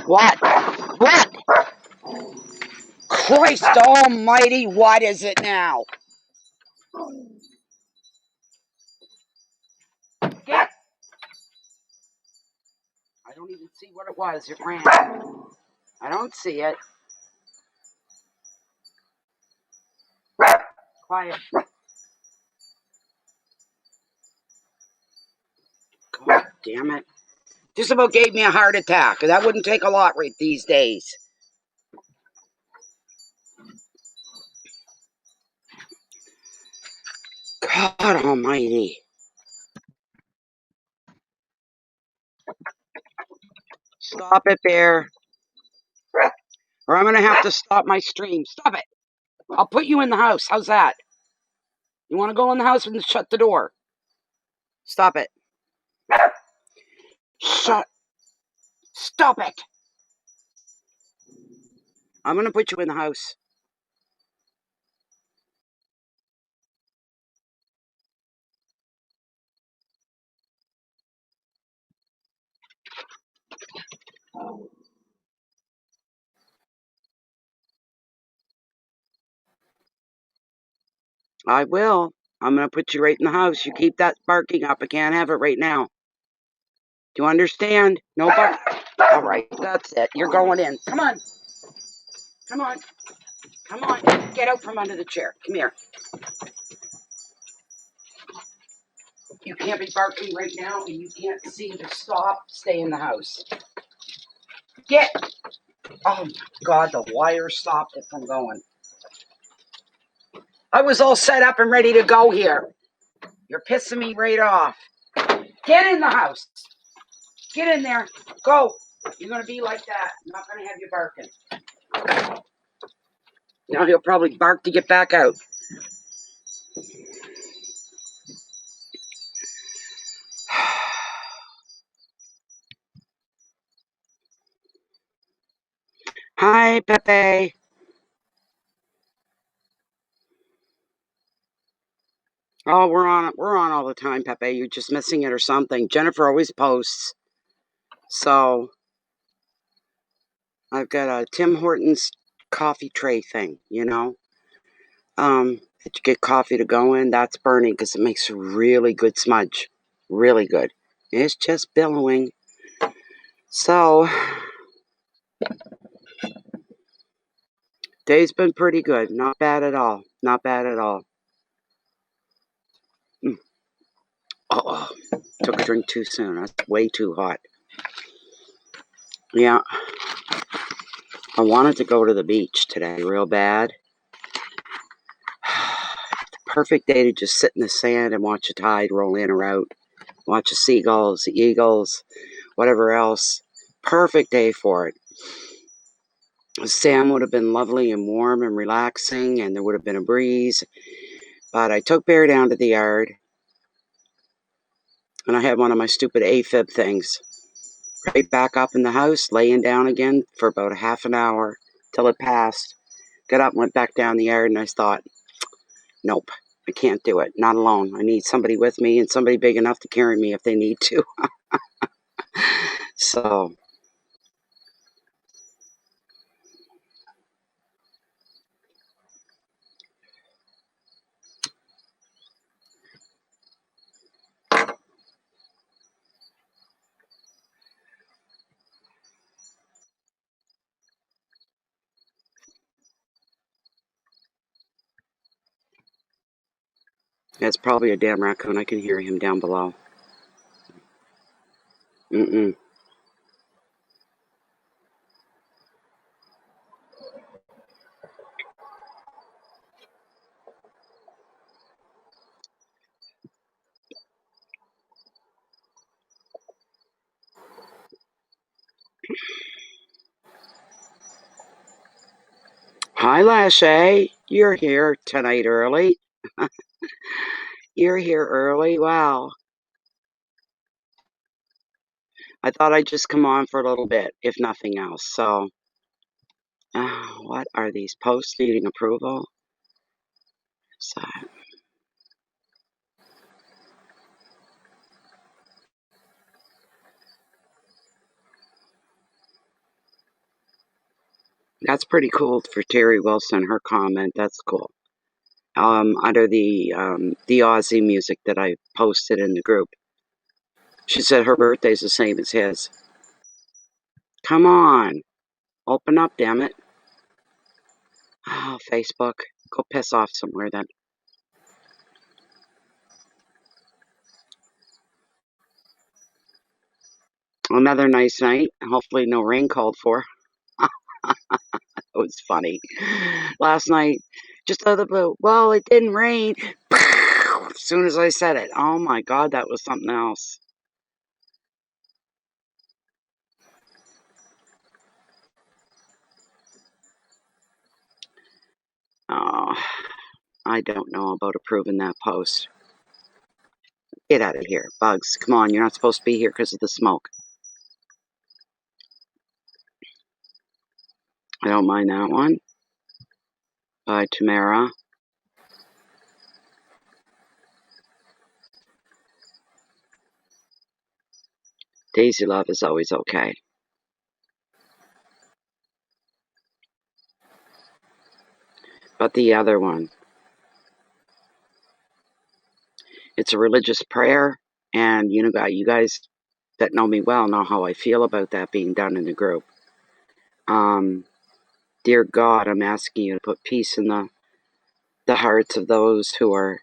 What? What? Christ almighty, what is it now? Get! I don't even see what it was. It ran. I don't see it. Quiet. God damn it. Just about gave me a heart attack. That wouldn't take a lot right these days. God almighty. Stop it, Bear. Or I'm going to have to stop my stream. Stop it. I'll put you in the house. How's that? You want to go in the house and shut the door? Stop it. Shut. Stop it. I'm going to put you in the house. I will. I'm going to put you right in the house. You keep that barking up. I can't have it right now. Do you understand? No bark. All right, that's it. You're going in. Come on. Come on. Come on. Get out from under the chair. Come here. You can't be barking right now, and you can't see to stop. Stay in the house. Get. Oh, my God, the wire stopped it from going. I was all set up and ready to go here. You're pissing me right off. Get in the house. Get in there. Go. You're going to be like that. I'm not going to have you barking. Now he'll probably bark to get back out. Hi, Pepe. Oh, we're on all the time, Pepe. You're just missing it or something. Jennifer always posts. So I've got a Tim Hortons coffee tray thing, you know. To get coffee to go in, that's burning because it makes a really good smudge. Really good. It's just billowing. So day's been pretty good. Not bad at all. Not bad at all. Oh, took a drink too soon. That's way too hot. Yeah. I wanted to go to the beach today real bad. Perfect day to just sit in the sand and watch the tide roll in or out. Watch the seagulls, the eagles, whatever else. Perfect day for it. The sand would have been lovely and warm and relaxing, and there would have been a breeze. But I took Bear down to the yard, and I had one of my stupid AFib things. Right back up in the house, laying down again for about a half an hour till it passed. Got up and went back down the yard, and I thought, nope, I can't do it. Not alone. I need somebody with me and somebody big enough to carry me if they need to. So it's probably a damn raccoon. I can hear him down below. Mm-mm. Hi, Lashay. You're here tonight early. You're here early. Wow. I thought I'd just come on for a little bit, if nothing else. So, what are these posts needing approval? So, That's pretty cool for Terry Wilson, her comment. That's cool. Under the Aussie music that I posted in the group. She said her birthday's the same as his. Come on. Open up, damn it. Oh, Facebook. Go piss off somewhere then. Another nice night. Hopefully no rain called for. It was funny. Last night, just out of the blue. Well, it didn't rain. As soon as I said it. Oh my God, that was something else. Oh, I don't know about approving that post. Get out of here, Bugs. Come on, you're not supposed to be here because of the smoke. I don't mind that one. By Tamara. Daisy Love is always okay. But the other one, it's a religious prayer, and you guys that know me well know how I feel about that being done in the group. Dear God, I'm asking you to put peace in the hearts of those who are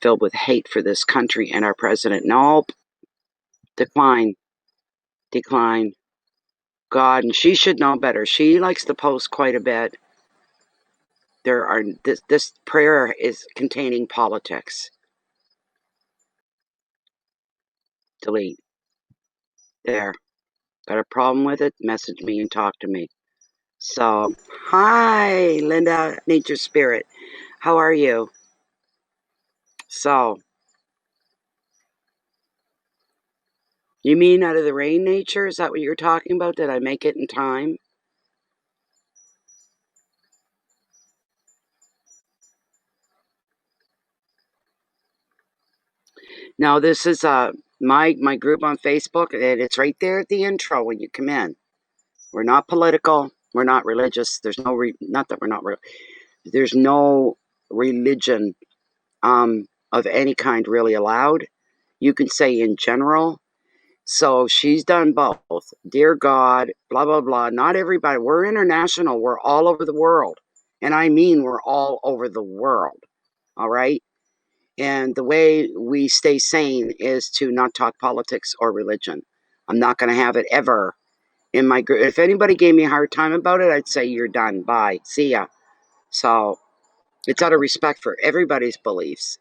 filled with hate for this country and our president. Nope. Decline. Decline. God, and she should know better. She likes to post quite a bit. This prayer is containing politics. Delete. There. Got a problem with it? Message me and talk to me. So, hi, Linda, Nature Spirit. How are you? So, you mean out of the rain, Nature? Is that what you're talking about? Did I make it in time? No, this is my group on Facebook, and it's right there at the intro when you come in. We're not political. We're not religious. There's no not that we're not there's no religion of any kind really allowed. You can say in general. So she's done both. Dear God, blah blah blah. Not everybody. We're international. We're all over the world, and I mean we're all over the world. All right. And the way we stay sane is to not talk politics or religion. I'm not going to have it ever in my group. If anybody gave me a hard time about it, I'd say, you're done. Bye. See ya. So it's out of respect for everybody's beliefs.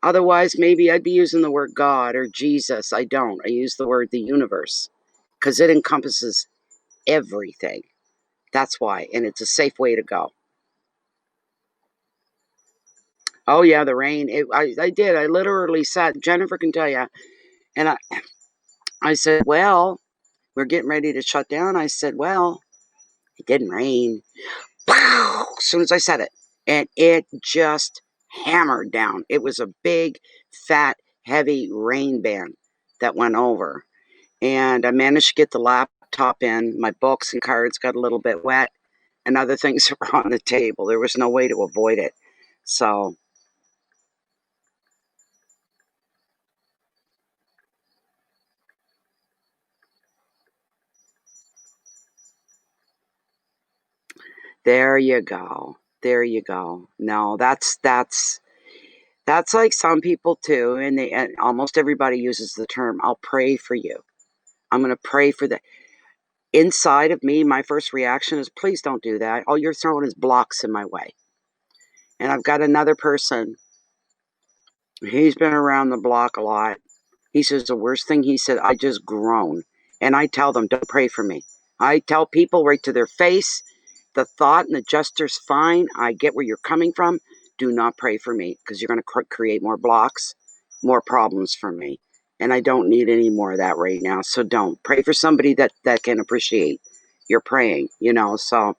Otherwise, maybe I'd be using the word God or Jesus. I don't. I use the word the universe because it encompasses everything. That's why. And it's a safe way to go. Oh, yeah, the rain. I did. I literally sat, Jennifer can tell you. And I said, well, we're getting ready to shut down. I said, well, it didn't rain. Wow! As soon as I said it. And it just hammered down. It was a big, fat, heavy rain band that went over. And I managed to get the laptop in. My books and cards got a little bit wet, and other things were on the table. There was no way to avoid it. So there you go. There you go. No, that's like some people too, and almost everybody uses the term, I'll pray for you. I'm going to pray for that. Inside of me, my first reaction is, please don't do that. All you're throwing is blocks in my way. And I've got another person, he's been around the block a lot. He says the worst thing, he said, I just groan. And I tell them, don't pray for me. I tell people right to their face, the thought and the gesture's fine. I get where you're coming from. Do not pray for me because you're going to create more blocks, more problems for me. And I don't need any more of that right now. So don't pray for somebody that can appreciate your praying, So,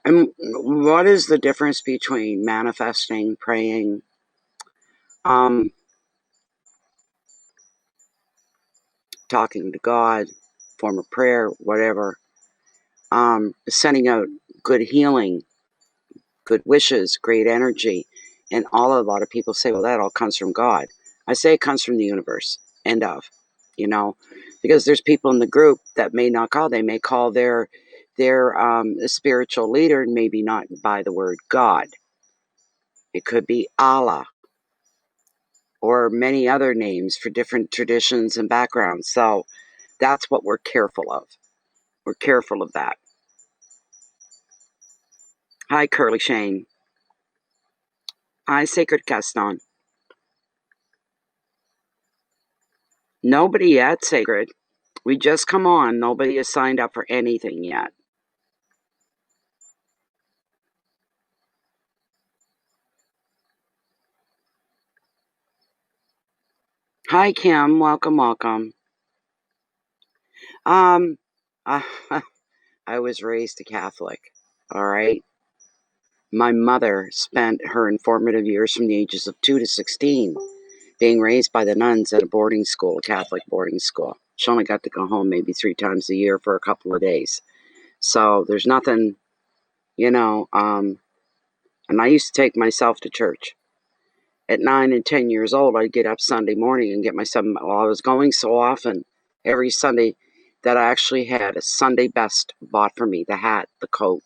and what is the difference between manifesting, praying, um, talking to God, form of prayer, whatever? sending out good healing, good wishes, great energy. And a lot of people say, well, that all comes from God. I say it comes from the universe. End of. Because there's people in the group that may not call. They may call their spiritual leader, maybe not by the word God. It could be Allah or many other names for different traditions and backgrounds. So that's what we're careful of. We're careful of that. Hi, Curly Shane. Hi, Sacred Gaston. Nobody yet, Sacred. We just come on. Nobody has signed up for anything yet. Hi, Kim. Welcome, welcome. I was raised a Catholic. All right. My mother spent her informative years from the ages of 2 to 16 being raised by the nuns at a boarding school, a Catholic boarding school. She only got to go home maybe 3 times a year for a couple of days. So there's nothing, and I used to take myself to church. At 9 and 10 years old, I'd get up Sunday morning and get myself, well, I was going so often every Sunday that I actually had a Sunday best bought for me, the hat, the coat,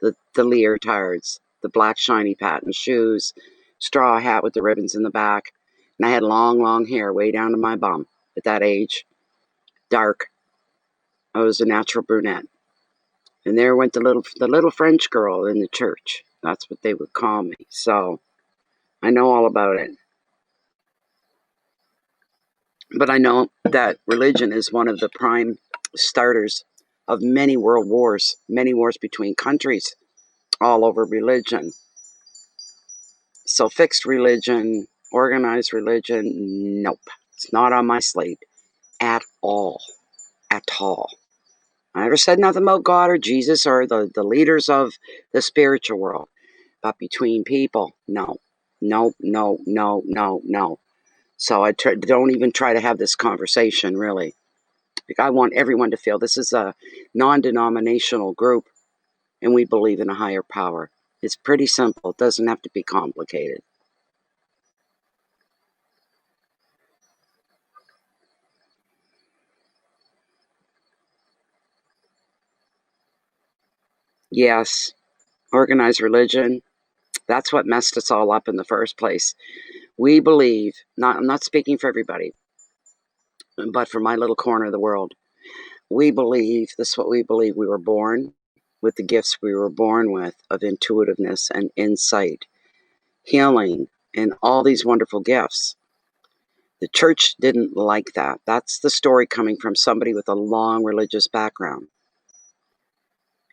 the leotards, the black shiny patent shoes, straw hat with the ribbons in the back. And I had long, long hair way down to my bum at that age, dark. I was a natural brunette. And there went the little French girl in the church. That's what they would call me. So I know all about it. But I know that religion is one of the prime starters of many world wars, many wars between countries, all over religion. So fixed religion, organized religion, nope. It's not on my slate at all. At all. I never said nothing about God or Jesus or the leaders of the spiritual world. But between people, no. No, no, no, no, no. So I don't even try to have this conversation, really. Like, I want everyone to feel this is a non-denominational group, and we believe in a higher power. It's pretty simple. It doesn't have to be complicated. Yes, organized religion, that's what messed us all up in the first place. We believe, I'm not speaking for everybody, but for my little corner of the world, we believe, this is what we believe, we were born with the gifts we were born with of intuitiveness and insight, healing, and all these wonderful gifts. The church didn't like that. That's the story coming from somebody with a long religious background.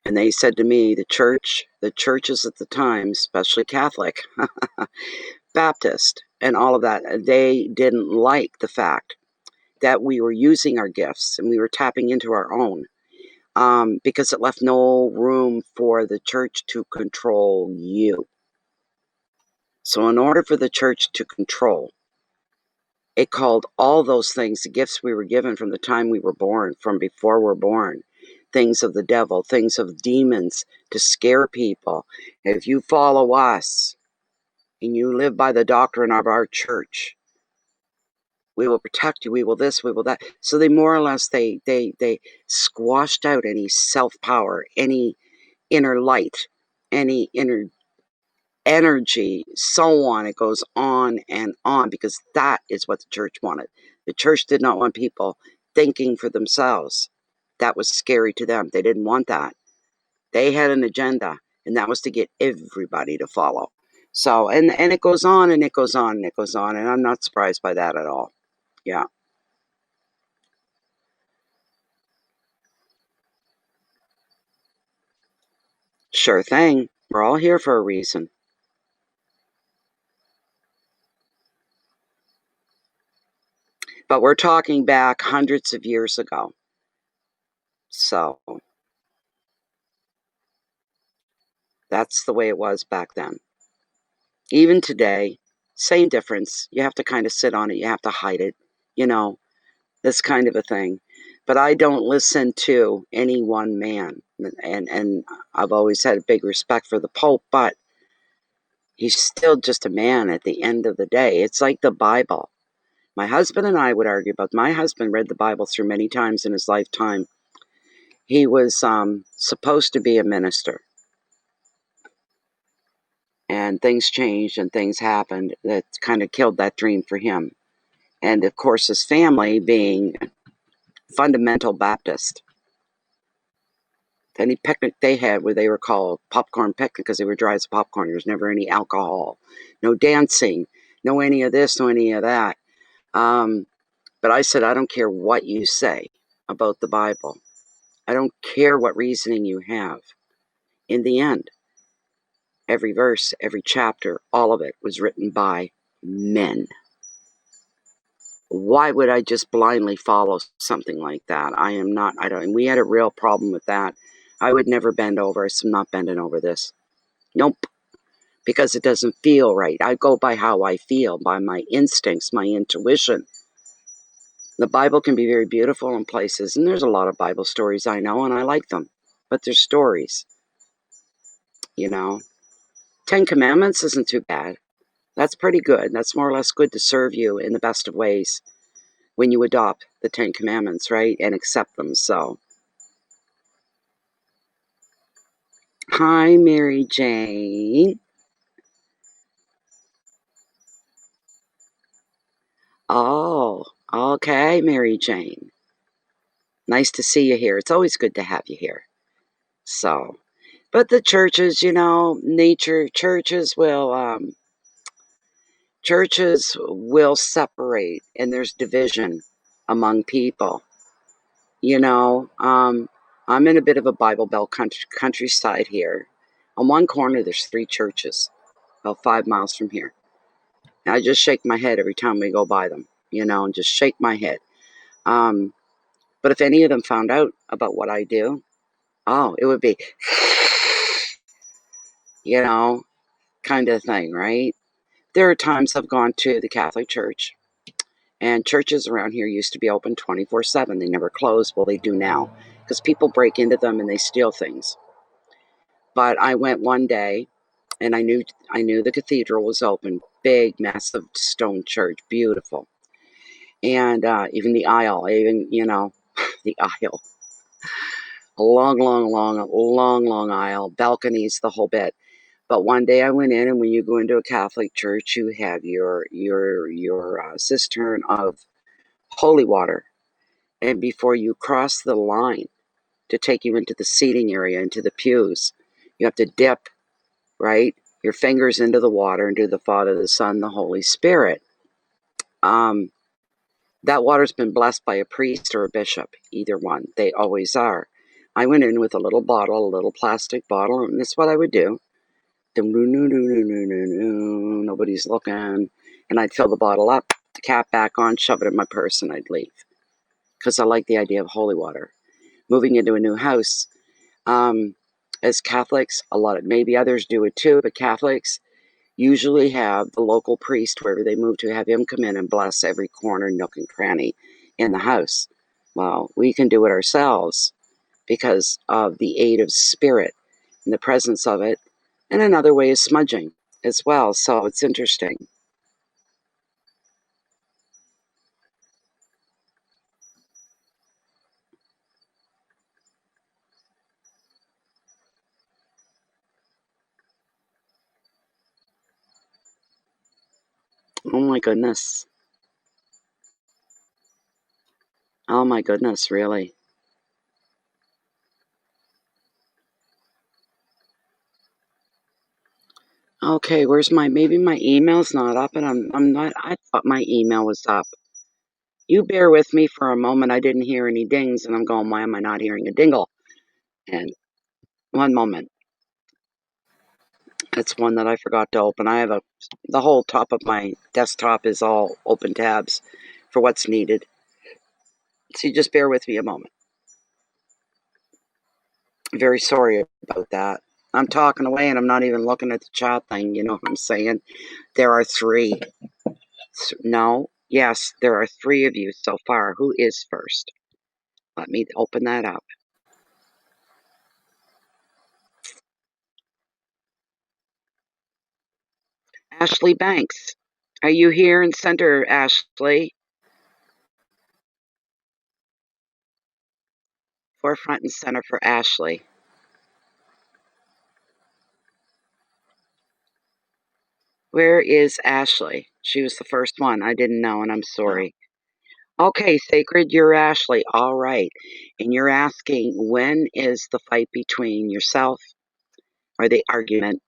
And they said to me, the churches at the time, especially Catholic, Baptist, and all of that, they didn't like the fact that we were using our gifts and we were tapping into our own, because it left no room for the church to control you. So in order for the church to control, it called all those things, the gifts we were given from the time we were born, from before we're born, things of the devil, things of demons, to scare people. If you follow us and you live by the doctrine of our church, we will protect you, we will this, we will that. So they more or less, they squashed out any self-power, any inner light, any inner energy, so on. It goes on, because that is what the church wanted. The church did not want people thinking for themselves. That was scary to them. They didn't want that. They had an agenda, and that was to get everybody to follow. So, and it goes on, and it goes on, and it goes on, and I'm not surprised by that at all. Yeah. Sure thing. We're all here for a reason. But we're talking back hundreds of years ago. So that's the way it was back then. Even today, same difference. You have to kind of sit on it. You have to hide it, this kind of a thing. But I don't listen to any one man. and I've always had a big respect for the Pope, but he's still just a man at the end of the day. It's like the Bible. My husband and I would argue about. My husband read the Bible through many times in his lifetime. He was supposed to be a minister, and things changed and things happened that kind of killed that dream for him. And of course, his family being fundamental Baptist. Any picnic they had where they were called popcorn picnic because they were dry as popcorn. There was never any alcohol, no dancing, no any of this, no any of that. But I said, I don't care what you say about the Bible. I don't care what reasoning you have. In the end, every verse, every chapter, all of it was written by men. Why would I just blindly follow something like that? We had a real problem with that. I would never bend over. I'm not bending over this. Nope. Because it doesn't feel right. I go by how I feel, by my instincts, my intuition. The Bible can be very beautiful in places, and there's a lot of Bible stories I know, and I like them. But they're stories, you know. 10 Commandments isn't too bad. That's pretty good. That's more or less good to serve you in the best of ways when you adopt the 10 Commandments, right, and accept them. So, hi, Mary Jane. Oh, okay, Mary Jane. Nice to see you here. It's always good to have you here. So, but the churches, churches will separate, and there's division among people. I'm in a bit of a Bible Belt countryside here. On one corner, there's 3 churches, about 5 miles from here. And I just shake my head every time we go by them, and just shake my head. But if any of them found out about what I do, oh, it would be, kind of thing, right? There are times I've gone to the Catholic Church, and churches around here used to be open 24/7. They never closed. Well, they do now because people break into them and they steal things. But I went one day, and I knew the cathedral was open. Big, massive stone church, beautiful, and even the aisle, the aisle, a long, long, long, long, long aisle, balconies, the whole bit. But one day I went in, and when you go into a Catholic church, you have your cistern of holy water, and before you cross the line to take you into the seating area, into the pews, you have to dip, right, your fingers into the water and do the Father, the Son, the Holy Spirit. That water's been blessed by a priest or a bishop, either one. They always are. I went in with a little bottle, a little plastic bottle, and this is what I would do. Nobody's looking. And I'd fill the bottle up, the cap back on, shove it in my purse, and I'd leave. Because I like the idea of holy water. Moving into a new house, as Catholics, maybe others do it too, but Catholics usually have the local priest, wherever they move to, have him come in and bless every corner, nook, and cranny in the house. Well, we can do it ourselves because of the aid of spirit and the presence of it. And another way is smudging as well. So it's interesting. Oh my goodness. Oh my goodness, really. Okay, maybe my email's not up, and I thought my email was up. You bear with me for a moment. I didn't hear any dings, and I'm going, why am I not hearing a dingle? And one moment. It's one that I forgot to open. The whole top of my desktop is all open tabs for what's needed. So you just bear with me a moment. Very sorry about that. I'm talking away and I'm not even looking at the chat thing. You know what I'm saying? There are 3. No. Yes, there are 3 of you so far. Who is first? Let me open that up. Ashley Banks. Are you here in center, Ashley? Forefront and center for Ashley. Where is Ashley? She was the first one. I didn't know, and I'm sorry. Okay, Sacred, you're Ashley. All right. And you're asking, when is the fight between yourself, or the argument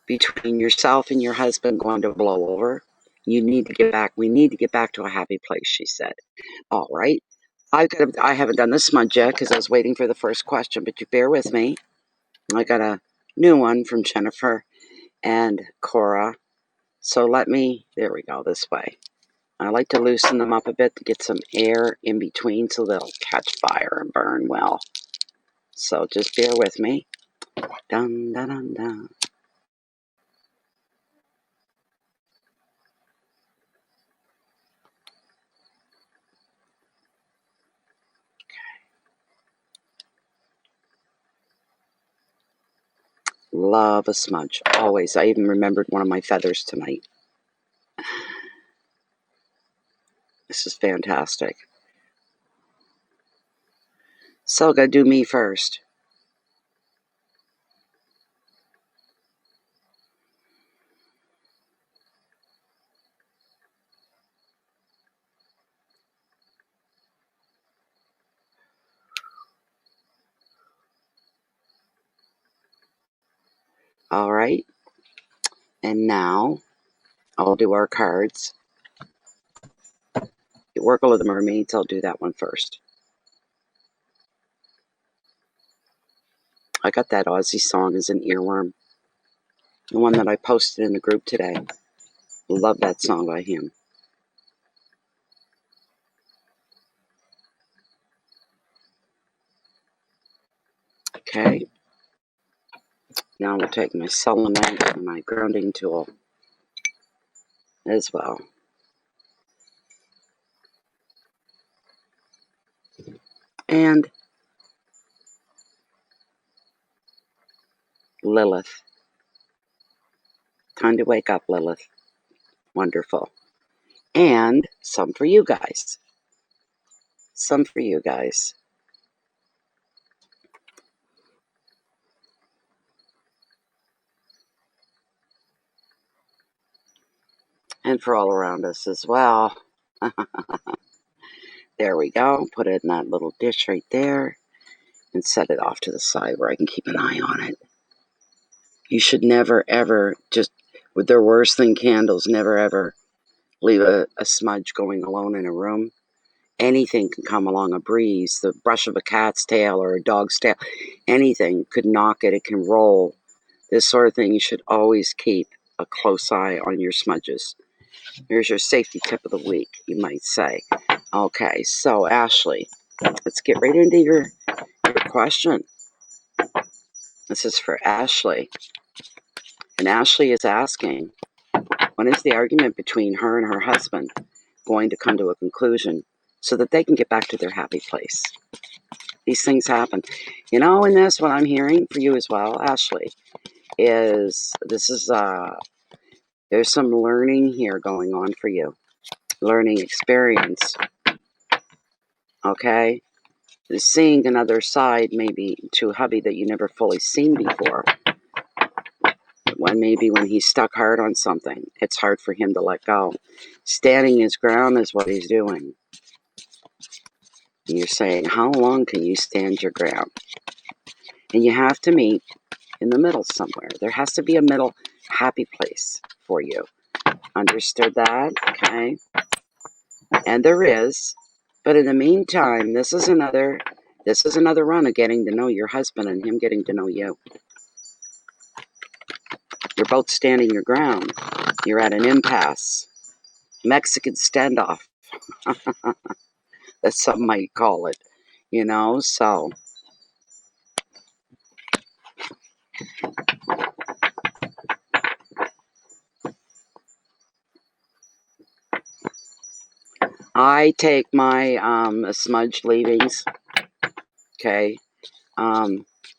between yourself and your husband, going to blow over? You need to get back. We need to get back to a happy place, she said. All right. I haven't done this smudge yet because I was waiting for the first question, but you bear with me. I got a new one from Jennifer and Cora. So there we go, this way. I like to loosen them up a bit to get some air in between so they'll catch fire and burn well. So just bear with me. Dun, dun, dun, dun. Love a smudge, always. I even remembered one of my feathers tonight. This is fantastic. So gotta do me first. All right. And now I'll do our cards. Oracle of the Mermaids, I'll do that one first. I got that Aussie song as an earworm. The one that I posted in the group today. Love that song by him. Okay. Now I'll take my selenite and my grounding tool as well. And Lilith. Time to wake up, Lilith. Wonderful. And some for you guys. Some for you guys. And for all around us as well. There we go. Put it in that little dish right there. And set it off to the side where I can keep an eye on it. You should never, ever, just with their worse than candles, never, ever leave a smudge going alone in a room. Anything can come along, a breeze, the brush of a cat's tail or a dog's tail. Anything could knock it. It can roll. This sort of thing, you should always keep a close eye on your smudges. Here's your safety tip of the week, you might say. Okay, so Ashley, let's get right into your question. This is for Ashley. And Ashley is asking, when is the argument between her and her husband going to come to a conclusion so that they can get back to their happy place? These things happen. You know, in this, what I'm hearing for you as well, Ashley, is there's some learning here going on for you. Learning experience. Okay? Seeing another side maybe to hubby that you never fully seen before. When he's stuck hard on something, it's hard for him to let go. Standing his ground is what he's doing. And you're saying, how long can you stand your ground? And you have to meet in the middle somewhere. There has to be a middle happy place for you. Understood that? Okay. And there is. But in the meantime, this is another run of getting to know your husband and him getting to know you. You're both standing your ground. You're at an impasse. Mexican standoff. That's some might call it. You know, so I take my smudge leavings. Okay.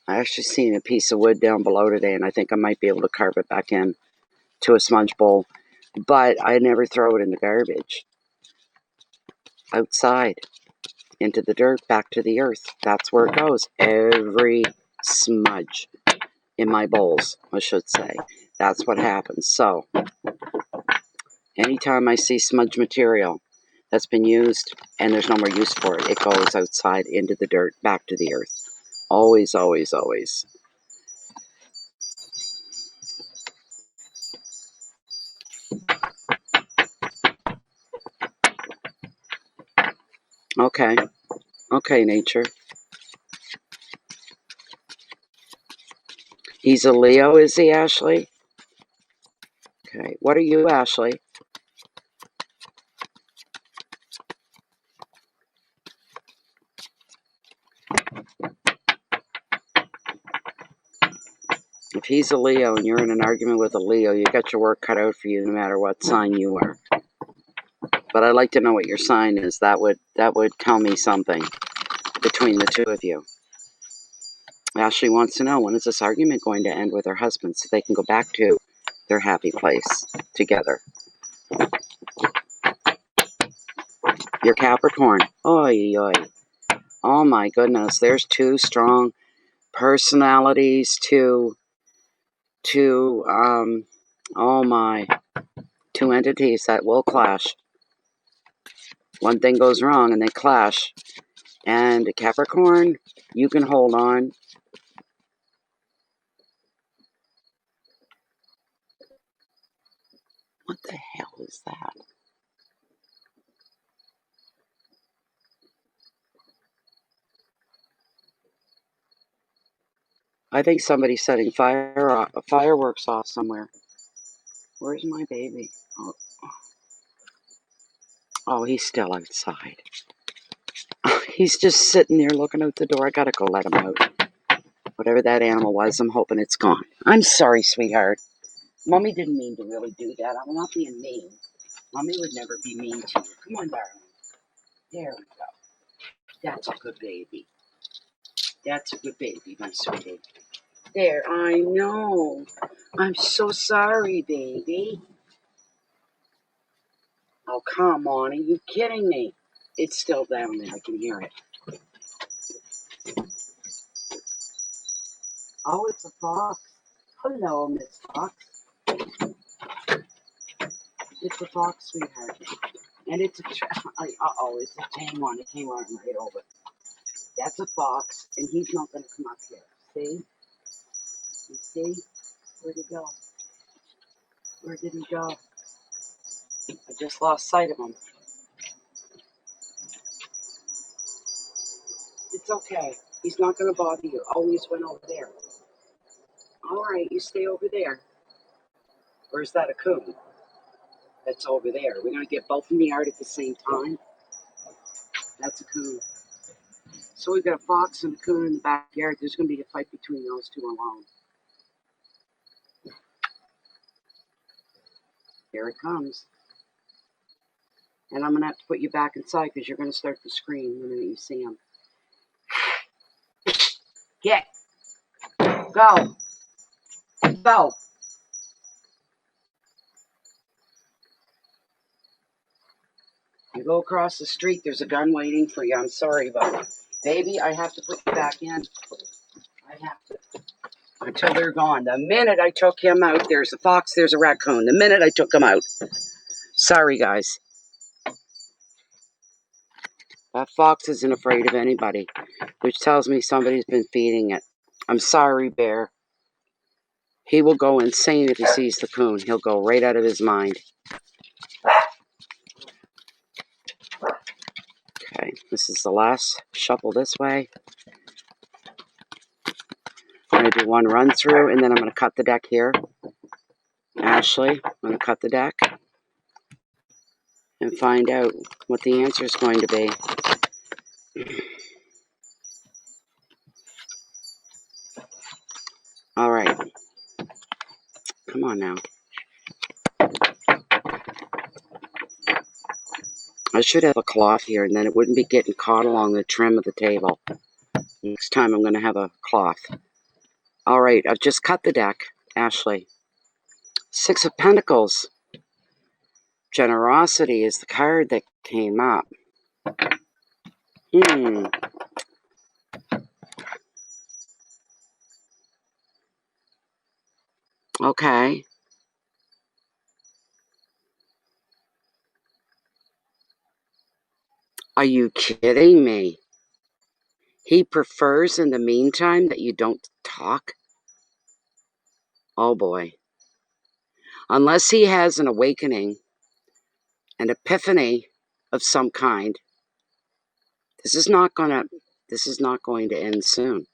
I actually seen a piece of wood down below today, and I think I might be able to carve it back in to a smudge bowl, but I never throw it in the garbage. Outside, into the dirt, back to the earth. That's where it goes. Every smudge in my bowls, I should say. That's what happens. So, anytime I see smudge material that's been used and there's no more use for it, it goes outside into the dirt, back to the earth. Always, always, always. Okay. Okay, nature. He's a Leo, is he, Ashley? Okay. What are you, Ashley? If he's a Leo and you're in an argument with a Leo, you got your work cut out for you no matter what sign you are. But I'd like to know what your sign is. That would tell me something between the two of you. Ashley wants to know, when is this argument going to end with her husband so they can go back to their happy place together? You're Capricorn. Oy, oy. Oh my goodness, there's two strong personalities, two entities that will clash. One thing goes wrong and they clash. And Capricorn, you can hold on. What the hell is that? I think somebody's setting fireworks off somewhere. Where's my baby? Oh, he's still outside. He's just sitting there looking out the door. I gotta go let him out. Whatever that animal was, I'm hoping it's gone. I'm sorry, sweetheart. Mommy didn't mean to really do that. I'm not being mean. Mommy would never be mean to you. Come on, darling. There we go. That's a good baby. That's a good baby, my sweetie. There, I know. I'm so sorry, baby. Oh, come on. Are you kidding me? It's still down there. I can hear it. Oh, it's a fox. Hello, Miss Fox. It's a fox, sweetheart. And it's a it's a tame one. It came running right over. That's a fox, and he's not going to come up here. See? You see? Where'd he go? Where did he go? I just lost sight of him. It's okay. He's not going to bother you. Oh, he just went over there. All right, you stay over there. Or is that a coon? That's over there. We're going to get both in the yard at the same time. That's a coon. So we've got a fox and a coon in the backyard. There's going to be a fight between those two alone. Here it comes. And I'm going to have to put you back inside because you're going to start to scream the minute you see him. Get. Go. Go. You go across the street, there's a gun waiting for you. I'm sorry, but baby, I have to put you back in. I have to. Until they're gone. The minute I took him out, there's a fox, there's a raccoon. The minute I took him out. Sorry, guys. That fox isn't afraid of anybody, which tells me somebody's been feeding it. I'm sorry, Bear. He will go insane if he sees the coon. He'll go right out of his mind. Okay, this is the last shuffle this way. I'm going to do one run through, and then I'm going to cut the deck here. Ashley, I'm going to cut the deck and find out what the answer is going to be. All right. Come on now. I should have a cloth here, and then it wouldn't be getting caught along the trim of the table. Next time I'm going to have a cloth. All right, I've just cut the deck, Ashley. Six of Pentacles. Generosity is the card that came up. Okay. Are you kidding me? He prefers in the meantime that you don't talk? Oh boy. Unless he has an awakening, an epiphany of some kind, this is not going to end soon.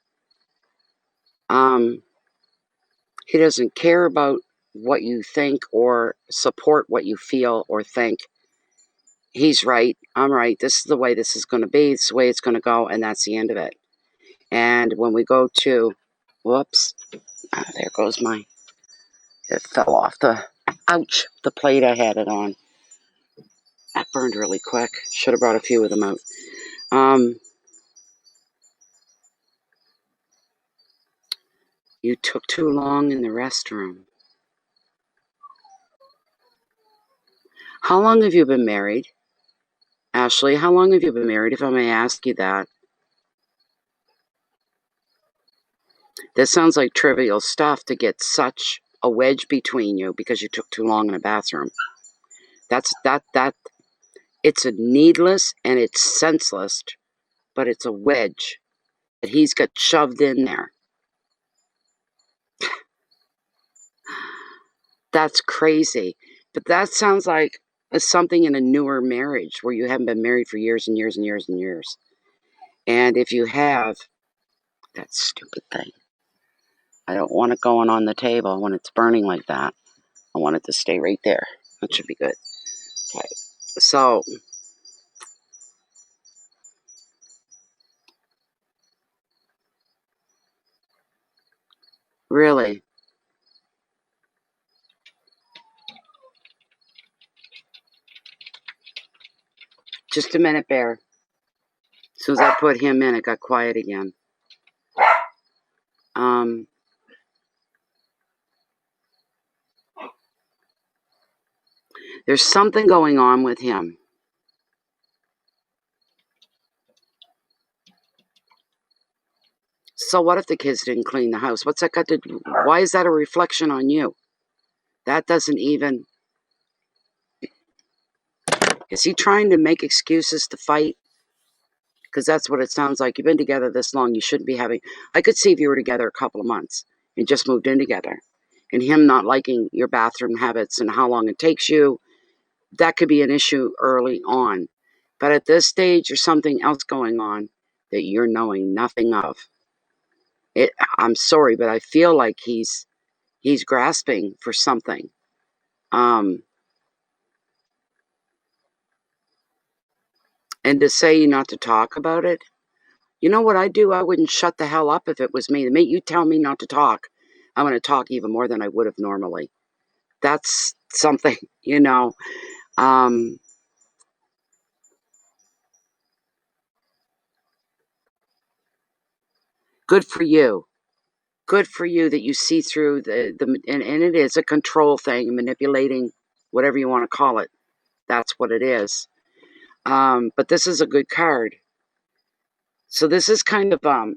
He doesn't care about what you think or support what you feel or think. He's right. I'm right. This is the way this is going to be. It's the way it's going to go. And that's the end of it. And when we go to, whoops, there goes it fell off ouch, the plate I had it on. That burned really quick. Should have brought a few of them out. You took too long in the restroom. How long have you been married? Ashley, how long have you been married, if I may ask you that? This sounds like trivial stuff to get such a wedge between you because you took too long in a bathroom. It's a needless and it's senseless, but it's a wedge that he's got shoved in there. That's crazy. But that sounds like something in a newer marriage where you haven't been married for years and years and years and years. And if you have, that stupid thing. I don't want it going on the table when it's burning like that. I want it to stay right there. That should be good. Okay. So, really, just a minute, Bear. As soon as I put him in, it got quiet again. There's something going on with him. So what if the kids didn't clean the house? What's that got to do? Why is that a reflection on you? That doesn't even... Is he trying to make excuses to fight? Because that's what it sounds like. You've been together this long. You shouldn't be having... I could see if you were together a couple of months and just moved in together, and him not liking your bathroom habits and how long it takes you, that could be an issue early on. But at this stage, there's something else going on that you're knowing nothing of. I'm sorry, but I feel like he's grasping for something. And to say not to talk about it, you know what I'd do? I wouldn't shut the hell up if it was me. The minute you tell me not to talk, I'm going to talk even more than I would have normally. That's something, good for you. Good for you that you see through and it is a control thing, manipulating, whatever you want to call it. That's what it is. But this is a good card. So this is kind of an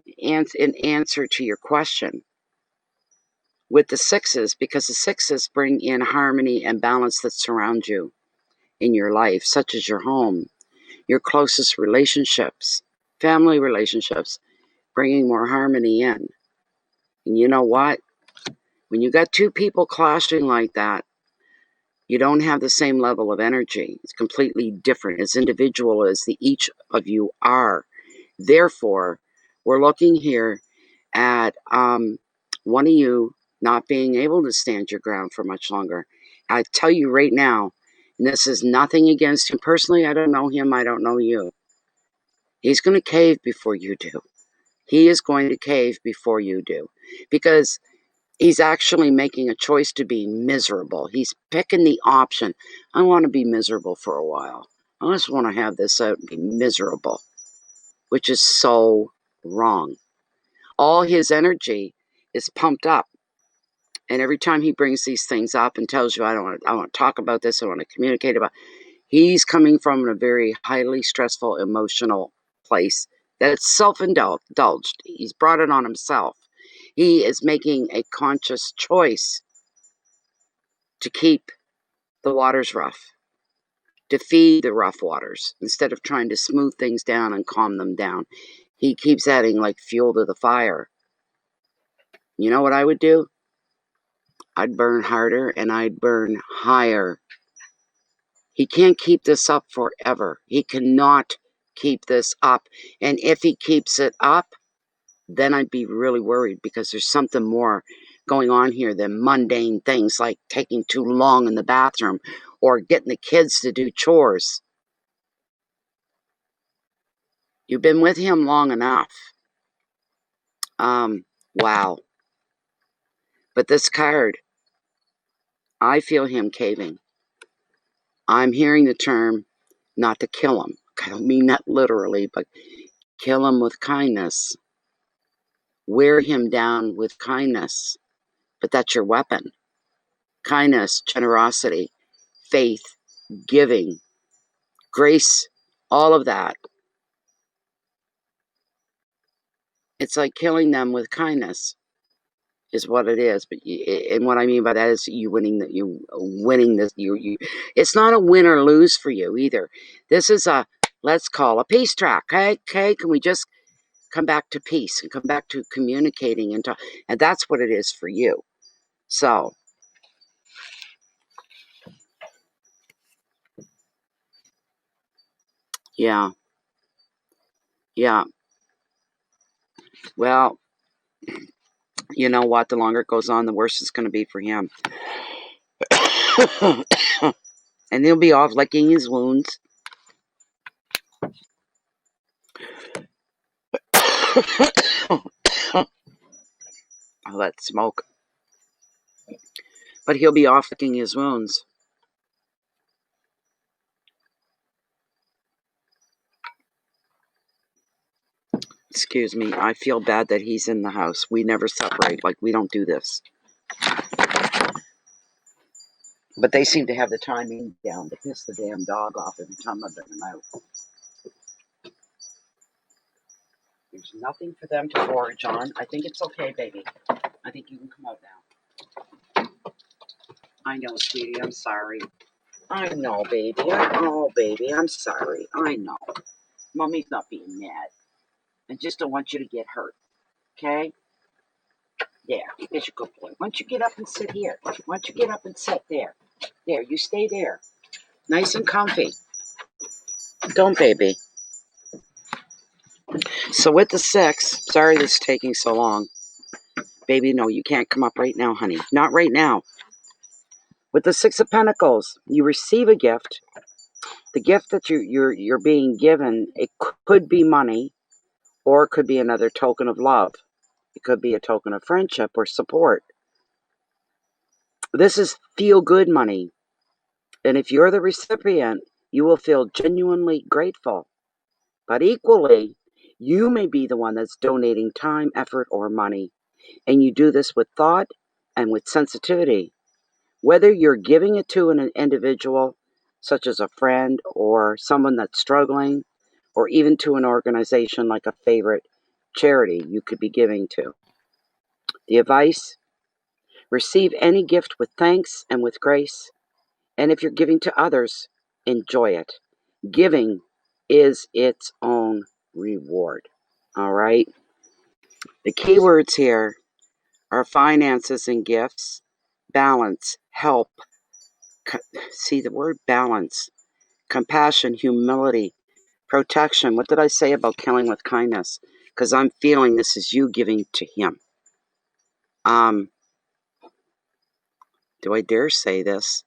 answer to your question with the sixes, because the sixes bring in harmony and balance that surround you in your life, such as your home, your closest relationships, family relationships, bringing more harmony in. And you know what? When you got two people clashing like that, you don't have the same level of energy. It's completely different, as individual as each of you are. Therefore, we're looking here at one of you not being able to stand your ground for much longer. I tell you right now, and this is nothing against him personally. I don't know him. I don't know you. He's going to cave before you do. He is going to cave before you do, because he's actually making a choice to be miserable. He's picking the option. I want to be miserable for a while. I just want to have this out and be miserable, which is so wrong. All his energy is pumped up And every time he brings these things up and tells you, I want to talk about this, I want to communicate about, he's coming from a very highly stressful, emotional place that's self-indulged. He's brought it on himself. He is making a conscious choice to keep the waters rough, to feed the rough waters, instead of trying to smooth things down and calm them down. He keeps adding like fuel to the fire. You know what I would do? I'd burn harder and I'd burn higher. He can't keep this up forever. He cannot keep this up. And if he keeps it up, then I'd be really worried, because there's something more going on here than mundane things like taking too long in the bathroom or getting the kids to do chores. You've been with him long enough. Wow. But this card, I feel him caving. I'm hearing the term not to kill him. I don't mean that literally, but kill him with kindness. Wear him down with kindness. But that's your weapon. Kindness, generosity, faith, giving, grace, all of that. It's like killing them with kindness is what it is. But and what I mean by that is you winning this. It's not a win or lose for you either. This is a, let's call a peace track. Okay, can we just come back to peace and come back to communicating and talk? And that's what it is for you. So yeah. Well, you know what? The longer it goes on, the worse it's going to be for him. And he'll be off licking his wounds. I'll let smoke. But he'll be off licking his wounds. Excuse me. I feel bad that he's in the house. We never separate. Like, we don't do this. But they seem to have the timing down to piss the damn dog off every time I bring them out. There's nothing for them to forage on. I think it's okay, baby. I think you can come out now. I know, sweetie. I'm sorry. I know, baby. Oh, baby. I'm sorry. I know. Mommy's not being mad. I just don't want you to get hurt. Okay? There. Here's your good boy. Why don't you get up and sit here? Why don't you get up and sit there? There. You stay there. Nice and comfy. Don't, baby. So with the 6, sorry this is taking so long. Baby, no, you can't come up right now, honey. Not right now. With the 6 of Pentacles, you receive a gift. The gift that you're being given, it could be money, or it could be another token of love. It could be a token of friendship or support. This is feel-good money. And if you're the recipient, you will feel genuinely grateful. But equally, you may be the one that's donating time, effort, or money. And you do this with thought and with sensitivity. Whether you're giving it to an individual, such as a friend or someone that's struggling, or even to an organization like a favorite charity you could be giving to. The advice: receive any gift with thanks and with grace. And if you're giving to others, enjoy it. Giving is its own reward. All right? The key words here are finances and gifts, balance, help. See the word balance, compassion, humility, protection. What did I say about killing with kindness? Because I'm feeling this is you giving to him. Do I dare say this?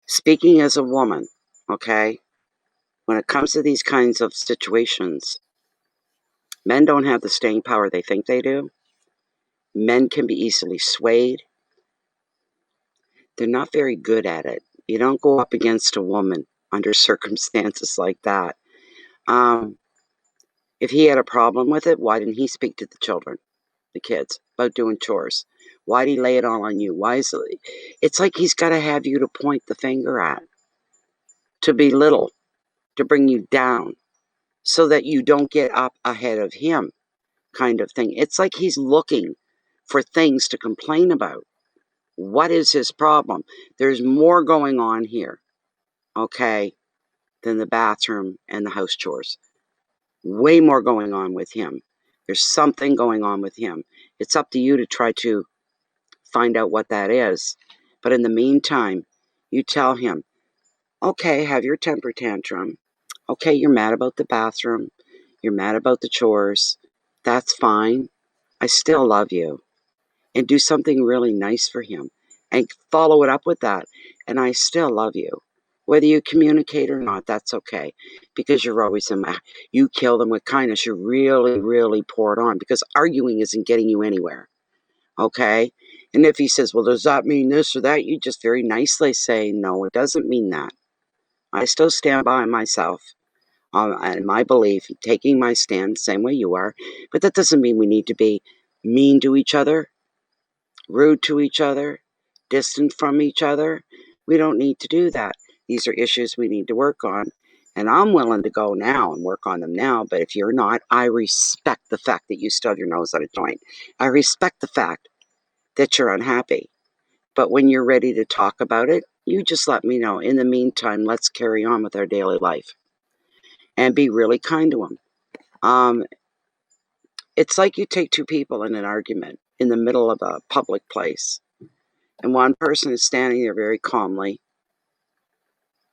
Speaking as a woman, okay? When it comes to these kinds of situations, men don't have the staying power they think they do. Men can be easily swayed. They're not very good at it. You don't go up against a woman under circumstances like that. If he had a problem with it, why didn't he speak to the children, the kids, about doing chores? Why'd he lay it all on you? Why is it? It's like he's got to have you to point the finger at, to belittle, to bring you down, so that you don't get up ahead of him, kind of thing. It's like he's looking for things to complain about. What is his problem? There's more going on here, okay, than the bathroom and the house chores. Way more going on with him. There's something going on with him. It's up to you to try to find out what that is. But in the meantime, you tell him, okay, have your temper tantrum. Okay, you're mad about the bathroom. You're mad about the chores. That's fine. I still love you. And do something really nice for him. And follow it up with that. And I still love you. Whether you communicate or not, that's okay. Because you're always in my... You kill them with kindness. You really, really pour it on. Because arguing isn't getting you anywhere. Okay? And if he says, well, does that mean this or that? You just very nicely say, no, it doesn't mean that. I still stand by myself. And my belief, taking my stand the same way you are. But that doesn't mean we need to be mean to each other, rude to each other, distant from each other. We don't need to do that. These are issues we need to work on. And I'm willing to go now and work on them now. But if you're not, I respect the fact that you stub your nose at a joint. I respect the fact that you're unhappy. But when you're ready to talk about it, you just let me know. In the meantime, let's carry on with our daily life. And be really kind to them. It's like you take two people in an argument in the middle of a public place. And one person is standing there very calmly,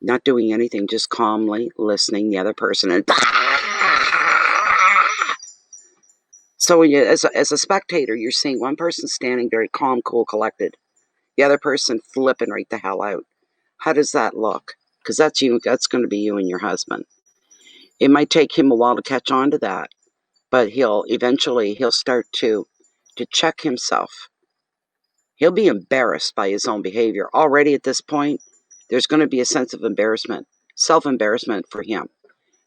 not doing anything, just calmly listening. The other person and so when you, as a spectator, you're seeing one person standing very calm, cool, collected. The other person flipping right the hell out. How does that look? Because that's you. That's going to be you and your husband. It might take him a while to catch on to that, but he'll start to check himself. He'll be embarrassed by his own behavior. Already at this point, there's going to be a sense of embarrassment, self-embarrassment for him,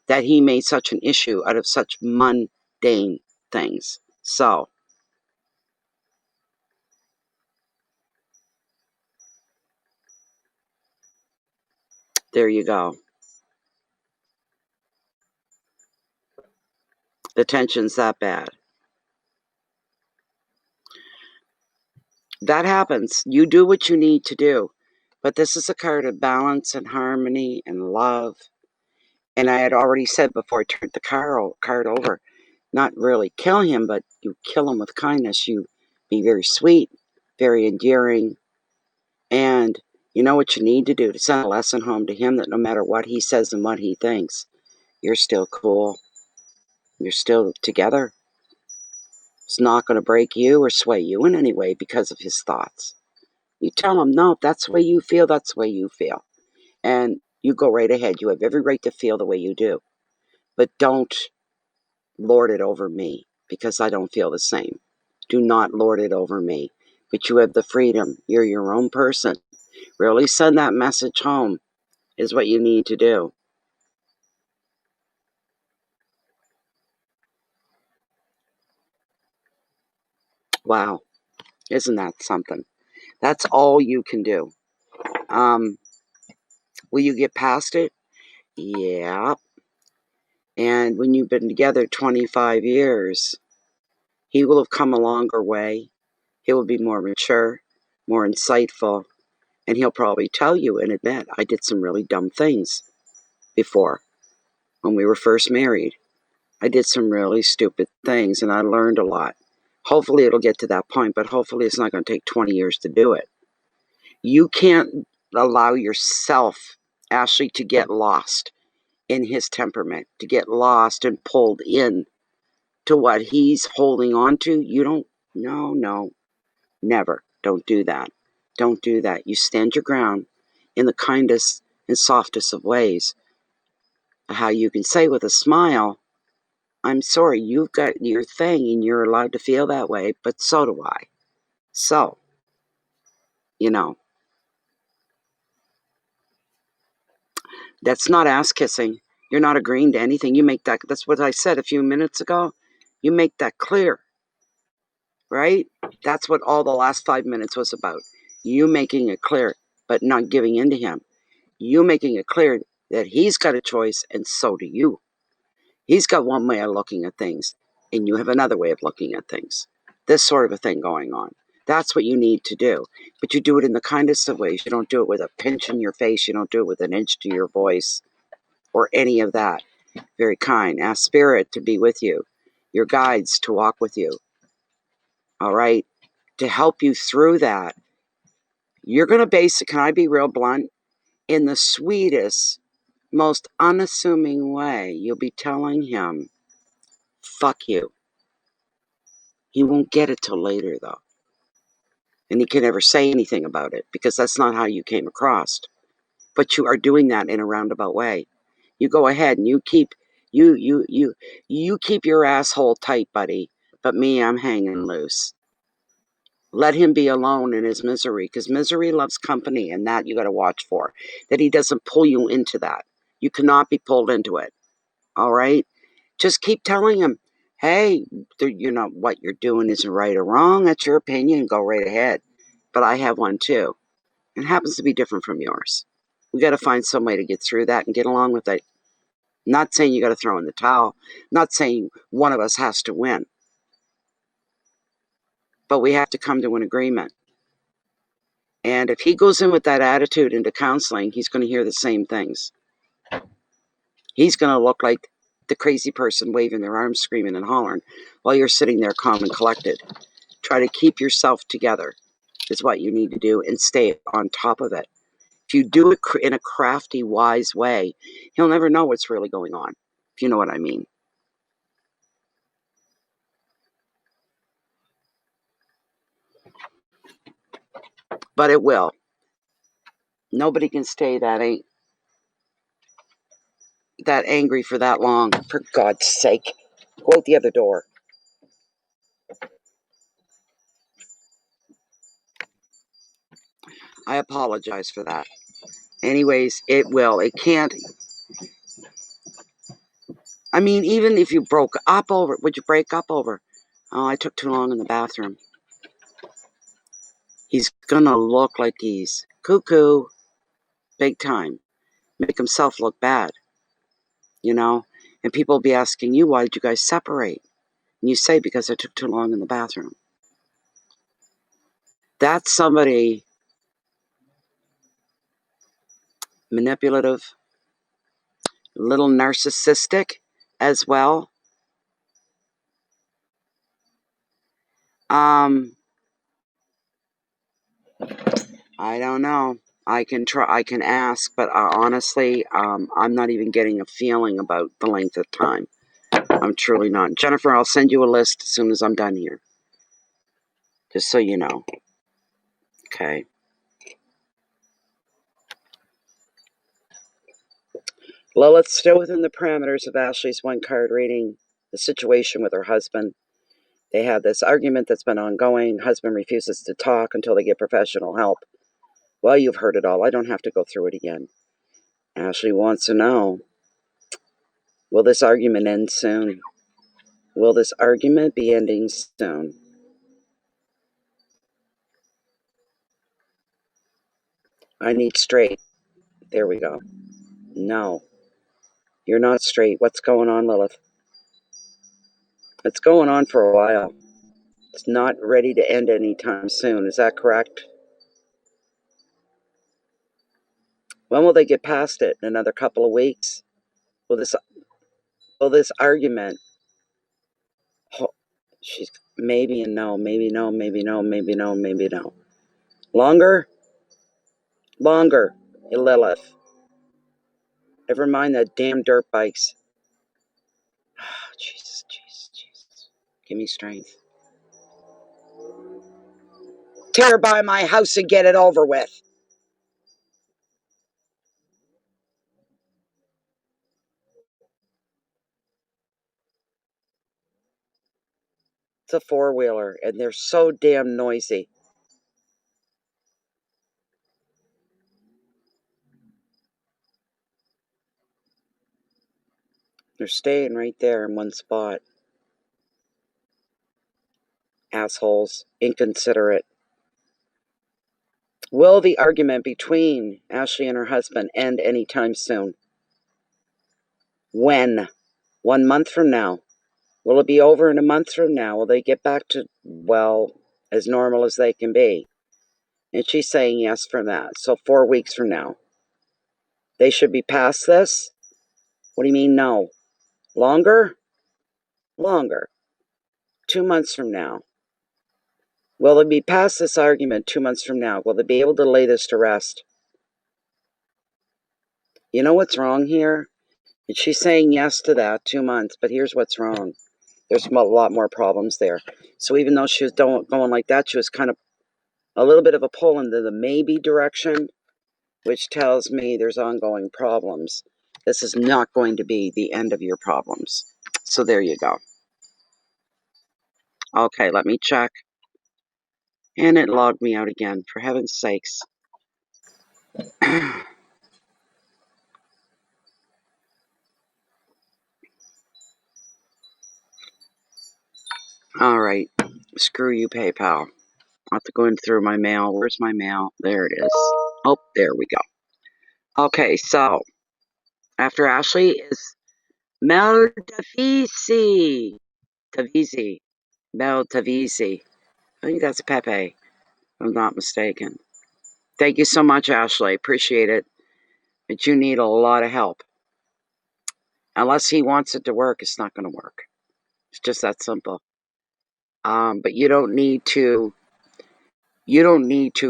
that he made such an issue out of such mundane things. So, there you go. The tension's that bad. That happens. You do what you need to do. But this is a card of balance and harmony and love. And I had already said before I turned the card over, not really kill him, but you kill him with kindness. You be very sweet, very endearing. And you know what you need to do to send a lesson home to him, that no matter what he says and what he thinks, you're still cool. You're still together. It's not going to break you or sway you in any way because of his thoughts. You tell him, no, if that's the way you feel, that's the way you feel. And you go right ahead. You have every right to feel the way you do. But don't lord it over me, because I don't feel the same. Do not lord it over me. But you have the freedom. You're your own person. Really send that message home is what you need to do. Wow. Isn't that something? That's all you can do. Will you get past it? Yeah. And when you've been together 25 years, he will have come a longer way. He will be more mature, more insightful, and he'll probably tell you and admit, I did some really dumb things before when we were first married. I did some really stupid things and I learned a lot. Hopefully it'll get to that point, but hopefully it's not going to take 20 years to do it. You can't allow yourself, Ashley, to get lost in his temperament, to get lost and pulled in to what he's holding on to. You don't, no, never. Don't do that. Don't do that. You stand your ground in the kindest and softest of ways. How you can say with a smile, I'm sorry, you've got your thing and you're allowed to feel that way, but so do I. So, you know, that's not ass kissing. You're not agreeing to anything. You make that, that's what I said a few minutes ago. You make that clear. right? That's what all the last 5 minutes was about. You making it clear, but not giving in to him. You making it clear that he's got a choice, and so do you. He's got one way of looking at things, and you have another way of looking at things. This sort of a thing going on. That's what you need to do. But you do it in the kindest of ways. You don't do it with a pinch in your face. You don't do it with an inch to your voice or any of that. Very kind. Ask Spirit to be with you, your guides to walk with you. All right? To help you through that. You're going to base it, can I be real blunt? In the sweetest, most unassuming way, you'll be telling him, fuck you. He won't get it till later, though. And he can never say anything about it because that's not how you came across. But you are doing that in a roundabout way. You go ahead and you keep you keep your asshole tight, buddy. But me, I'm hanging loose. Let him be alone in his misery, because misery loves company, and that you got to watch for. That he doesn't pull you into that. You cannot be pulled into it. All right? Just keep telling him, hey, you know, what you're doing isn't right or wrong. That's your opinion. Go right ahead. But I have one too. It happens to be different from yours. We got to find some way to get through that and get along with it. Not saying you got to throw in the towel. Not saying one of us has to win. But we have to come to an agreement. And if he goes in with that attitude into counseling, he's going to hear the same things. He's going to look like the crazy person waving their arms, screaming and hollering, while you're sitting there calm and collected. Try to keep yourself together is what you need to do, and stay on top of it. If you do it in a crafty, wise way, he'll never know what's really going on, if you know what I mean. But it will. Nobody can stay that angry for that long. For God's sake, go out the other door. I apologize for that. Anyways, it will. It can't. I mean, even if you broke up over it, would you break up over? Oh, I took too long in the bathroom. He's gonna look like he's cuckoo, big time. Make himself look bad, you know? And people will be asking you, why did you guys separate? And you say, because I took too long in the bathroom. That's somebody manipulative, a little narcissistic as well. I don't know. I can try. I can ask, but honestly, I'm not even getting a feeling about the length of time. I'm truly not. Jennifer, I'll send you a list as soon as I'm done here, just so you know. Okay. Well, let's stay within the parameters of Ashley's one card reading. The situation with her husband. They have this argument that's been ongoing. Husband refuses to talk until they get professional help. Well, you've heard it all. I don't have to go through it again. Ashley wants to know, will this argument end soon? Will this argument be ending soon? I need straight. There we go. No, you're not straight. What's going on, Lilith? It's going on for a while. It's not ready to end anytime soon. Is that correct? When will they get past it? In another couple of weeks? Will this argument? She's maybe and no, maybe no, maybe no, maybe no, maybe no. Longer? Longer, Lilith. Never mind that damn dirt bikes. Oh, Jesus, Jesus, Jesus. Give me strength. Tear by my house and get it over with. It's a four-wheeler, and they're so damn noisy. They're staying right there in one spot. assholes, inconsiderate. Will the argument between Ashley and her husband end anytime soon? When? 1 month from now? Will it be over in a month from now? Will they get back to, well, as normal as they can be? And she's saying yes from that. So 4 weeks from now. They should be past this? What do you mean no? Longer? Longer. 2 months from now. Will they be past this argument 2 months from now? Will they be able to lay this to rest? You know what's wrong here? And she's saying yes to that 2 months, but here's what's wrong. There's a lot more problems there. So even though she was going like that, she was kind of a little bit of a pull into the maybe direction, which tells me there's ongoing problems. This is not going to be the end of your problems. So there you go. Okay, let me check. And it logged me out again, for heaven's sakes. All right. Screw you, PayPal. I'll have to go in through my mail. Where's my mail? There it is. Oh, there we go. Okay, so after Ashley is Mel Tavisi. Mel Tavisi. I think that's Pepe, if I'm not mistaken. Thank you so much, Ashley. Appreciate it. But you need a lot of help. Unless he wants it to work, it's not going to work. It's just that simple. But you don't need to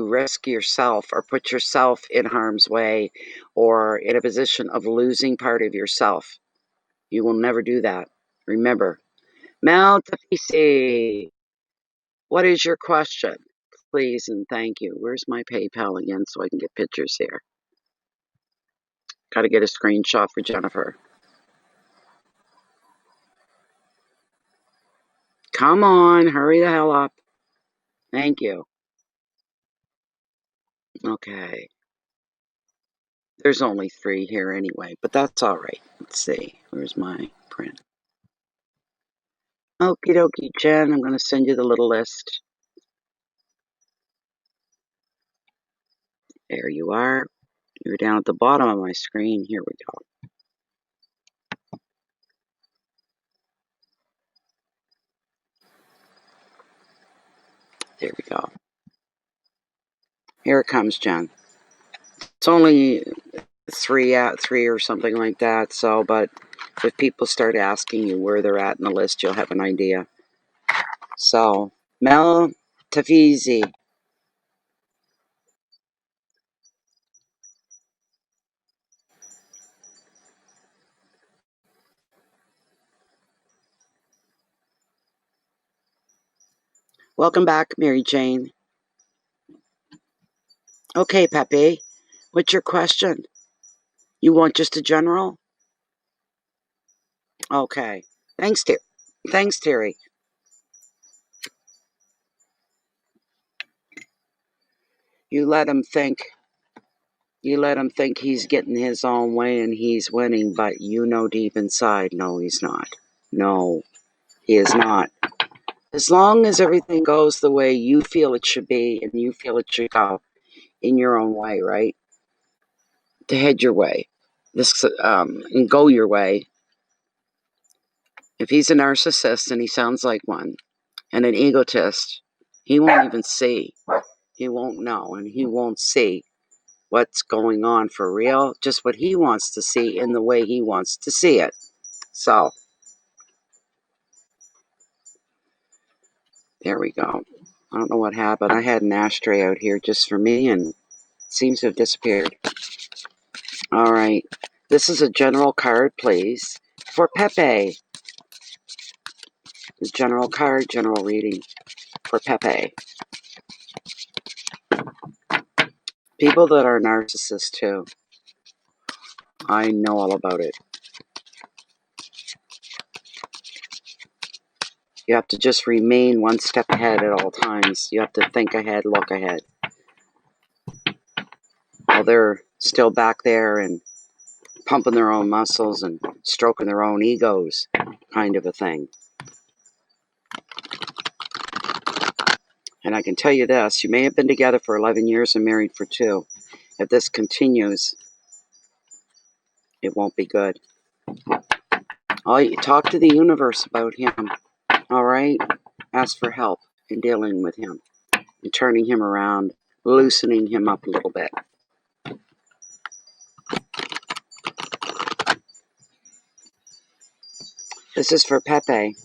risk yourself or put yourself in harm's way or in a position of losing part of yourself. You will never do that. Remember, Mel Tafisi, what is your question? Please and thank you. Where's my PayPal again so I can get pictures here? Got to get a screenshot for Jennifer. Come on, hurry the hell up. Thank you. Okay. There's only 3 here anyway, but that's all right. Let's see. Where's my print? Okie dokie, Jen. I'm going to send you the little list. There you are. You're down at the bottom of my screen. Here we go. There we go. Here it comes, Jen. It's only 3 or something like that. So, but if people start asking you where they're at in the list, you'll have an idea. So, Mel Tafizi. Welcome back, Mary Jane. Okay, Pepe. What's your question? You want just a general? Okay. Thanks, Terry. You let him think he's getting his own way and he's winning, but you know deep inside, no, he's not. No, he is not. As long as everything goes the way you feel it should be and you feel it should go in your own way, right? To head your way, and go your way. If he's a narcissist, and he sounds like one, and an egotist, he won't even see. He won't know, and he won't see what's going on for real, just what he wants to see in the way he wants to see it. So, there we go. I don't know what happened. I had an ashtray out here just for me, and it seems to have disappeared. All right. This is a general card, please, for Pepe. General card, general reading for Pepe. People that are narcissists, too. I know all about it. You have to just remain one step ahead at all times. You have to think ahead, look ahead. While they're still back there and pumping their own muscles and stroking their own egos, kind of a thing. And I can tell you this, you may have been together for 11 years and married for 2. If this continues, it won't be good. Talk to the universe about him, all right? Ask for help in dealing with him and turning him around, loosening him up a little bit. This is for Pepe.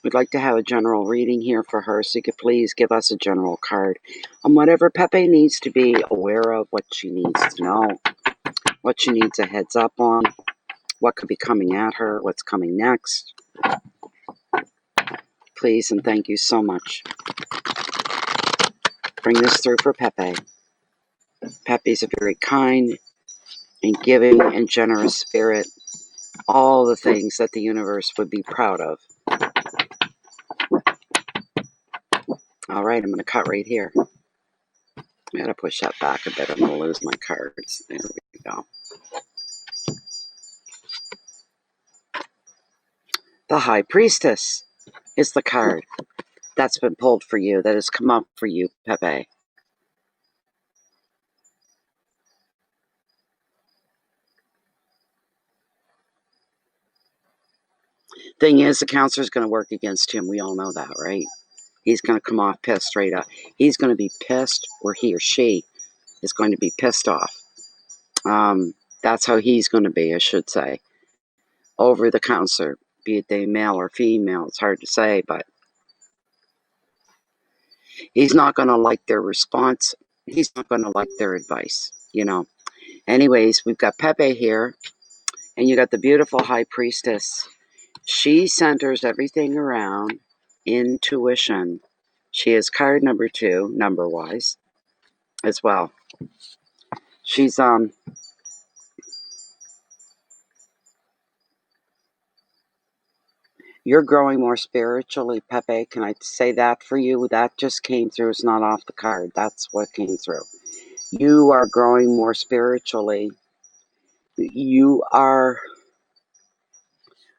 We'd like to have a general reading here for her, so you could please give us a general card on whatever Pepe needs to be aware of, what she needs to know, what she needs a heads up on, what could be coming at her, what's coming next. Please and thank you so much. Bring this through for Pepe. Pepe's a very kind and giving and generous spirit. All the things that the universe would be proud of. All right, I'm going to cut right here. I gotta push that back a bit. I'm going to lose my cards. There we go. The High Priestess is the card that's been pulled for you, that has come up for you, Pepe. Thing is, the counselor's going to work against him. We all know that, right? He's going to come off pissed straight up. He's going to be pissed, or he or she is going to be pissed off. That's how he's going to be, I should say, over the counselor, be it they male or female. It's hard to say, but he's not going to like their response. He's not going to like their advice, you know. Anyways, we've got Pepe here, and you got the beautiful High Priestess. She centers everything around intuition. She is card number 2, number-wise, as well. She's, you're growing more spiritually, Pepe. Can I say that for you? That just came through. It's not off the card. That's what came through. You are growing more spiritually. You are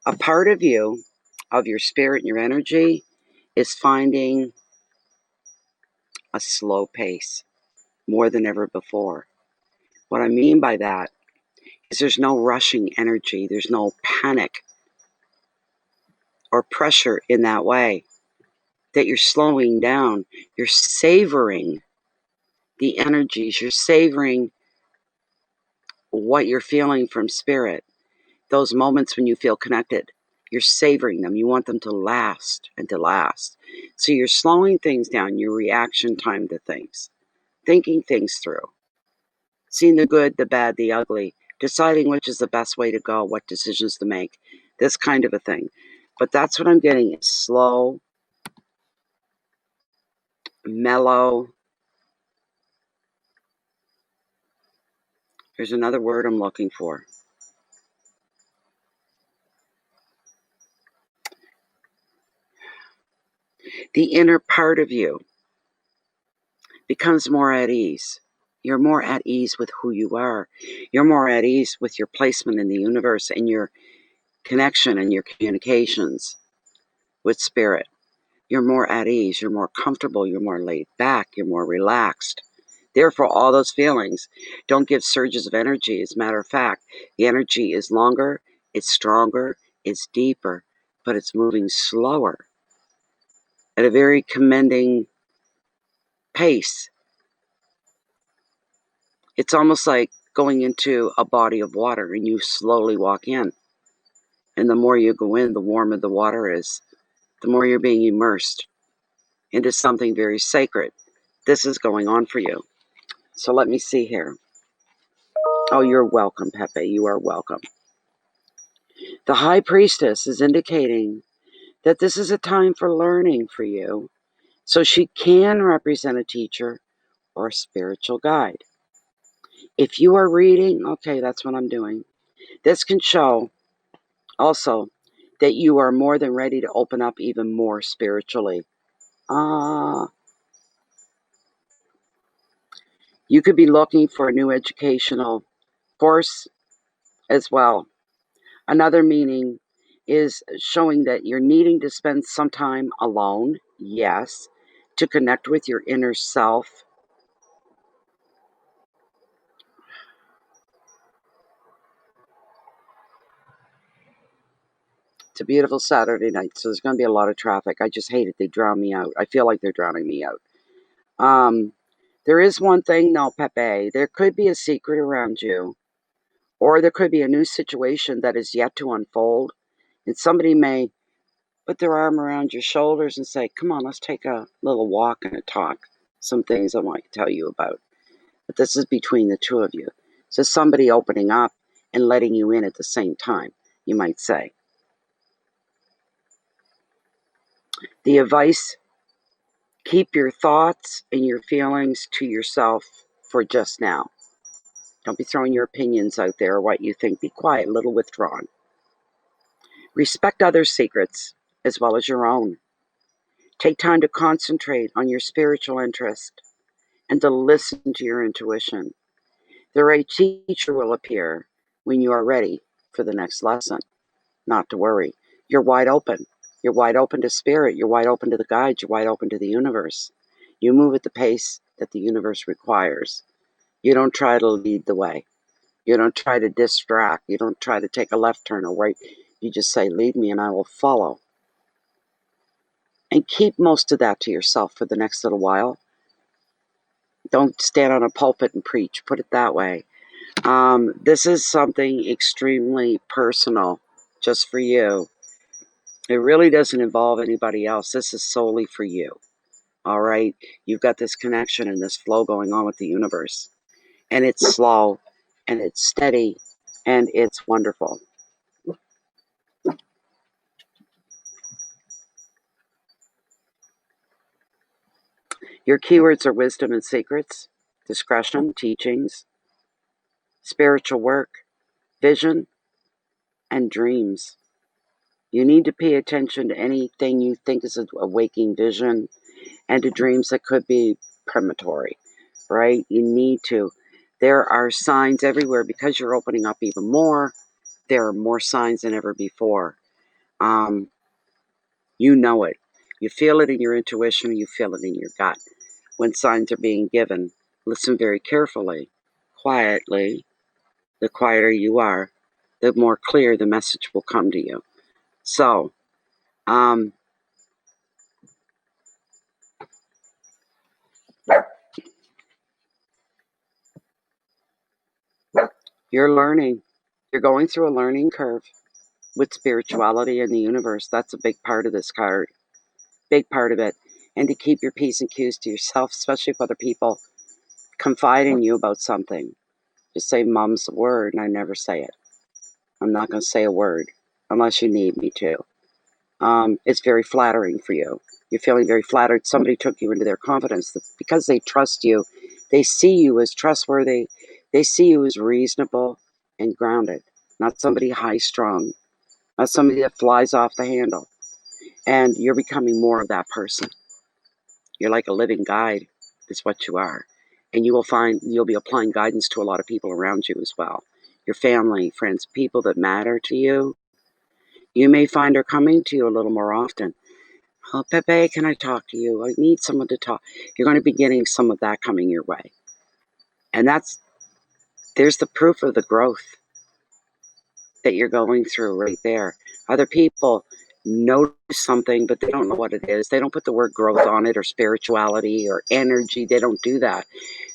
a part of you, of your spirit and your energy, is finding a slow pace more than ever before. What I mean by that is there's no rushing energy. There's no panic or pressure in that way, that you're slowing down. You're savoring the energies. You're savoring what you're feeling from spirit. Those moments when you feel connected, you're savoring them. You want them to last and to last. So you're slowing things down, your reaction time to things, thinking things through, seeing the good, the bad, the ugly, deciding which is the best way to go, what decisions to make, this kind of a thing. But that's what I'm getting, is slow, mellow. There's another word I'm looking for. The inner part of you becomes more at ease. You're more at ease with who you are. You're more at ease with your placement in the universe and your connection and your communications with spirit. You're more at ease. You're more comfortable. You're more laid back. You're more relaxed. Therefore, all those feelings don't give surges of energy. As a matter of fact, the energy is longer, it's stronger, it's deeper, but it's moving slower at a very commending pace. It's almost like going into a body of water and you slowly walk in. And the more you go in, the warmer the water is, the more you're being immersed into something very sacred. This is going on for you. So let me see here. Oh, you're welcome, Pepe. You are welcome. The High Priestess is indicating that this is a time for learning for you. So she can represent a teacher or a spiritual guide. If you are reading, okay, that's what I'm doing. This can show also that you are more than ready to open up even more spiritually. You could be looking for a new educational course as well. Another meaning is showing that you're needing to spend some time alone, yes, to connect with your inner self. It's a beautiful Saturday night, so there's going to be a lot of traffic. I just hate it. They drown me out. I feel like they're drowning me out. There is one thing, though, Pepe. There could be a secret around you, or there could be a new situation that is yet to unfold, and somebody may put their arm around your shoulders and say, come on, let's take a little walk and a talk. Some things I want to tell you about. But this is between the two of you. So somebody opening up and letting you in at the same time, you might say. The advice, keep your thoughts and your feelings to yourself for just now. Don't be throwing your opinions out there or what you think. Be quiet, a little withdrawn. Respect others' secrets as well as your own. Take time to concentrate on your spiritual interest and to listen to your intuition. The right teacher will appear when you are ready for the next lesson. Not to worry. You're wide open. You're wide open to spirit. You're wide open to the guides. You're wide open to the universe. You move at the pace that the universe requires. You don't try to lead the way. You don't try to distract. You don't try to take a left turn or right. You just say, lead me and I will follow. And keep most of that to yourself for the next little while. Don't stand on a pulpit and preach. Put it that way. This is something extremely personal, just for you. It really doesn't involve anybody else. This is solely for you. All right? You've got this connection and this flow going on with the universe. And it's slow, and it's steady, and it's wonderful. Your keywords are wisdom and secrets, discretion, teachings, spiritual work, vision, and dreams. You need to pay attention to anything you think is a waking vision and to dreams that could be premonitory, right? You need to. There are signs everywhere because you're opening up even more. There are more signs than ever before. You know it. You feel it in your intuition, you feel it in your gut. When signs are being given, listen very carefully, quietly. The quieter you are, the more clear the message will come to you. So, you're learning. You're going through a learning curve with spirituality and the universe. That's a big part of this card. Big part of it. And to keep your P's and Q's to yourself, especially if other people confide in you about something. Just say, Mom's the word, and I never say it. I'm not going to say a word unless you need me to. It's very flattering for you. You're feeling very flattered. Somebody took you into their confidence. Because they trust you, they see you as trustworthy. They see you as reasonable and grounded, not somebody high-strung, not somebody that flies off the handle. And you're becoming more of that person. You're like a living guide, is what you are. And you will find you'll be applying guidance to a lot of people around you as well. Your family, friends, people that matter to you. You may find are coming to you a little more often. Oh, Pepe, can I talk to you? I need someone to talk. You're going to be getting some of that coming your way. And there's the proof of the growth that you're going through right there. Other people notice something, but they don't know what it is. They don't put the word growth on it or spirituality or energy. They don't do that.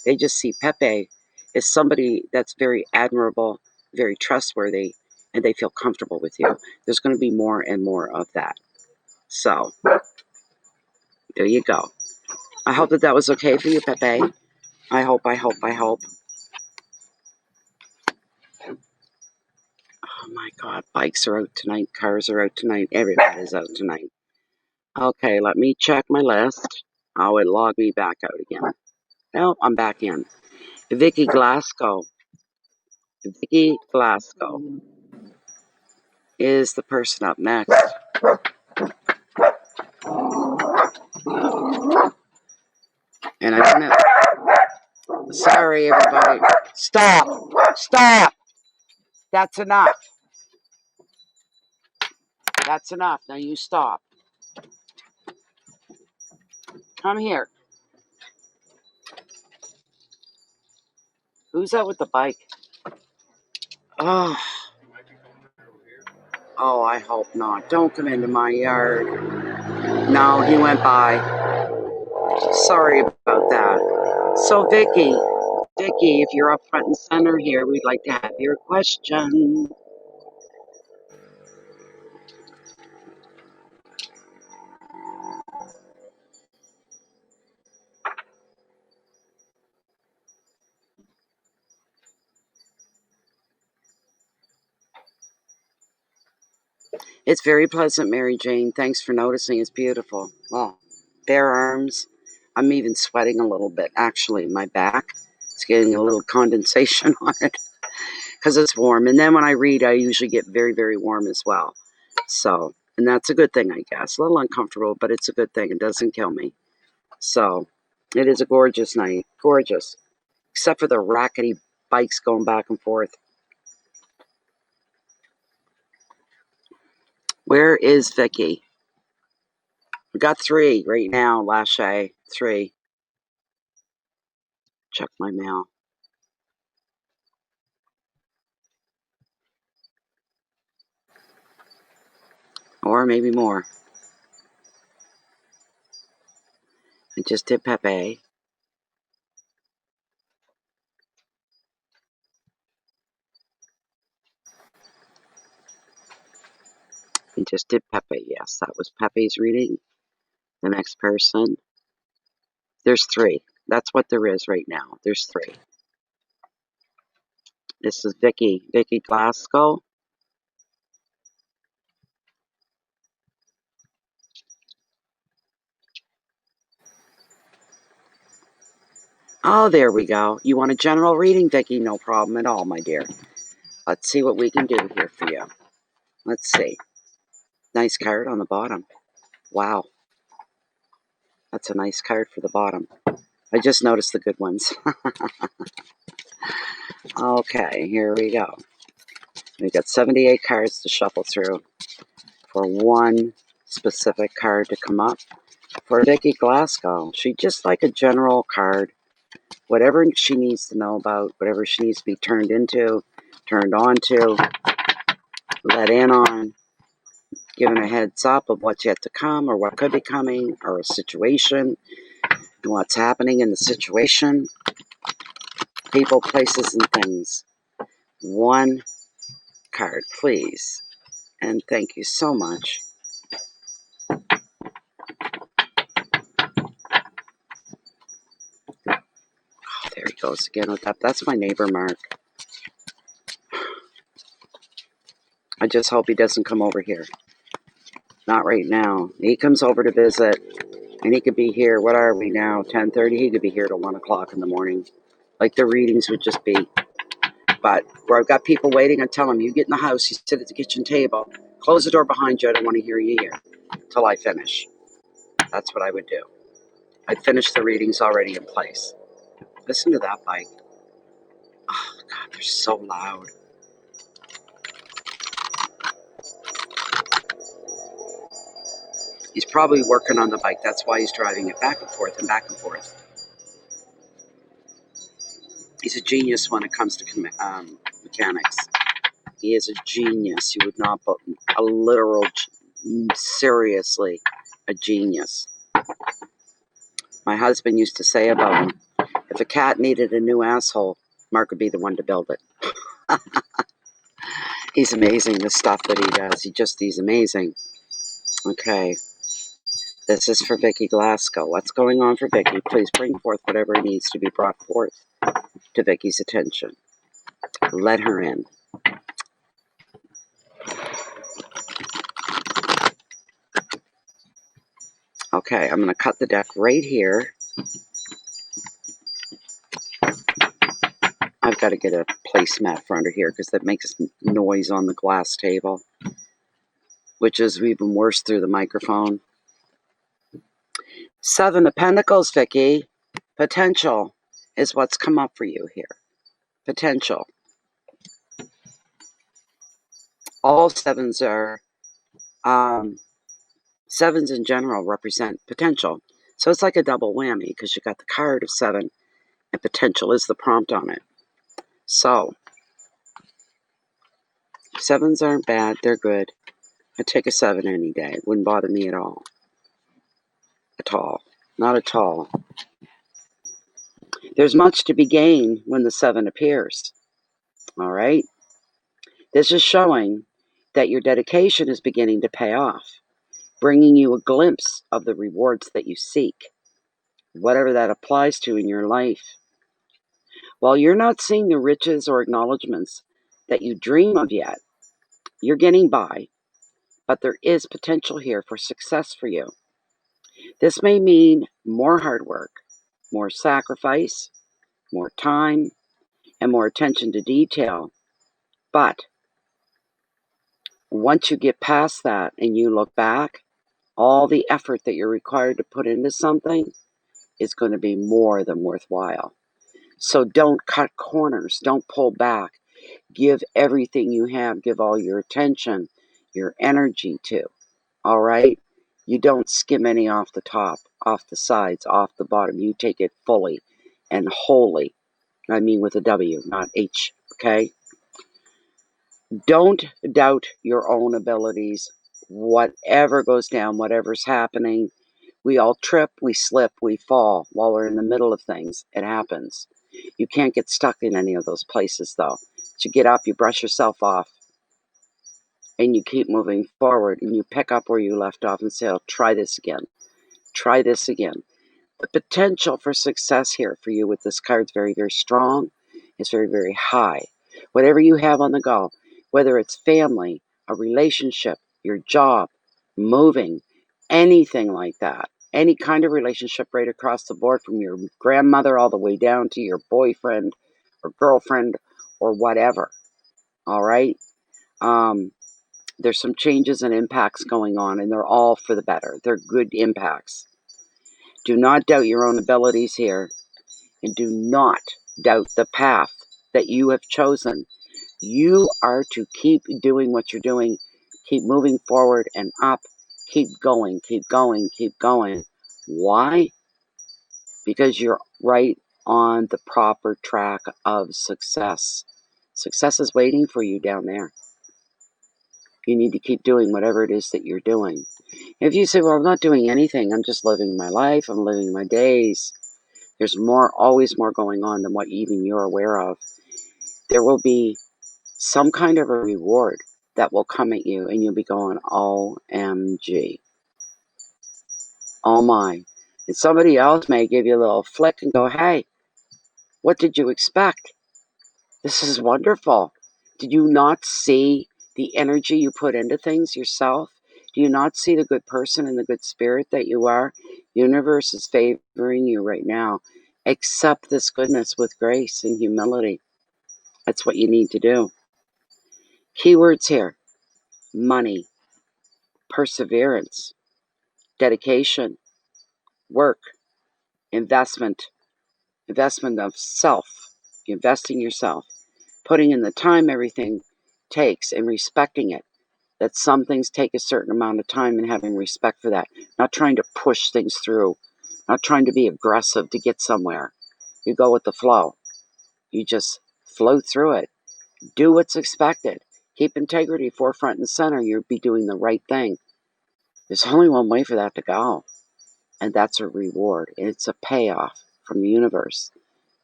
They just see Pepe as somebody that's very admirable, very trustworthy, and they feel comfortable with you. There's going to be more and more of that. So, there you go. I hope that was okay for you, Pepe. I hope. Oh my God, bikes are out tonight, cars are out tonight, everybody's out tonight. Okay, let me check my list. Oh, it logged me back out again. Well, I'm back in. Vicky Glasgow. Vicky Glasgow is the person up next. And I'm gonna... Sorry, everybody. Stop! Stop! That's enough. That's enough. Now you stop. Come here. Who's that with the bike? Oh, oh, I hope not. Don't come into my yard. No, he went by. Sorry about that. So, Vicky, if you're up front and center here, we'd like to have your question. It's very pleasant, Mary Jane. Thanks for noticing. It's beautiful. Oh, bare arms. I'm even sweating a little bit. Actually, my back is getting a little condensation on it because it's warm. And then when I read, I usually get very, very warm as well. So, and that's a good thing, I guess. A little uncomfortable, but it's a good thing. It doesn't kill me. So, it is a gorgeous night. Gorgeous. Except for the rackety bikes going back and forth. Where is Vicky? We got 3 right now, Lachey. 3. Check my mail. Or maybe more. I just did Pepe. I just did Pepe. Yes, that was Pepe's reading. The next person. There's 3. That's what there is right now. There's 3. This is Vicky. Vicky Glasgow. Oh, there we go. You want a general reading, Vicky? No problem at all, my dear. Let's see what we can do here for you. Let's see. Nice card on the bottom. Wow. That's a nice card for the bottom. I just noticed the good ones. Okay, here we go. We've got 78 cards to shuffle through for one specific card to come up. For Vicky Glasgow, she'd just like a general card. Whatever she needs to know about, whatever she needs to be turned into, turned on to, let in on, given a heads up of what's yet to come or what could be coming, or a situation and what's happening in the situation, people, places, and things. One card, please. And thank you so much. Oh, there he goes again with that. That's my neighbor, Mark. I just hope he doesn't come over here. Not right now. He comes over to visit, and he could be here. What are we now? 10:30. He could be here till 1 o'clock in the morning. Like the readings would just be. But where I've got people waiting, I tell them, you get in the house, you sit at the kitchen table, close the door behind you. I don't want to hear you here till I finish. That's what I would do. I'd finish the readings already in place. Listen to that bike. Oh, God, they're so loud. He's probably working on the bike. That's why he's driving it back and forth and back and forth. He's a genius when it comes to mechanics. He is a genius. You would not put a literal, seriously, a genius. My husband used to say about him, if a cat needed a new asshole, Mark would be the one to build it. He's amazing, the stuff that he does. He's amazing. Okay. This is for Vicky Glasgow. What's going on for Vicky? Please bring forth whatever needs to be brought forth to Vicky's attention. Let her in. Okay, I'm going to cut the deck right here. I've got to get a placemat for under here because that makes noise on the glass table, which is even worse through the microphone. 7 of Pentacles, Vicky. Potential is what's come up for you here. Potential. All 7s are, 7s in general represent potential. So it's like a double whammy because you got the card of 7 and potential is the prompt on it. So 7s aren't bad, they're good. I'd take a 7 any day. It wouldn't bother me at all. At all. Not at all. There's much to be gained when the 7 appears. All right? This is showing that your dedication is beginning to pay off, bringing you a glimpse of the rewards that you seek, whatever that applies to in your life. While you're not seeing the riches or acknowledgments that you dream of yet, you're getting by, but there is potential here for success for you. This may mean more hard work, more sacrifice, more time, and more attention to detail. But once you get past that and you look back, all the effort that you're required to put into something is going to be more than worthwhile. So don't cut corners. Don't pull back. Give everything you have. Give all your attention, your energy to. All right? You don't skim any off the top, off the sides, off the bottom. You take it fully and wholly. I mean with a W, not H. Okay? Don't doubt your own abilities. Whatever goes down, whatever's happening, we all trip, we slip, we fall while we're in the middle of things. It happens. You can't get stuck in any of those places, though. So you get up, you brush yourself off, and you keep moving forward, and you pick up where you left off and say, I'll try this again. Try this again. The potential for success here for you with this card is very, very strong. It's very, very high. Whatever you have on the go, whether it's family, a relationship, your job, moving, anything like that, any kind of relationship right across the board from your grandmother all the way down to your boyfriend or girlfriend or whatever, all right? There's some changes and impacts going on, and they're all for the better. They're good impacts. Do not doubt your own abilities here, and do not doubt the path that you have chosen. You are to keep doing what you're doing, keep moving forward and up, keep going, keep going, keep going. Why? Because you're right on the proper track of success. Success is waiting for you down there. You need to keep doing whatever it is that you're doing. If you say, well, I'm not doing anything, I'm just living my life, I'm living my days, there's always more going on than what even you're aware of. There will be some kind of a reward that will come at you, and you'll be going, OMG. Oh my. And somebody else may give you a little flick and go, hey, what did you expect? This is wonderful. Did you not see the energy you put into things yourself? Do you not see the good person and the good spirit that you are? Universe is favoring you right now. Accept this goodness with grace and humility. That's what you need to do. Keywords here: money, perseverance, dedication, work, investment of self, investing yourself, putting in the time everything takes and respecting it. That some things take a certain amount of time and having respect for that. Not trying to push things through, not trying to be aggressive to get somewhere. You go with the flow. You just flow through it. Do what's expected. Keep integrity forefront and center. You'll be doing the right thing. There's only one way for that to go, and that's a reward. It's a payoff from the universe.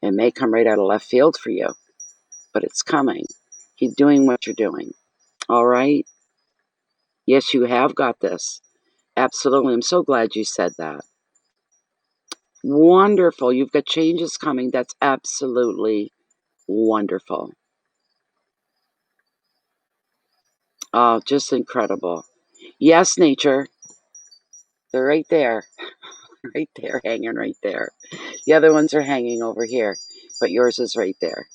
It may come right out of left field for you, but it's coming. Keep doing what you're doing. All right? Yes, you have got this. Absolutely. I'm so glad you said that. Wonderful. You've got changes coming. That's absolutely wonderful. Oh, just incredible. Yes, nature. They're right there. Right there, hanging right there. The other ones are hanging over here, but yours is right there.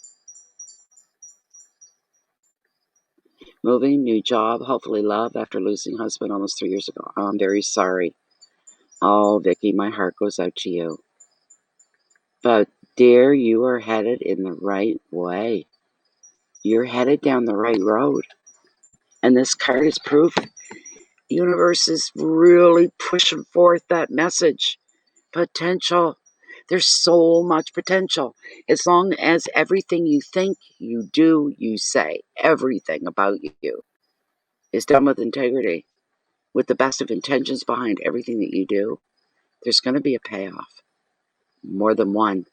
Moving, new job, hopefully love after losing husband almost 3 years ago. Oh, I'm very sorry. Oh, Vicky, my heart goes out to you. But, dear, you are headed in the right way. You're headed down the right road. And this card is proof. The universe is really pushing forth that message. Potential. There's so much potential. As long as everything you think, you do, you say, everything about you is done with integrity, with the best of intentions behind everything that you do, there's going to be a payoff. More than one.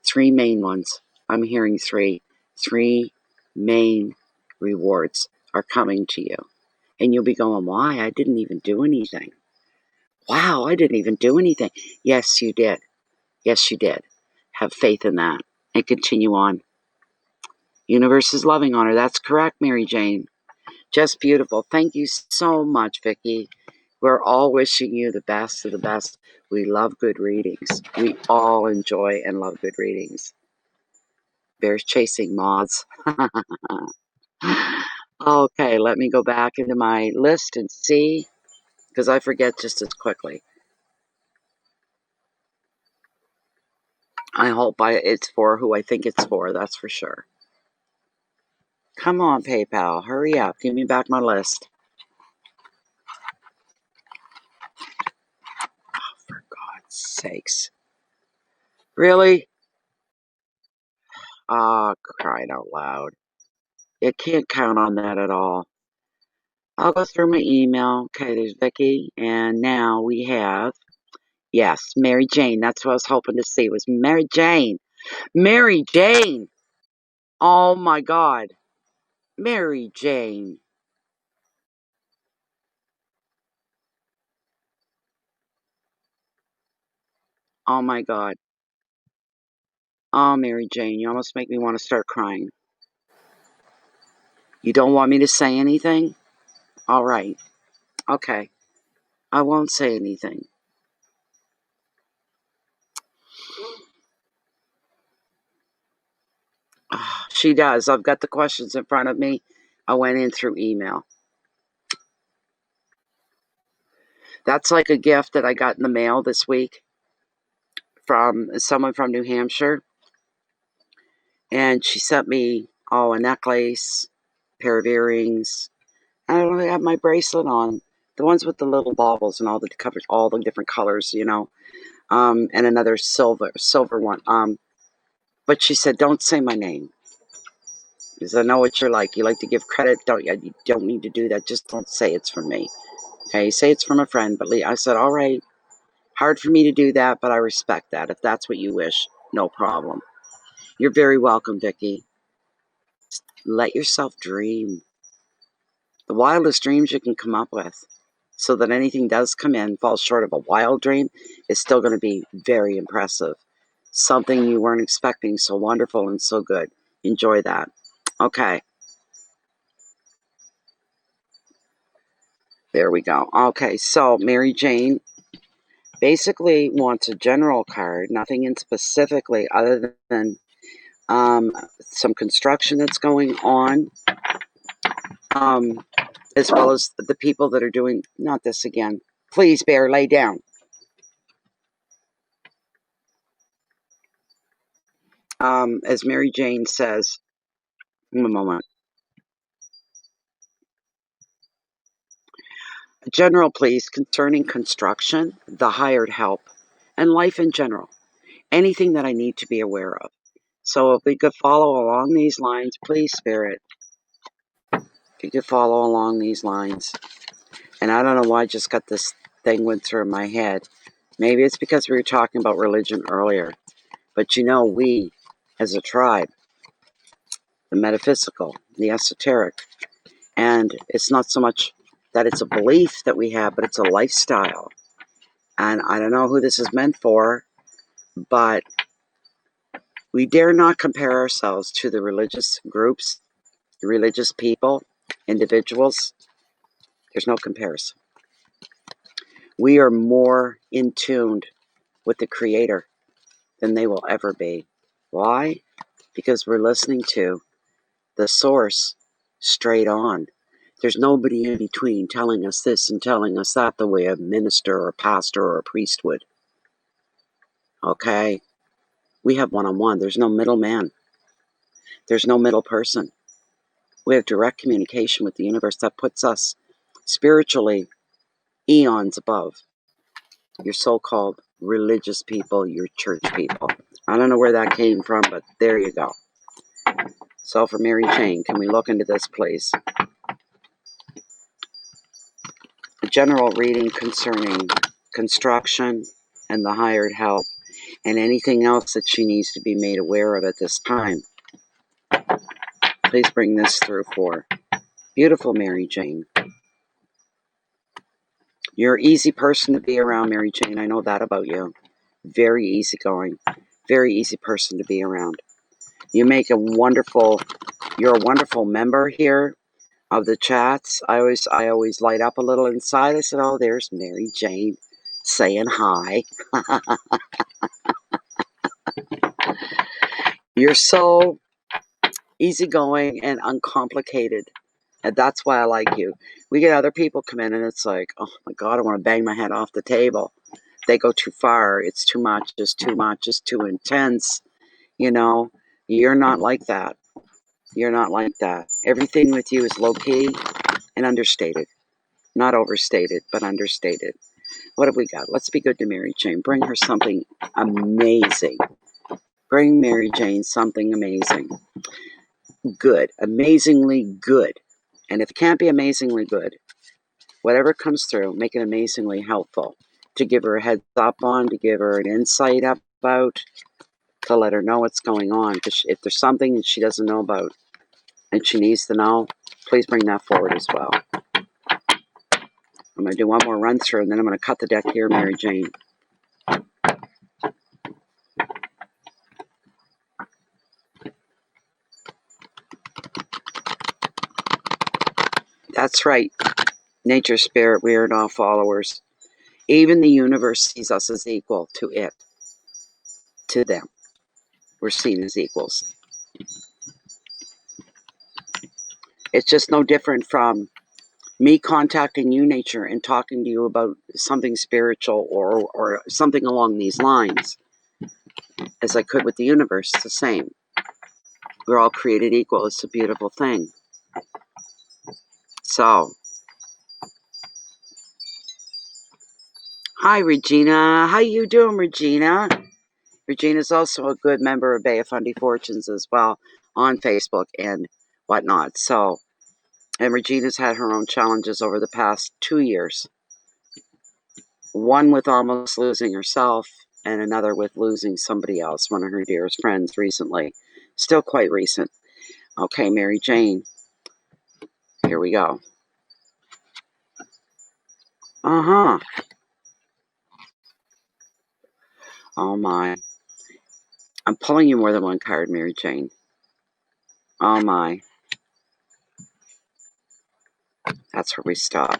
3 main ones. I'm hearing 3. 3 main rewards are coming to you. And you'll be going, why? I didn't even do anything. Wow, I didn't even do anything. Yes, you did. Yes, you did. Have faith in that and continue on. Universe is loving on her. That's correct, Mary Jane. Just beautiful. Thank you so much, Vicki. We're all wishing you the best of the best. We love good readings. We all enjoy and love good readings. Bears chasing moths. Okay, let me go back into my list and see, because I forget just as quickly. I hope it's for who I think it's for, that's for sure. Come on, PayPal, hurry up. Give me back my list. Oh, for God's sakes. Really? Oh, crying out loud. You can't count on that at all. I'll go through my email. Okay, there's Vicki. And now we have, yes, Mary Jane. That's what I was hoping to see, was Mary Jane. Mary Jane! Oh, my God. Mary Jane. Oh, my God. Oh, Mary Jane, you almost make me want to start crying. You don't want me to say anything? All right. Okay. I won't say anything. She does. I've got the questions in front of me. I went in through email. That's like a gift that I got in the mail this week from someone from New Hampshire. And she sent me, a necklace, pair of earrings. I don't have my bracelet on. The ones with the little baubles and all the covers, all the different colors, and another silver one. But she said, don't say my name. Because I know what you're like. You like to give credit. You don't need to do that. Just don't say it's from me. Okay, say it's from a friend. But I said, all right. Hard for me to do that, but I respect that. If that's what you wish, no problem. You're very welcome, Vicki. Let yourself dream. The wildest dreams you can come up with. So that anything does come in, falls short of a wild dream, is still going to be very impressive. Something you weren't expecting, so wonderful and so good. Enjoy that. Okay. There we go. Okay, so Mary Jane basically wants a general card, nothing in specifically other than some construction that's going on, as well as the people that are doing, not this again. Please, Bear, lay down. As Mary Jane says, a moment. A general, please, concerning construction, the hired help, and life in general. Anything that I need to be aware of. So if we could follow along these lines, please, Spirit. If you could follow along these lines. And I don't know why I just got this thing went through my head. Maybe it's because we were talking about religion earlier. But we, as a tribe, the metaphysical, the esoteric, and it's not so much that it's a belief that we have, but it's a lifestyle. And I don't know who this is meant for, but we dare not compare ourselves to the religious groups, the religious people, individuals. There's no comparison. We are more in tune with the Creator than they will ever be. Why? Because we're listening to the source straight on. There's nobody in between telling us this and telling us that the way a minister or a pastor or a priest would. Okay? We have one-on-one. There's no middleman. There's no middle person. We have direct communication with the universe that puts us spiritually eons above. Your so-called religious people, your church people. I don't know where that came from, but there you go. So for Mary Jane, can we look into this, please? A general reading concerning construction and the hired help and anything else that she needs to be made aware of at this time. Please bring this through for beautiful Mary Jane. You're an easy person to be around, Mary Jane. I know that about you. Very easygoing. Very easy person to be around. You're a wonderful member here of the chats. I always light up a little inside. I said, oh, there's Mary Jane saying hi. You're so easygoing and uncomplicated. And that's why I like you. We get other people come in and it's like, oh my God, I want to bang my head off the table. They go too far. It's too much. It's too much. It's too intense. You know, you're not like that. You're not like that. Everything with you is low key and understated. Not overstated, but understated. What have we got? Let's be good to Mary Jane. Bring her something amazing. Bring Mary Jane something amazing. Good. Amazingly good. And if it can't be amazingly good, whatever comes through, make it amazingly helpful. To give her a heads up on, to give her an insight about, to let her know what's going on. Because if there's something that she doesn't know about and she needs to know, please bring that forward as well. I'm going to do one more run through and then I'm going to cut the deck here, Mary Jane. That's right. Nature, spirit, we are not followers. Even the universe sees us as equal to it. To them. We're seen as equals. It's just no different from me contacting you, nature, and talking to you about something spiritual or something along these lines as I could with the universe. It's the same. We're all created equal. It's a beautiful thing. So, hi, Regina. How you doing, Regina? Regina's also a good member of Bay of Fundy Fortunes as well on Facebook and whatnot. So, and Regina's had her own challenges over the past 2 years. One with almost losing herself, and another with losing somebody else, one of her dearest friends recently. Still quite recent. Okay, Mary Jane. Here we go. Uh-huh. Oh my. I'm pulling you more than one card, Mary Jane. Oh my. That's where we stop.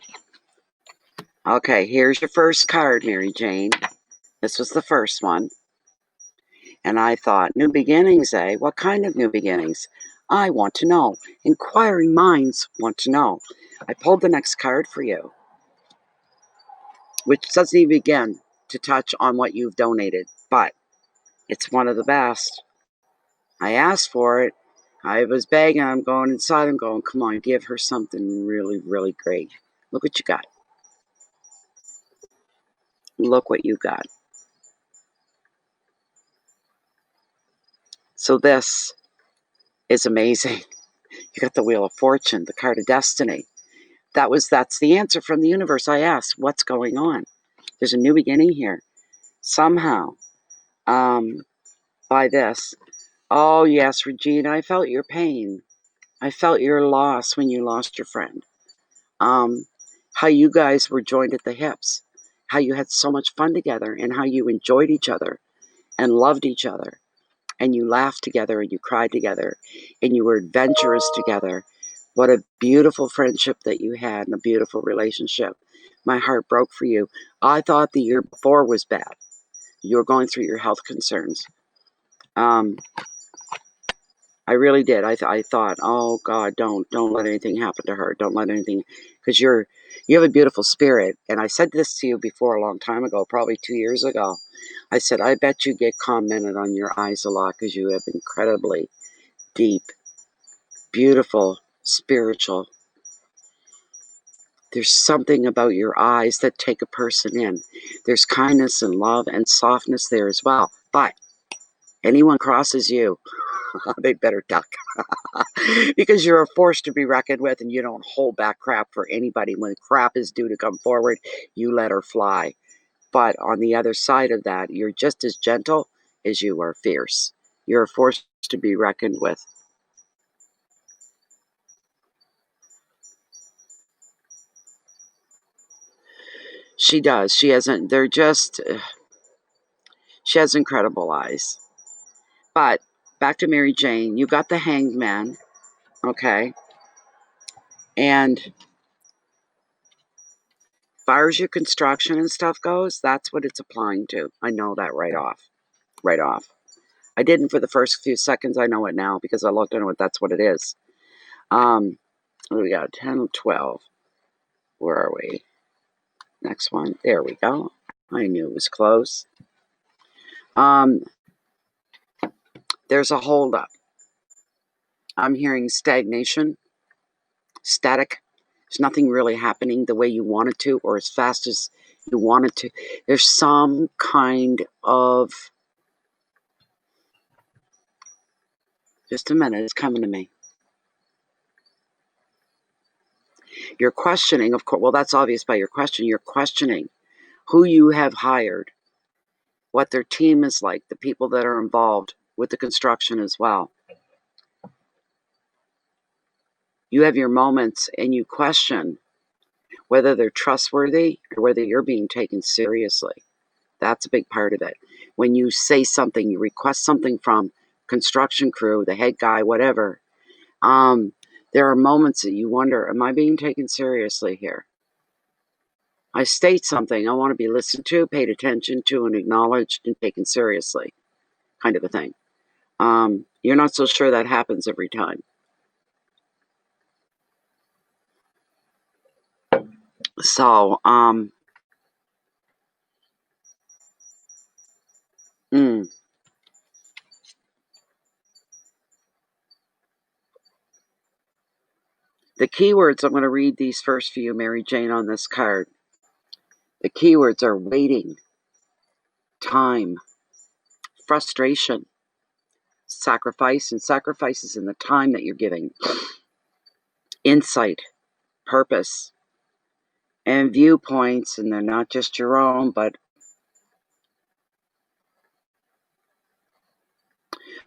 Okay, here's your first card, Mary Jane. This was the first one. And I thought, new beginnings, eh? What kind of new beginnings? I want to know. Inquiring minds want to know. I pulled the next card for you, which doesn't even begin to touch on what you've donated, but it's one of the best. I asked for it. I was begging. I'm going inside. I'm going, come on, give her something really, really great. Look what you got. Look what you got. So this is amazing. You got the Wheel of Fortune, the card of destiny. That's the answer from the universe. I asked, what's going on? There's a new beginning here. Somehow, by this. Oh, yes, Regina, I felt your pain. I felt your loss when you lost your friend. How you guys were joined at the hips. How you had so much fun together and how you enjoyed each other and loved each other. And you laughed together and you cried together and you were adventurous together. What a beautiful friendship that you had and a beautiful relationship. My heart broke for you. I thought the year before was bad. You were going through your health concerns. I really did. I thought, oh God, don't let anything happen to her. Don't let anything, because you have a beautiful spirit. And I said this to you before a long time ago, probably 2 years ago. I said, I bet you get commented on your eyes a lot because you have incredibly deep, beautiful, spiritual There's something about your eyes that take a person in. There's kindness and love and softness there as well. But anyone crosses you, they better duck. Because you're a force to be reckoned with, and you don't hold back crap for anybody. When crap is due to come forward, you let her fly. But on the other side of that, you're just as gentle as you are fierce. You're a force to be reckoned with. She does. She hasn't, they're just, she has incredible eyes. But back to Mary Jane, you got the Hanged Man, okay? And as far as your construction and stuff goes, that's what it's applying to. I know that right off. Right off. I didn't for the first few seconds. I know it now because I looked into it. That's what it is. What do we got? 10, 12. Where are we? Next one. There we go. I knew it was close. There's a holdup. I'm hearing stagnation, static. There's nothing really happening the way you want it to or as fast as you want it to. There's some kind of... Just a minute. It's coming to me. You're questioning, of course. Well, that's obvious by your question. You're questioning who you have hired, what their team is like, the people that are involved with the construction as well. You have your moments and you question whether they're trustworthy or whether you're being taken seriously. That's a big part of it. When you say something, you request something from construction crew, the head guy, whatever, there are moments that you wonder, am I being taken seriously here? I state something, I want to be listened to, paid attention to, and acknowledged and taken seriously, kind of a thing. You're not so sure that happens every time. So, the keywords, I'm going to read these first few, Mary Jane, on this card. The keywords are waiting, time, frustration, sacrifice, and sacrifice is in the time that you're giving, insight, purpose, and viewpoints, and they're not just your own, but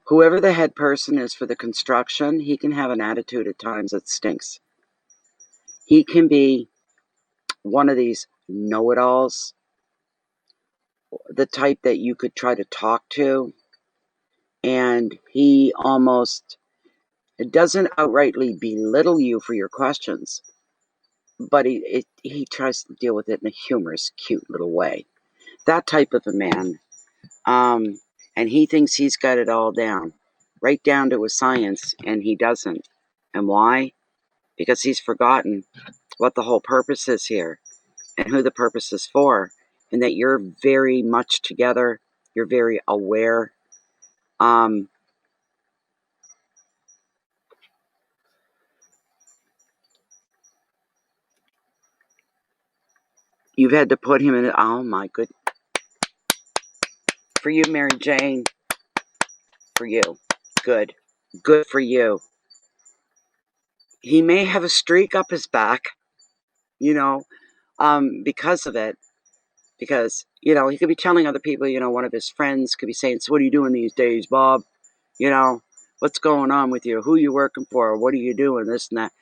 whoever the head person is for the construction, he can have an attitude at times that stinks. He can be one of these know-it-alls, the type that you could try to talk to, and he almost doesn't outrightly belittle you for your questions, but he tries to deal with it in a humorous, cute little way. That type of a man. And he thinks he's got it all down, right down to a science, and he doesn't. And why? Because he's forgotten what the whole purpose is here and who the purpose is for, and that you're very much together. You're very aware. You've had to put him in. Oh my good. For you, Mary Jane. For you. Good. Good for you. He may have a streak up his back, you know, because of it. Because, you know, he could be telling other people, you know, one of his friends could be saying, so what are you doing these days, Bob? You know, what's going on with you? Who are you working for? What are you doing? This and that.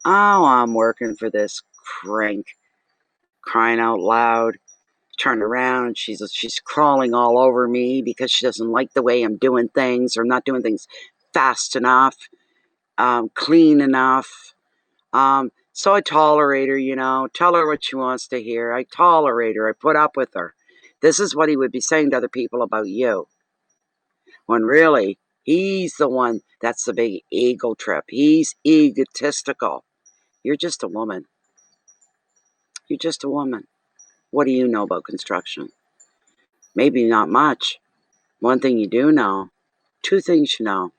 Oh, I'm working for this crank. Crying out loud. Turn around. She's crawling all over me because she doesn't like the way I'm doing things or not doing things fast enough, clean enough. So I tolerate her, you know, tell her what she wants to hear. I tolerate her. I put up with her. This is what he would be saying to other people about you. When really, he's the one that's the big ego trip. He's egotistical. You're just a woman. You're just a woman. What do you know about construction? Maybe not much. One thing you do know. Two things you know.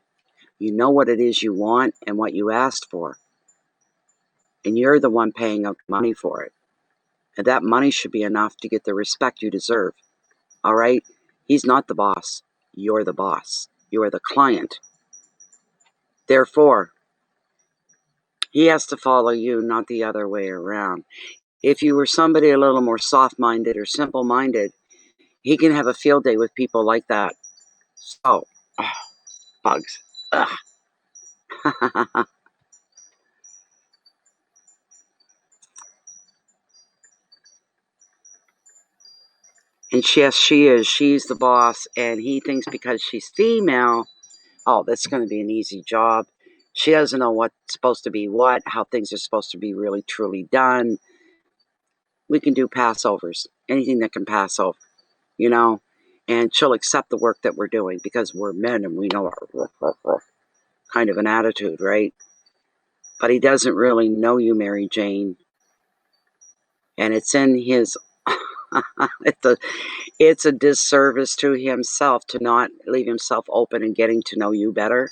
You know what it is you want and what you asked for. And you're the one paying out money for it. And that money should be enough to get the respect you deserve. All right? He's not the boss. You're the boss. You're the client. Therefore, he has to follow you, not the other way around. If you were somebody a little more soft-minded or simple-minded, he can have a field day with people like that. So, bugs. Ugh. And yes, she is. She's the boss. And he thinks because she's female, oh, that's going to be an easy job. She doesn't know what's supposed to be what, how things are supposed to be really, truly done. We can do passovers, anything that can pass over, you know? And she'll accept the work that we're doing because we're men and we know our kind of an attitude, right? But he doesn't really know you, Mary Jane. And it's in his... it's a disservice to himself to not leave himself open and getting to know you better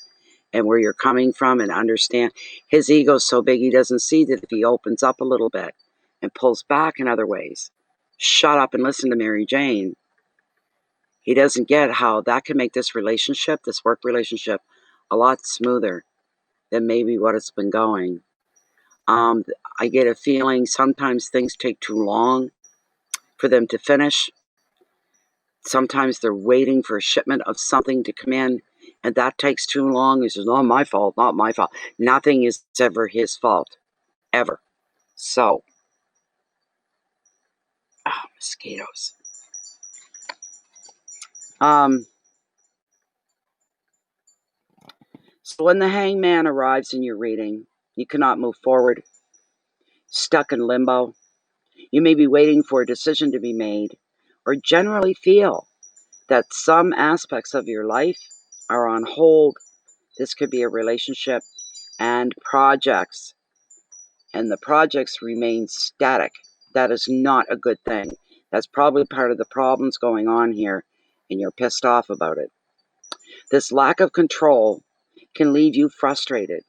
and where you're coming from and understand. His ego's so big he doesn't see that if he opens up a little bit and pulls back in other ways, shut up and listen to Mary Jane, he doesn't get how that can make this relationship, this work relationship, a lot smoother than maybe what it's been going. I get a feeling sometimes things take too long for them to finish. Sometimes they're waiting for a shipment of something to come in, and that takes too long. He says, not my fault, not my fault. Nothing is ever his fault, ever. So, mosquitoes. So when the hangman arrives in your reading, you cannot move forward, stuck in limbo. You may be waiting for a decision to be made, or generally feel that some aspects of your life are on hold. This could be a relationship and projects, and the projects remain static. That is not a good thing. That's probably part of the problems going on here, and you're pissed off about it. This lack of control can leave you frustrated,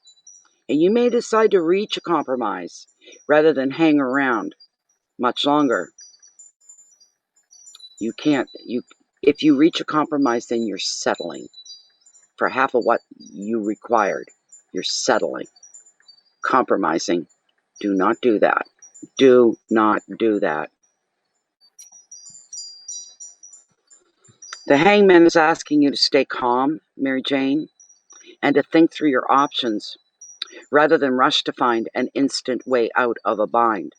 and you may decide to reach a compromise rather than hang around much longer. You can't, if you reach a compromise, then you're settling for half of what you required. You're settling, compromising. Do not do that. Do not do that. The hangman is asking you to stay calm, Mary Jane, and to think through your options rather than rush to find an instant way out of a bind.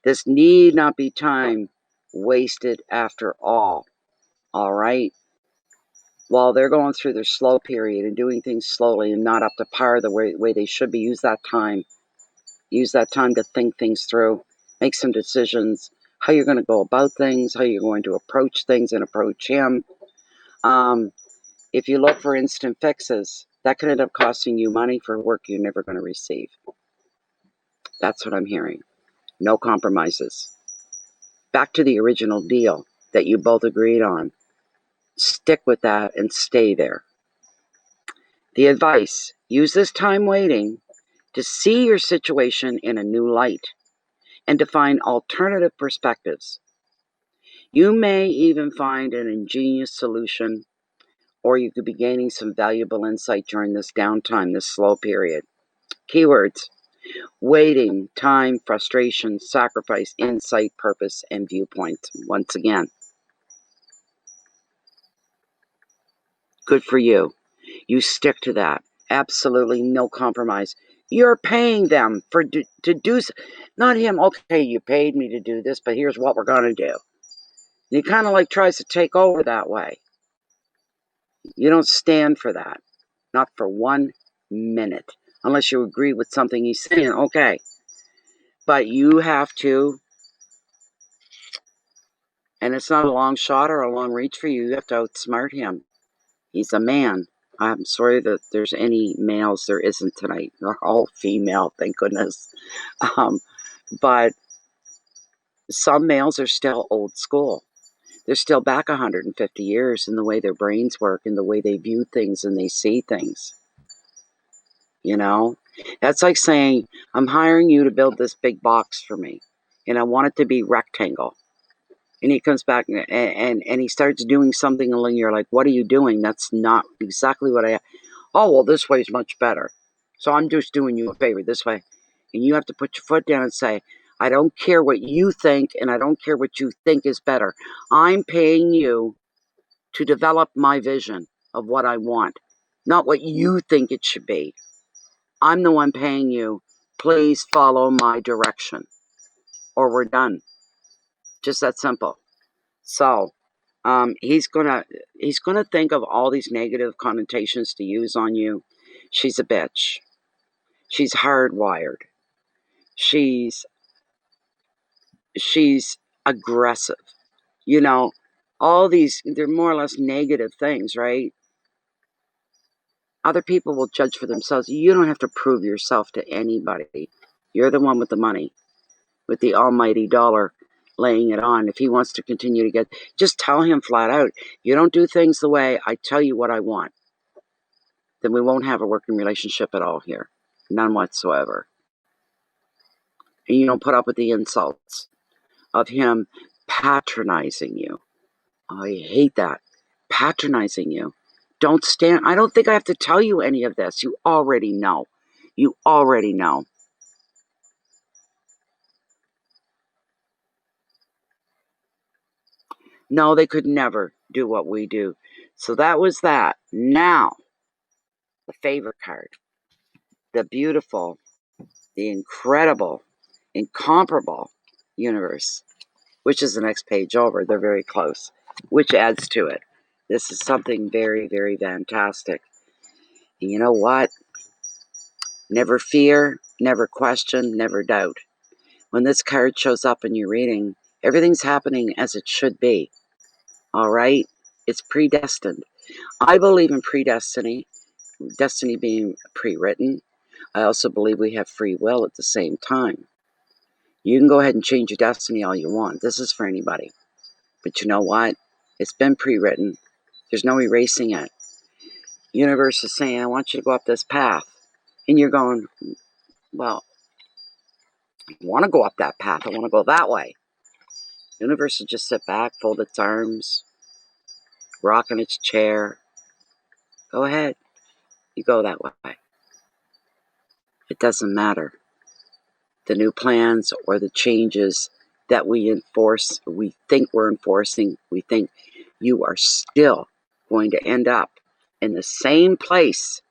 This need not be time wasted after all right? While they're going through their slow period and doing things slowly and not up to par the way they should be, use that time. Use that time to think things through, make some decisions, how you're going to go about things, how you're going to approach things and approach him. If you look for instant fixes, that could end up costing you money for work you're never going to receive. That's what I'm hearing. No compromises. Back to the original deal that you both agreed on. Stick with that and stay there. The advice, use this time waiting to see your situation in a new light and to find alternative perspectives. You may even find an ingenious solution, or you could be gaining some valuable insight during this downtime, this slow period. Keywords: waiting, time, frustration, sacrifice, insight, purpose, and viewpoint. Once again, good for you. You stick to that. Absolutely no compromise. You're paying them to do, not him, okay, you paid me to do this, but here's what we're going to do. And he kind of like tries to take over that way. You don't stand for that. Not for 1 minute. Unless you agree with something he's saying, okay. But you have to, and it's not a long shot or a long reach for you. You have to outsmart him. He's a man. I'm sorry that there's any males. There isn't tonight. They're all female, thank goodness. But some males are still old school. They're still back 150 years in the way their brains work and the way they view things and they see things. You know? That's like saying, I'm hiring you to build this big box for me, and I want it to be rectangle. And he comes back and he starts doing something, and you're like, what are you doing? That's not exactly what I... Oh, well, this way is much better. So I'm just doing you a favor this way. And you have to put your foot down and say, I don't care what you think, and I don't care what you think is better. I'm paying you to develop my vision of what I want, not what you think it should be. I'm the one paying you. Please follow my direction, or we're done. Just that simple. So he's gonna think of all these negative connotations to use on you. She's a bitch. She's hardwired. She's aggressive. You know, all these, they're more or less negative things, right? Other people will judge for themselves. You don't have to prove yourself to anybody. You're the one with the money, with the almighty dollar laying it on. If he wants to continue to get, just tell him flat out, you don't do things the way I tell you what I want. Then we won't have a working relationship at all here. None whatsoever. And you don't put up with the insults of him patronizing you. I hate that. Patronizing you. Don't stand. I don't think I have to tell you any of this. You already know. You already know. No, they could never do what we do. So that was that. Now, the favorite card. The beautiful, the incredible, incomparable universe, which is the next page over. They're very close, which adds to it. This is something very, very fantastic. And you know what? Never fear, never question, never doubt. When this card shows up in your reading, everything's happening as it should be. All right? It's predestined. I believe in predestiny, destiny being pre-written. I also believe we have free will at the same time. You can go ahead and change your destiny all you want. This is for anybody. But you know what? It's been pre-written. There's no erasing it. Universe is saying, I want you to go up this path. And you're going, well, I want to go up that path. I want to go that way. Universe will just sit back, fold its arms, rock in its chair. Go ahead. You go that way. It doesn't matter. The new plans or the changes that we enforce, we think we're enforcing, we think you are still going to end up in the same place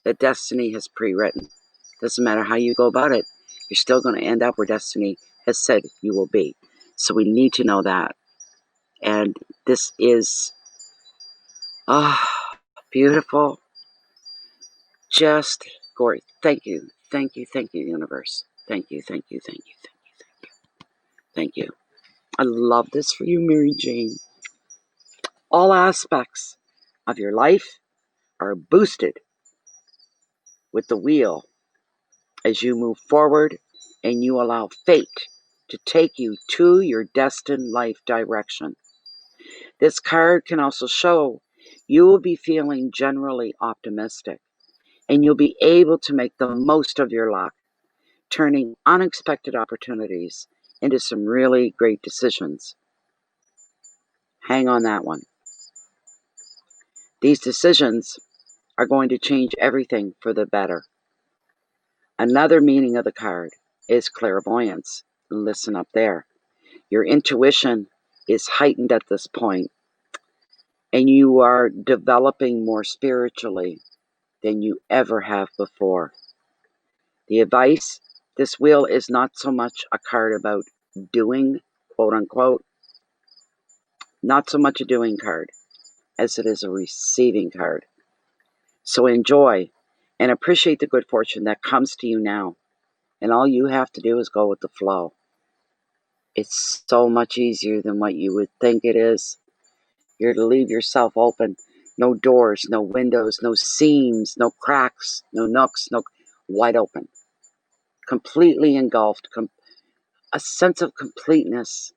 that destiny has pre-written. Doesn't matter how you go about it, you're still going to end up where destiny has said you will be. So we need to know that. And this is beautiful. Just gorgeous. Thank you. Thank you. Thank you, universe. Thank you. Thank you. Thank you. Thank you. Thank you. Thank you. I love this for you, Mary Jane. All aspects of your life are boosted with the wheel as you move forward and you allow fate to take you to your destined life direction. This card can also show you will be feeling generally optimistic and you'll be able to make the most of your luck, turning unexpected opportunities into some really great decisions. Hang on that one. These decisions are going to change everything for the better. Another meaning of the card is clairvoyance. Listen up there. Your intuition is heightened at this point, and you are developing more spiritually than you ever have before. The advice, this wheel is not so much a card about doing, quote unquote, not so much a doing card as it is a receiving card. So enjoy and appreciate the good fortune that comes to you now. And all you have to do is go with the flow. It's so much easier than what you would think it is. You're to leave yourself open. No doors, no windows, no seams, no cracks, no nooks, no, wide open. Completely engulfed. A sense of completeness.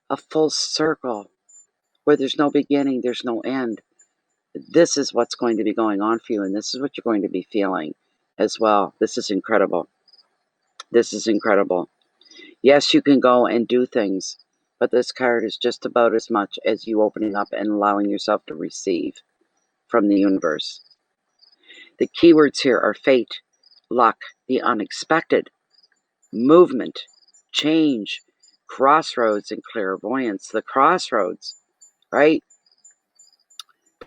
A full circle where there's no beginning, there's no end. This is what's going to be going on for you, and this is what you're going to be feeling. as well. This is incredible. This is incredible. Yes, you can go and do things, but this card is just about as much as you opening up and allowing yourself to receive from the universe. The keywords here are fate, luck, the unexpected, movement, change, crossroads, and clairvoyance. The crossroads, right?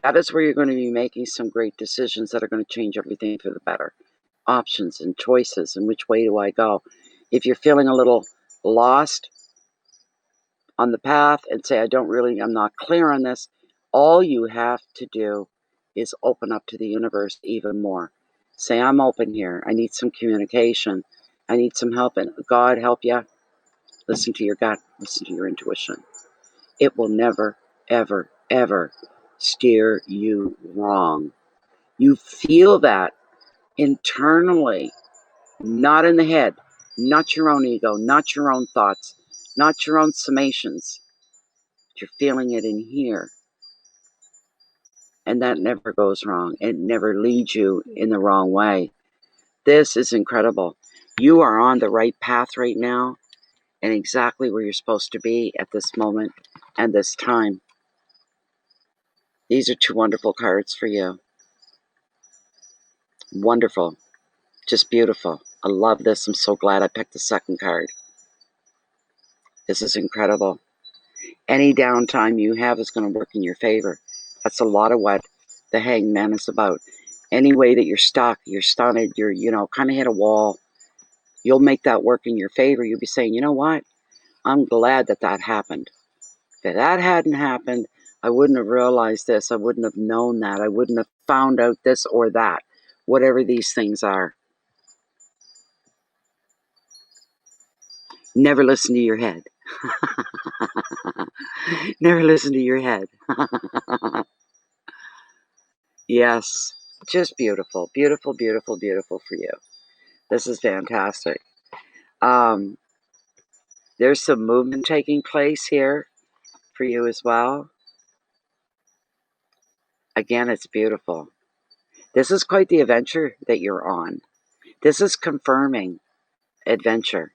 That is where you're going to be making some great decisions that are going to change everything for the better. Options and choices, and which way do I go? If you're feeling a little lost on the path and say, I'm not clear on this, all you have to do is open up to the universe even more. Say, I'm open here. I need some communication. I need some help. And God help you. Listen to your gut. Listen to your intuition. It will never, ever, ever steer you wrong. You feel that internally, not in the head, not your own ego, not your own thoughts, not your own summations. You're feeling it in here. And that never goes wrong. It never leads you in the wrong way. This is incredible. You are on the right path right now and exactly where you're supposed to be at this moment and this time. These are two wonderful cards for you. Wonderful. Just beautiful. I love this. I'm so glad I picked the second card. This is incredible. Any downtime you have is going to work in your favor. That's a lot of what the Hangman is about. Any way that you're stuck, you're stunned, you're, kind of hit a wall, you'll make that work in your favor. You'll be saying, you know what? I'm glad that happened. If that hadn't happened, I wouldn't have realized this. I wouldn't have known that. I wouldn't have found out this or that, whatever these things are. Never listen to your head. Never listen to your head. Yes, just beautiful, beautiful, beautiful, beautiful for you. This is fantastic. There's some movement taking place here for you as well. Again, it's beautiful. This is quite the adventure that you're on. This is confirming adventure.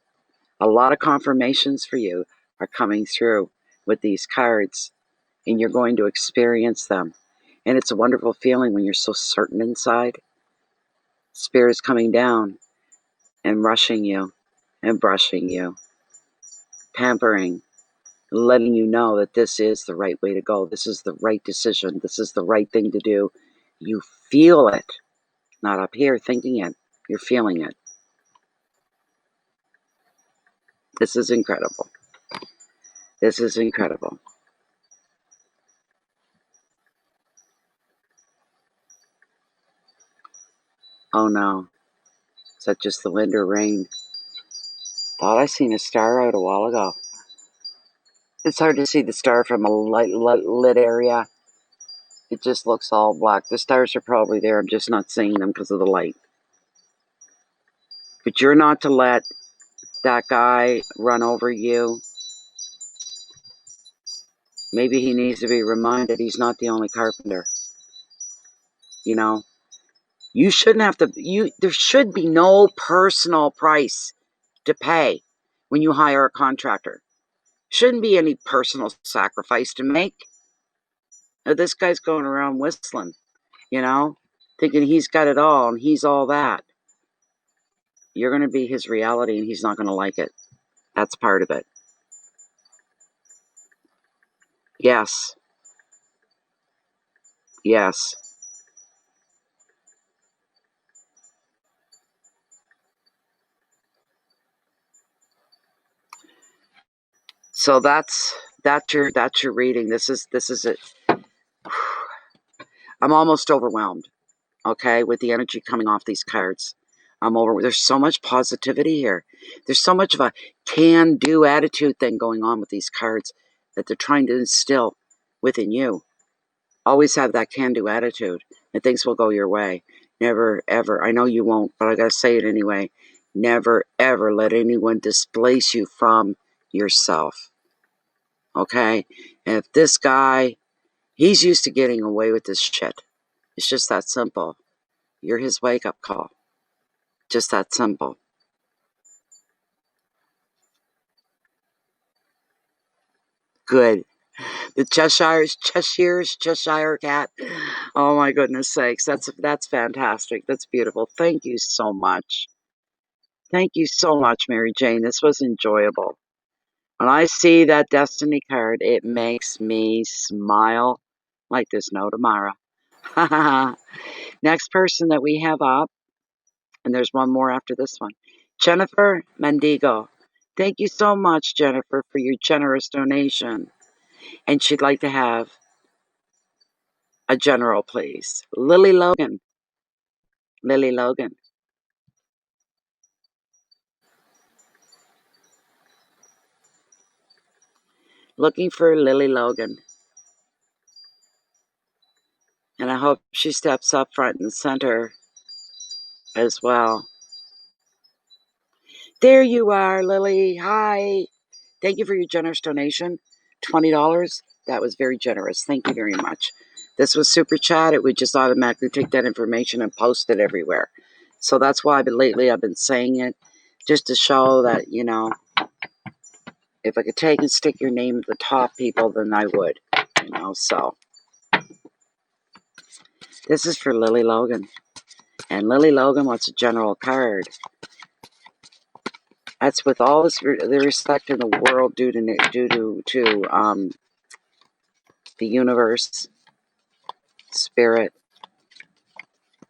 A lot of confirmations for you are coming through with these cards, and you're going to experience them. And it's a wonderful feeling when you're so certain inside. Spirit's coming down and rushing you and brushing you, pampering, letting you know that this is the right way to go. This is the right decision. This is the right thing to do. You feel it, not up here thinking it. You're feeling it. This is incredible. This is incredible. Oh no. Is that just the wind or rain? Thought I seen a star out a while ago. It's hard to see the star from a lit area. It just looks all black. The stars are probably there. I'm just not seeing them because of the light. But you're not to let that guy run over you. Maybe he needs to be reminded he's not the only carpenter. You know, you shouldn't have to, there should be no personal price to pay when you hire a contractor. Shouldn't be any personal sacrifice to make. Now, this guy's going around whistling, thinking he's got it all and he's all that. You're going to be his reality and he's not going to like it. That's part of it. Yes. Yes. So that's your reading. This is it. I'm almost overwhelmed, okay, with the energy coming off these cards. There's so much positivity here. There's so much of a can-do attitude thing going on with these cards that they're trying to instill within you. Always have that can-do attitude, and things will go your way. Never, ever, I know you won't, but I gotta say it anyway, never, ever let anyone displace you from yourself, okay? And if this guy, he's used to getting away with this shit. It's just that simple. You're his wake-up call. Just that simple. Good. The Cheshire cat. Oh my goodness sakes. That's fantastic. That's beautiful. Thank you so much. Thank you so much, Mary Jane. This was enjoyable. When I see that destiny card, it makes me smile like there's no tomorrow. Next person that we have up, and there's one more after this one. Jennifer Mendigo. Thank you so much, Jennifer, for your generous donation. And she'd like to have a general, please. Lily Logan. Lily Logan. Looking for Lily Logan. And I hope she steps up front and center as well. There you are, Lily. Hi. Thank you for your generous donation. $20. That was very generous. Thank you very much. This was Super Chat. It would just automatically take that information and post it everywhere. So that's why lately I've been saying it, just to show that, if I could take and stick your name at the top, people, then I would. So this is for Lily Logan. And Lily Logan wants a general card. That's with all the respect in the world due to the universe, spirit,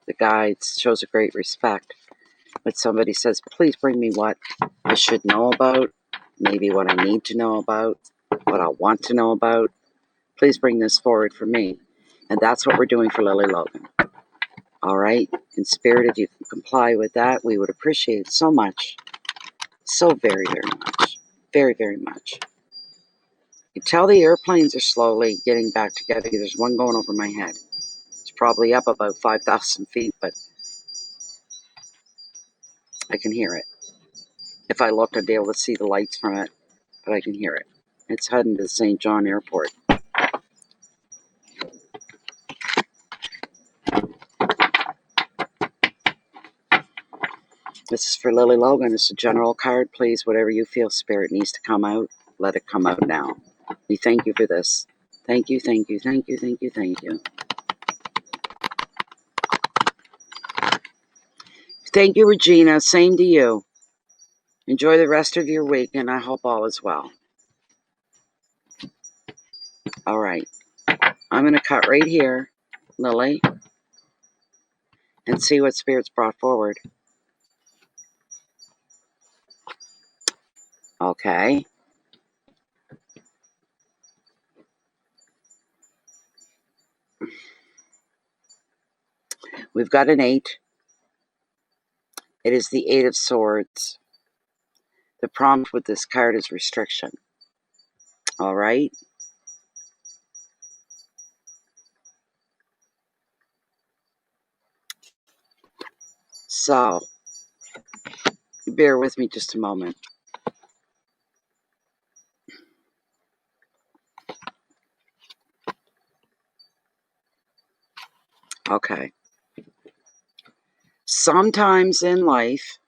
the guides, shows a great respect. But somebody says, please bring me what I should know about, maybe what I need to know about, what I want to know about. Please bring this forward for me. And that's what we're doing for Lily Logan. All right? In spirit, if you can comply with that, we would appreciate it so much. So very, very much. Very, very much. You tell the airplanes are slowly getting back together. There's one going over my head. It's probably up about 5,000 feet, but I can hear it. If I looked, I'd be able to see the lights from it, but I can hear it. It's heading to St. John Airport. This is for Lily Logan. It's a general card. Please, whatever you feel spirit needs to come out, let it come out now. We thank you for this. Thank you, thank you, thank you, thank you, thank you. Thank you, Regina. Same to you. Enjoy the rest of your week, and I hope all is well. All right. I'm going to cut right here, Lily, and see what Spirit's brought forward. Okay. We've got an 8. It is the 8 of Swords. The prompt with this card is restriction. All right. So, bear with me just a moment. Okay. Sometimes in life,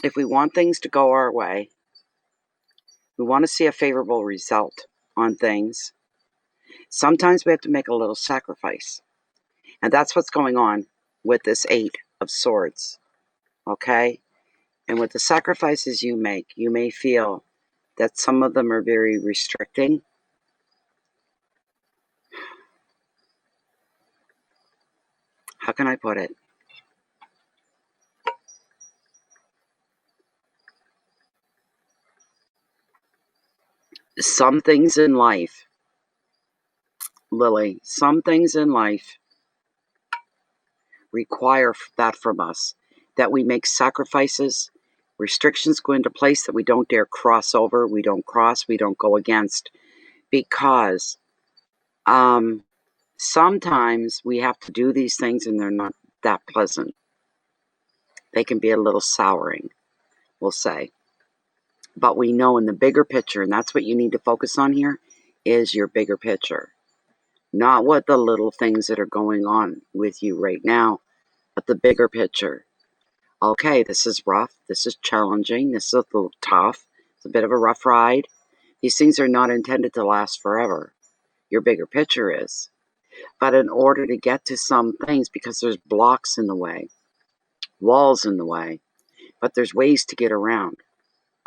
if we want things to go our way, we want to see a favorable result on things, sometimes we have to make a little sacrifice. And that's what's going on with this 8 of Swords. Okay? And with the sacrifices you make, you may feel that some of them are very restricting. How can I put it? Some things in life, Lily, some things in life require that from us, that we make sacrifices, restrictions go into place that we don't dare cross over, we don't cross, we don't go against, because sometimes we have to do these things and they're not that pleasant. They can be a little souring, we'll say. But we know in the bigger picture, and that's what you need to focus on here, is your bigger picture. Not what the little things that are going on with you right now but the bigger picture. Okay, this is rough. This is challenging. This is a little tough. It's a bit of a rough ride. These things are not intended to last forever. Your bigger picture is. But in order to get to some things, because there's blocks in the way, walls in the way, but there's ways to get around.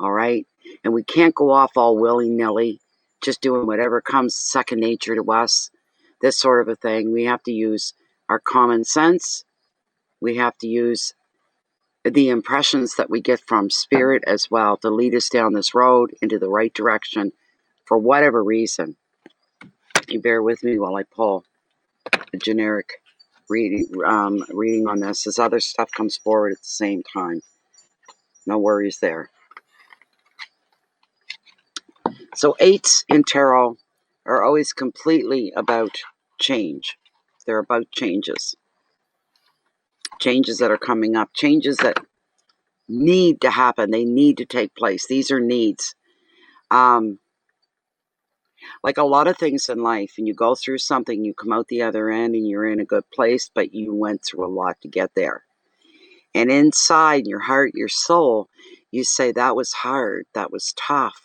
All right? And we can't go off all willy-nilly, just doing whatever comes second nature to us, this sort of a thing. We have to use our common sense. We have to use the impressions that we get from spirit as well to lead us down this road into the right direction for whatever reason. You bear with me while I pull a generic reading on this as other stuff comes forward at the same time. No worries there. So 8s in tarot are always completely about change. They're about changes. Changes that are coming up. Changes that need to happen. They need to take place. These are needs. Like a lot of things in life, and you go through something, you come out the other end and you're in a good place, but you went through a lot to get there. And inside your heart, your soul, you say, that was hard, that was tough.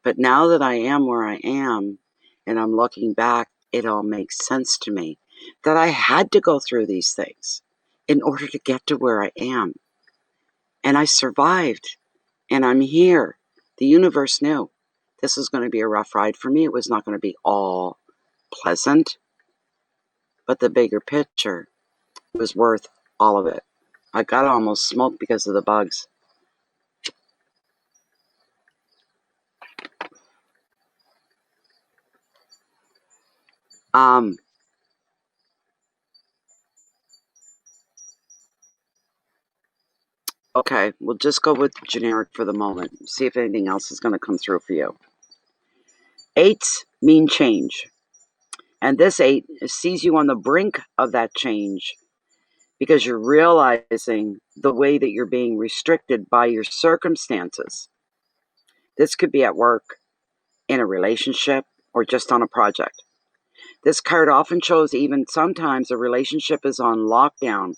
But now that I am where I am, and I'm looking back, it all makes sense to me that I had to go through these things in order to get to where I am. And I survived, and I'm here. The universe knew this was going to be a rough ride for me. It was not going to be all pleasant, but the bigger picture was worth all of it. I got almost smoked because of the bugs. Okay, we'll just go with generic for the moment. See if anything else is going to come through for you. 8s mean change. And this 8 sees you on the brink of that change because you're realizing the way that you're being restricted by your circumstances. This could be at work, in a relationship, or just on a project. This card often shows even sometimes a relationship is on lockdown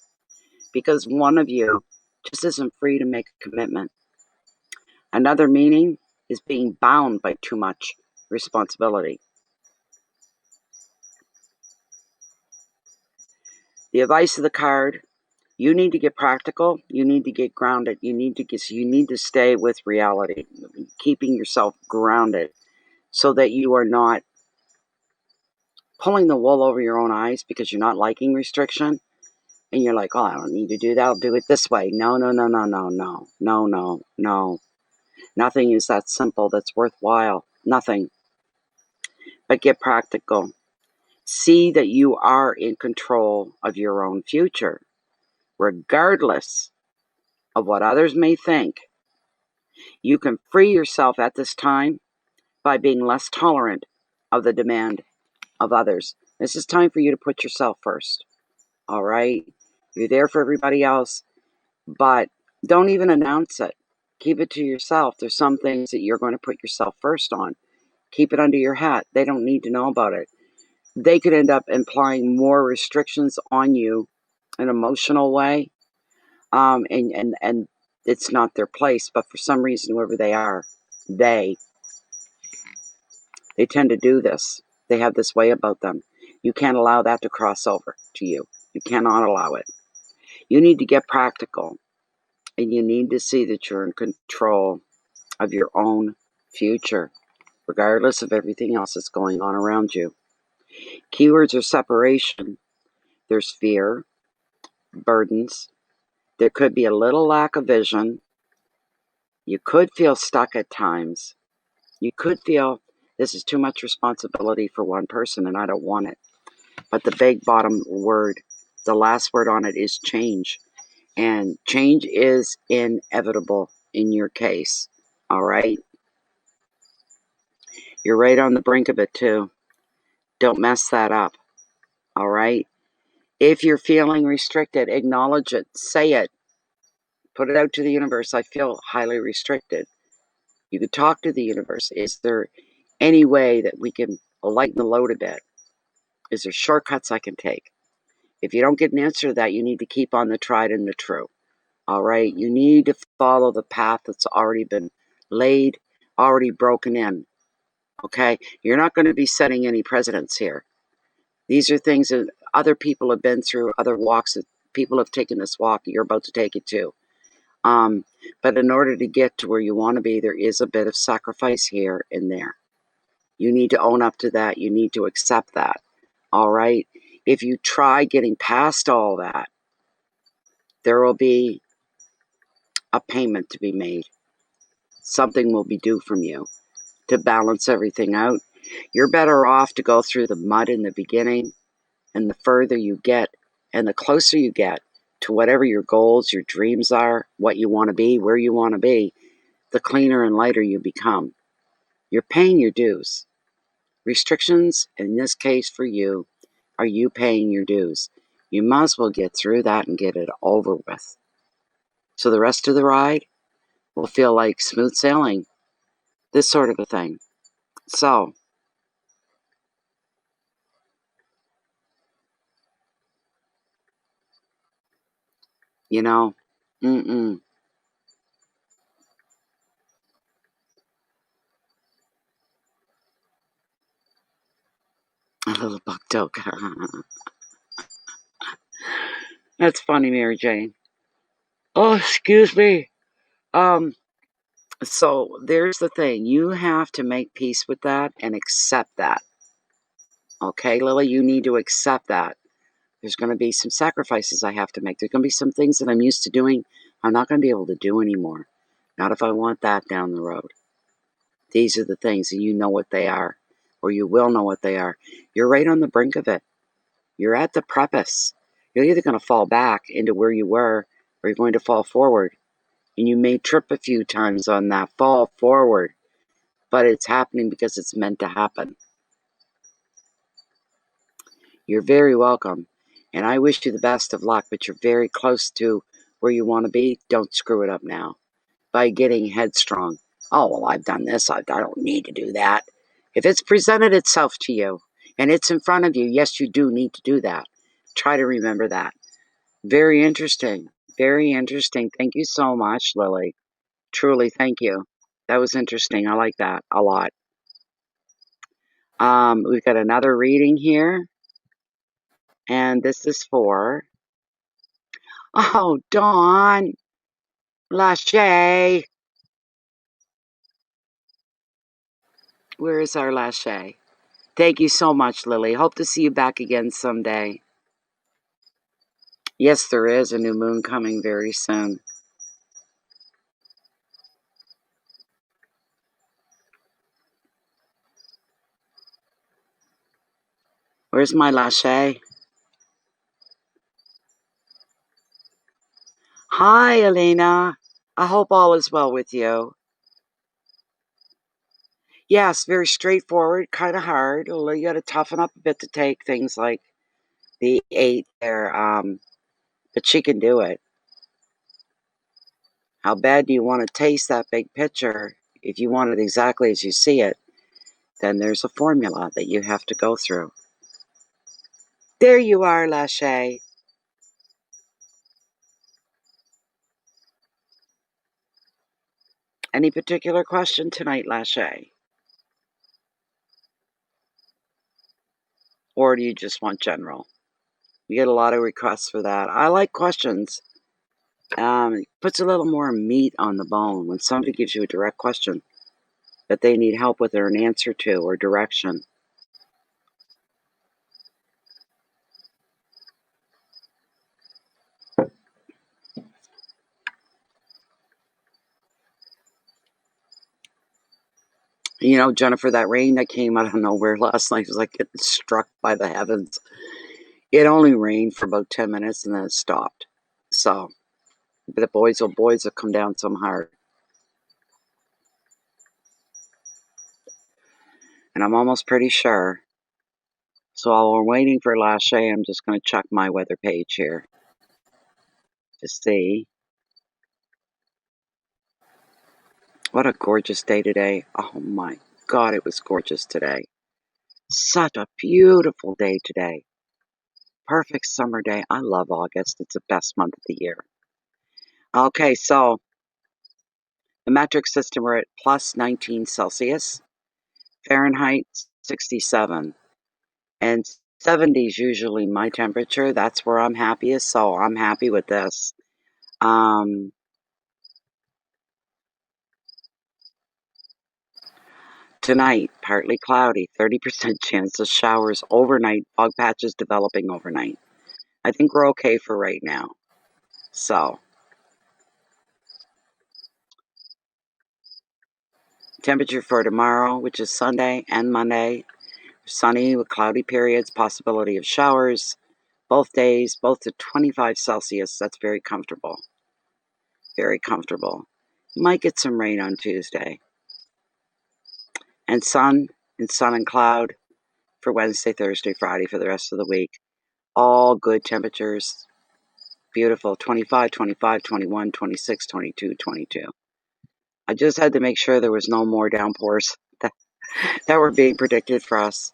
because one of you just isn't free to make a commitment. Another meaning is being bound by too much responsibility. The advice of the card, you need to get practical, you need to get grounded, you need to stay with reality, keeping yourself grounded so that you are not pulling the wool over your own eyes because you're not liking restriction and you're like, oh, I don't need to do that, I'll do it this way. No. Nothing is that simple that's worthwhile. Nothing. But get practical. See that you are in control of your own future, regardless of what others may think. You can free yourself at this time by being less tolerant of the demand of others. This is time for you to put yourself first. All right? You're there for everybody else, but don't even announce it. Keep it to yourself. There's some things that you're going to put yourself first on. Keep it under your hat. They don't need to know about it. They could end up implying more restrictions on you in an emotional way, and it's not their place. But for some reason, whoever they are, they tend to do this. They have this way about them. You can't allow that to cross over to you. You cannot allow it. You need to get practical, and you need to see that you're in control of your own future, regardless of everything else that's going on around you. Keywords are separation. There's fear, burdens. There could be a little lack of vision. You could feel stuck at times. You could feel this is too much responsibility for one person and I don't want it. But the big bottom word, the last word on it is change. And change is inevitable in your case. All right? You're right on the brink of it too. Don't mess that up. All right? If you're feeling restricted, acknowledge it. Say it. Put it out to the universe. I feel highly restricted. You could talk to the universe. Is there any way that we can lighten the load a bit? Is there shortcuts I can take? If you don't get an answer to that, you need to keep on the tried and the true. All right? You need to follow the path that's already been laid, already broken in. Okay? You're not going to be setting any precedents here. These are things that other people have been through, other walks that people have taken this walk. You're about to take it too. But in order to get to where you want to be, there is a bit of sacrifice here and there. You need to own up to that. You need to accept that. All right? If you try getting past all that, there will be a payment to be made. Something will be due from you to balance everything out. You're better off to go through the mud in the beginning, and the further you get and the closer you get to whatever your goals, your dreams are, what you want to be, where you want to be, the cleaner and lighter you become. You're paying your dues. Restrictions, in this case for you, are you paying your dues. You might as well get through that and get it over with. So the rest of the ride will feel like smooth sailing, this sort of a thing. So, you know, a little buck toke. That's funny, Mary Jane. Oh, excuse me. Um, so there's the thing. You have to make peace with that and accept that. Okay, Lily, you need to accept that. There's going to be some sacrifices I have to make. There's going to be some things that I'm used to doing I'm not going to be able to do anymore. Not if I want that down the road. These are the things, and you know what they are, or you will know what they are. You're right on the brink of it. You're at the precipice. You're either going to fall back into where you were, or you're going to fall forward. And you may trip a few times on that fall forward, but it's happening because it's meant to happen. You're very welcome, and I wish you the best of luck, but you're very close to where you want to be. Don't screw it up now by getting headstrong. Oh, well, I've done this. I don't need to do that. If it's presented itself to you and it's in front of you, yes, you do need to do that. Try to remember that. Very interesting. Very interesting. Thank you so much, Lily. Truly, thank you. That was interesting. I like that a lot. We've got another reading here, and this is for, oh, Dawn Lachey. Where is our Lachey? Thank you so much, Lily. Hope to see you back again someday. Yes, there is a new moon coming very soon. Where's my Lachey? Hi, Elena. I hope all is well with you. Yes, very straightforward, kind of hard. Although you got to toughen up a bit to take things like the 8 there. But she can do it. How bad do you want to taste that big picture? If you want it exactly as you see it, then there's a formula that you have to go through. There you are, Lachey. Any particular question tonight, Lachey? Or do you just want general? You get a lot of requests for that. I like questions. It puts a little more meat on the bone when somebody gives you a direct question that they need help with or an answer to or direction. You know, Jennifer, that rain that came out of nowhere last night was like getting struck by the heavens. It only rained for about 10 minutes and then it stopped. So, but the boys have come down some hard. And I'm almost pretty sure. So while we're waiting for Lachey, I'm just going to check my weather page here to see. What a gorgeous day today. Oh my God, it was gorgeous today. Such a beautiful day today. Perfect summer day. I love August. It's the best month of the year. Okay, so the metric system, we're at plus 19 Celsius, Fahrenheit 67, and 70 is usually my temperature. That's where I'm happiest, so I'm happy with this. Tonight, partly cloudy, 30% chance of showers overnight, fog patches developing overnight. I think we're okay for right now. So, temperature for tomorrow, which is Sunday and Monday, sunny with cloudy periods, possibility of showers. Both days, both to 25 Celsius. That's very comfortable. Very comfortable. Might get some rain on Tuesday. And sun and cloud for Wednesday, Thursday, Friday for the rest of the week. All good temperatures. Beautiful. 25, 25, 21, 26, 22, 22. I just had to make sure there was no more downpours that were being predicted for us.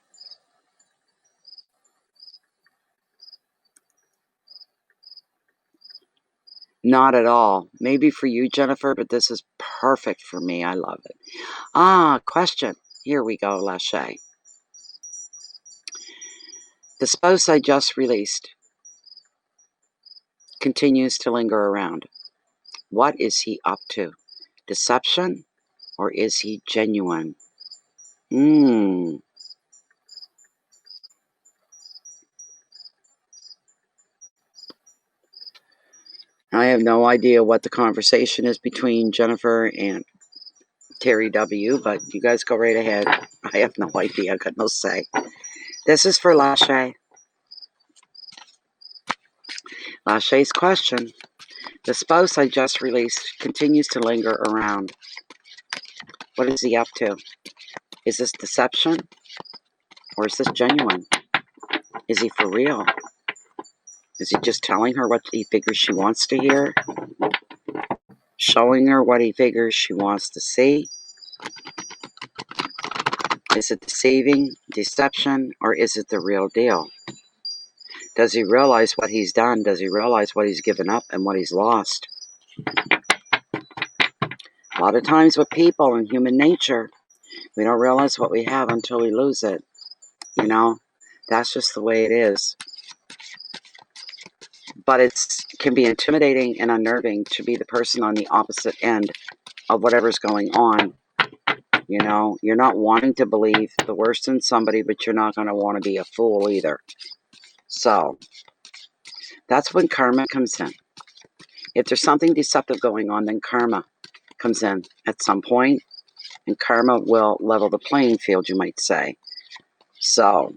Not at all. Maybe for you, Jennifer, but this is perfect for me. I love it. Question. Here we go, Lachey. The spouse I just released continues to linger around. What is he up to? Deception, or is he genuine? I have no idea what the conversation is between Jennifer and Terry W., but you guys go right ahead. I have no idea. I got no say. This is for Lachey. Lachey's question. The spouse I just released continues to linger around. What is he up to? Is this deception? Or is this genuine? Is he for real? Is he just telling her what he figures she wants to hear? Showing her what he figures she wants to see? Is it deceiving, deception, or is it the real deal? Does he realize what he's done? Does he realize what he's given up and what he's lost? A lot of times with people and human nature, we don't realize what we have until we lose it. You know, that's just the way it is. But it can be intimidating and unnerving to be the person on the opposite end of whatever's going on. You know, you're not wanting to believe the worst in somebody, but you're not going to want to be a fool either. So, that's when karma comes in. If there's something deceptive going on, then karma comes in at some point, and karma will level the playing field, you might say. So,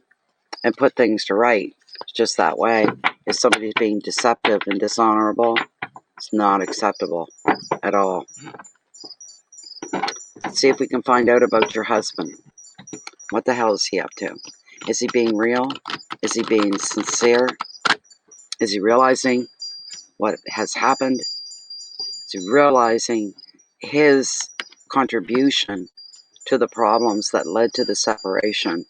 and put things to right. It's just that way. If somebody's being deceptive and dishonorable, it's not acceptable at all. Let's see if we can find out about your husband. What the hell is he up to? Is he being real? Is he being sincere? Is he realizing what has happened? Is he realizing his contribution to the problems that led to the separation?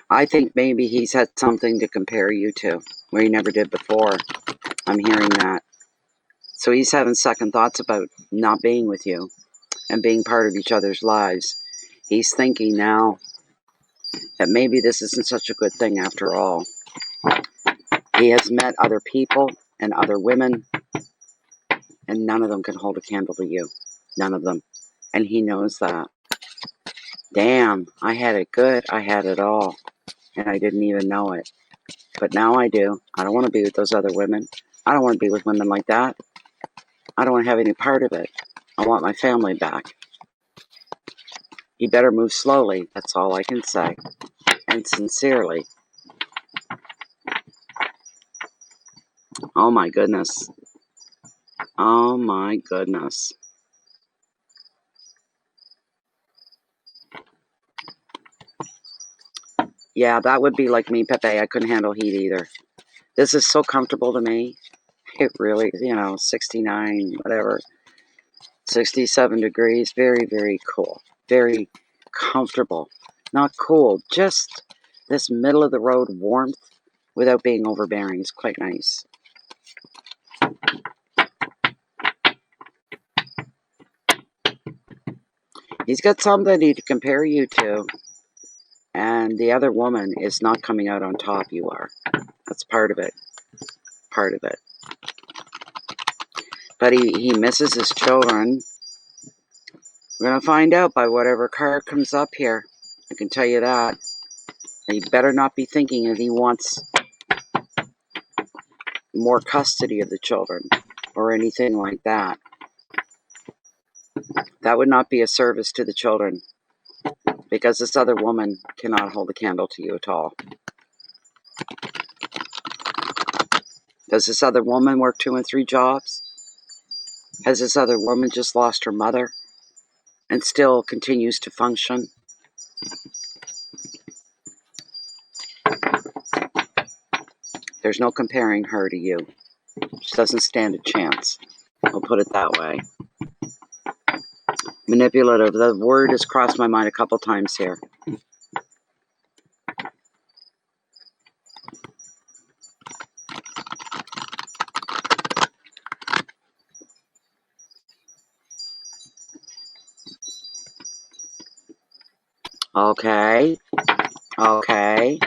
I think maybe he's had something to compare you to where he never did before. I'm hearing that. So he's having second thoughts about not being with you and being part of each other's lives. He's thinking now that maybe this isn't such a good thing after all. He has met other people and other women, and none of them can hold a candle to you. None of them. And he knows that. Damn, I had it good. I had it all. And I didn't even know it. But now I do. I don't want to be with those other women. I don't want to be with women like that. I don't want to have any part of it. I want my family back. He better move slowly. That's all I can say. And sincerely. Oh my goodness. Oh my goodness. Yeah, that would be like me, Pepe. I couldn't handle heat either. This is so comfortable to me. It really, 69, whatever. 67 degrees. Very, very cool. Very comfortable. Not cool, just this middle of the road warmth without being overbearing is quite nice. He's got somebody to compare you to, and the other woman is not coming out on top. You are. That's part of it. Part of it. But he misses his children. We're going to find out by whatever card comes up here. I can tell you that. He better not be thinking that he wants more custody of the children or anything like that. That would not be a service to the children, because this other woman cannot hold a candle to you at all. Does this other woman work 2 and 3 jobs? Has this other woman just lost her mother and still continues to function? There's no comparing her to you. She doesn't stand a chance. I'll put it that way. Manipulative. The word has crossed my mind a couple times here. Okay. Okay.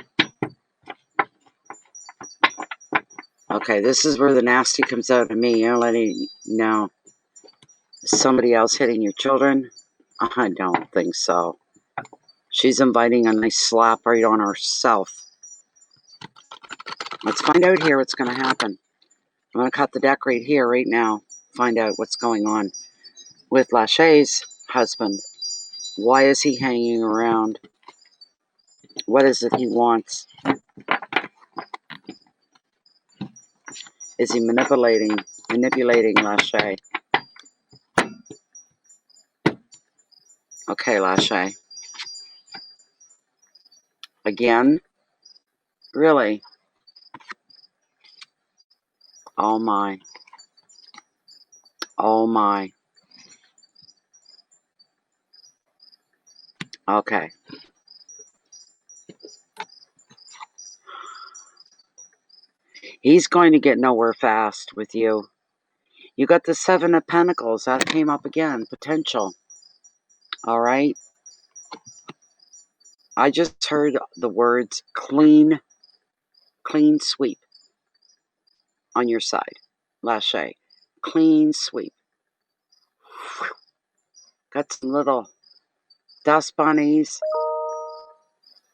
Okay, this is where the nasty comes out of me. You're letting know somebody else hitting your children? I don't think so. She's inviting a nice slap right on herself. Let's find out here what's going to happen. I'm going to cut the deck right here, right now. Find out what's going on with Lachey's husband. Why is he hanging around? What is it he wants? Is he manipulating Lachey? Okay, Lachey. Again? Really? Oh my. Oh my. Okay. He's going to get nowhere fast with you. You got the 7 of Pentacles. That came up again. Potential. All right. I just heard the words clean sweep on your side. Lachey. Clean sweep. Got some little dust bunnies.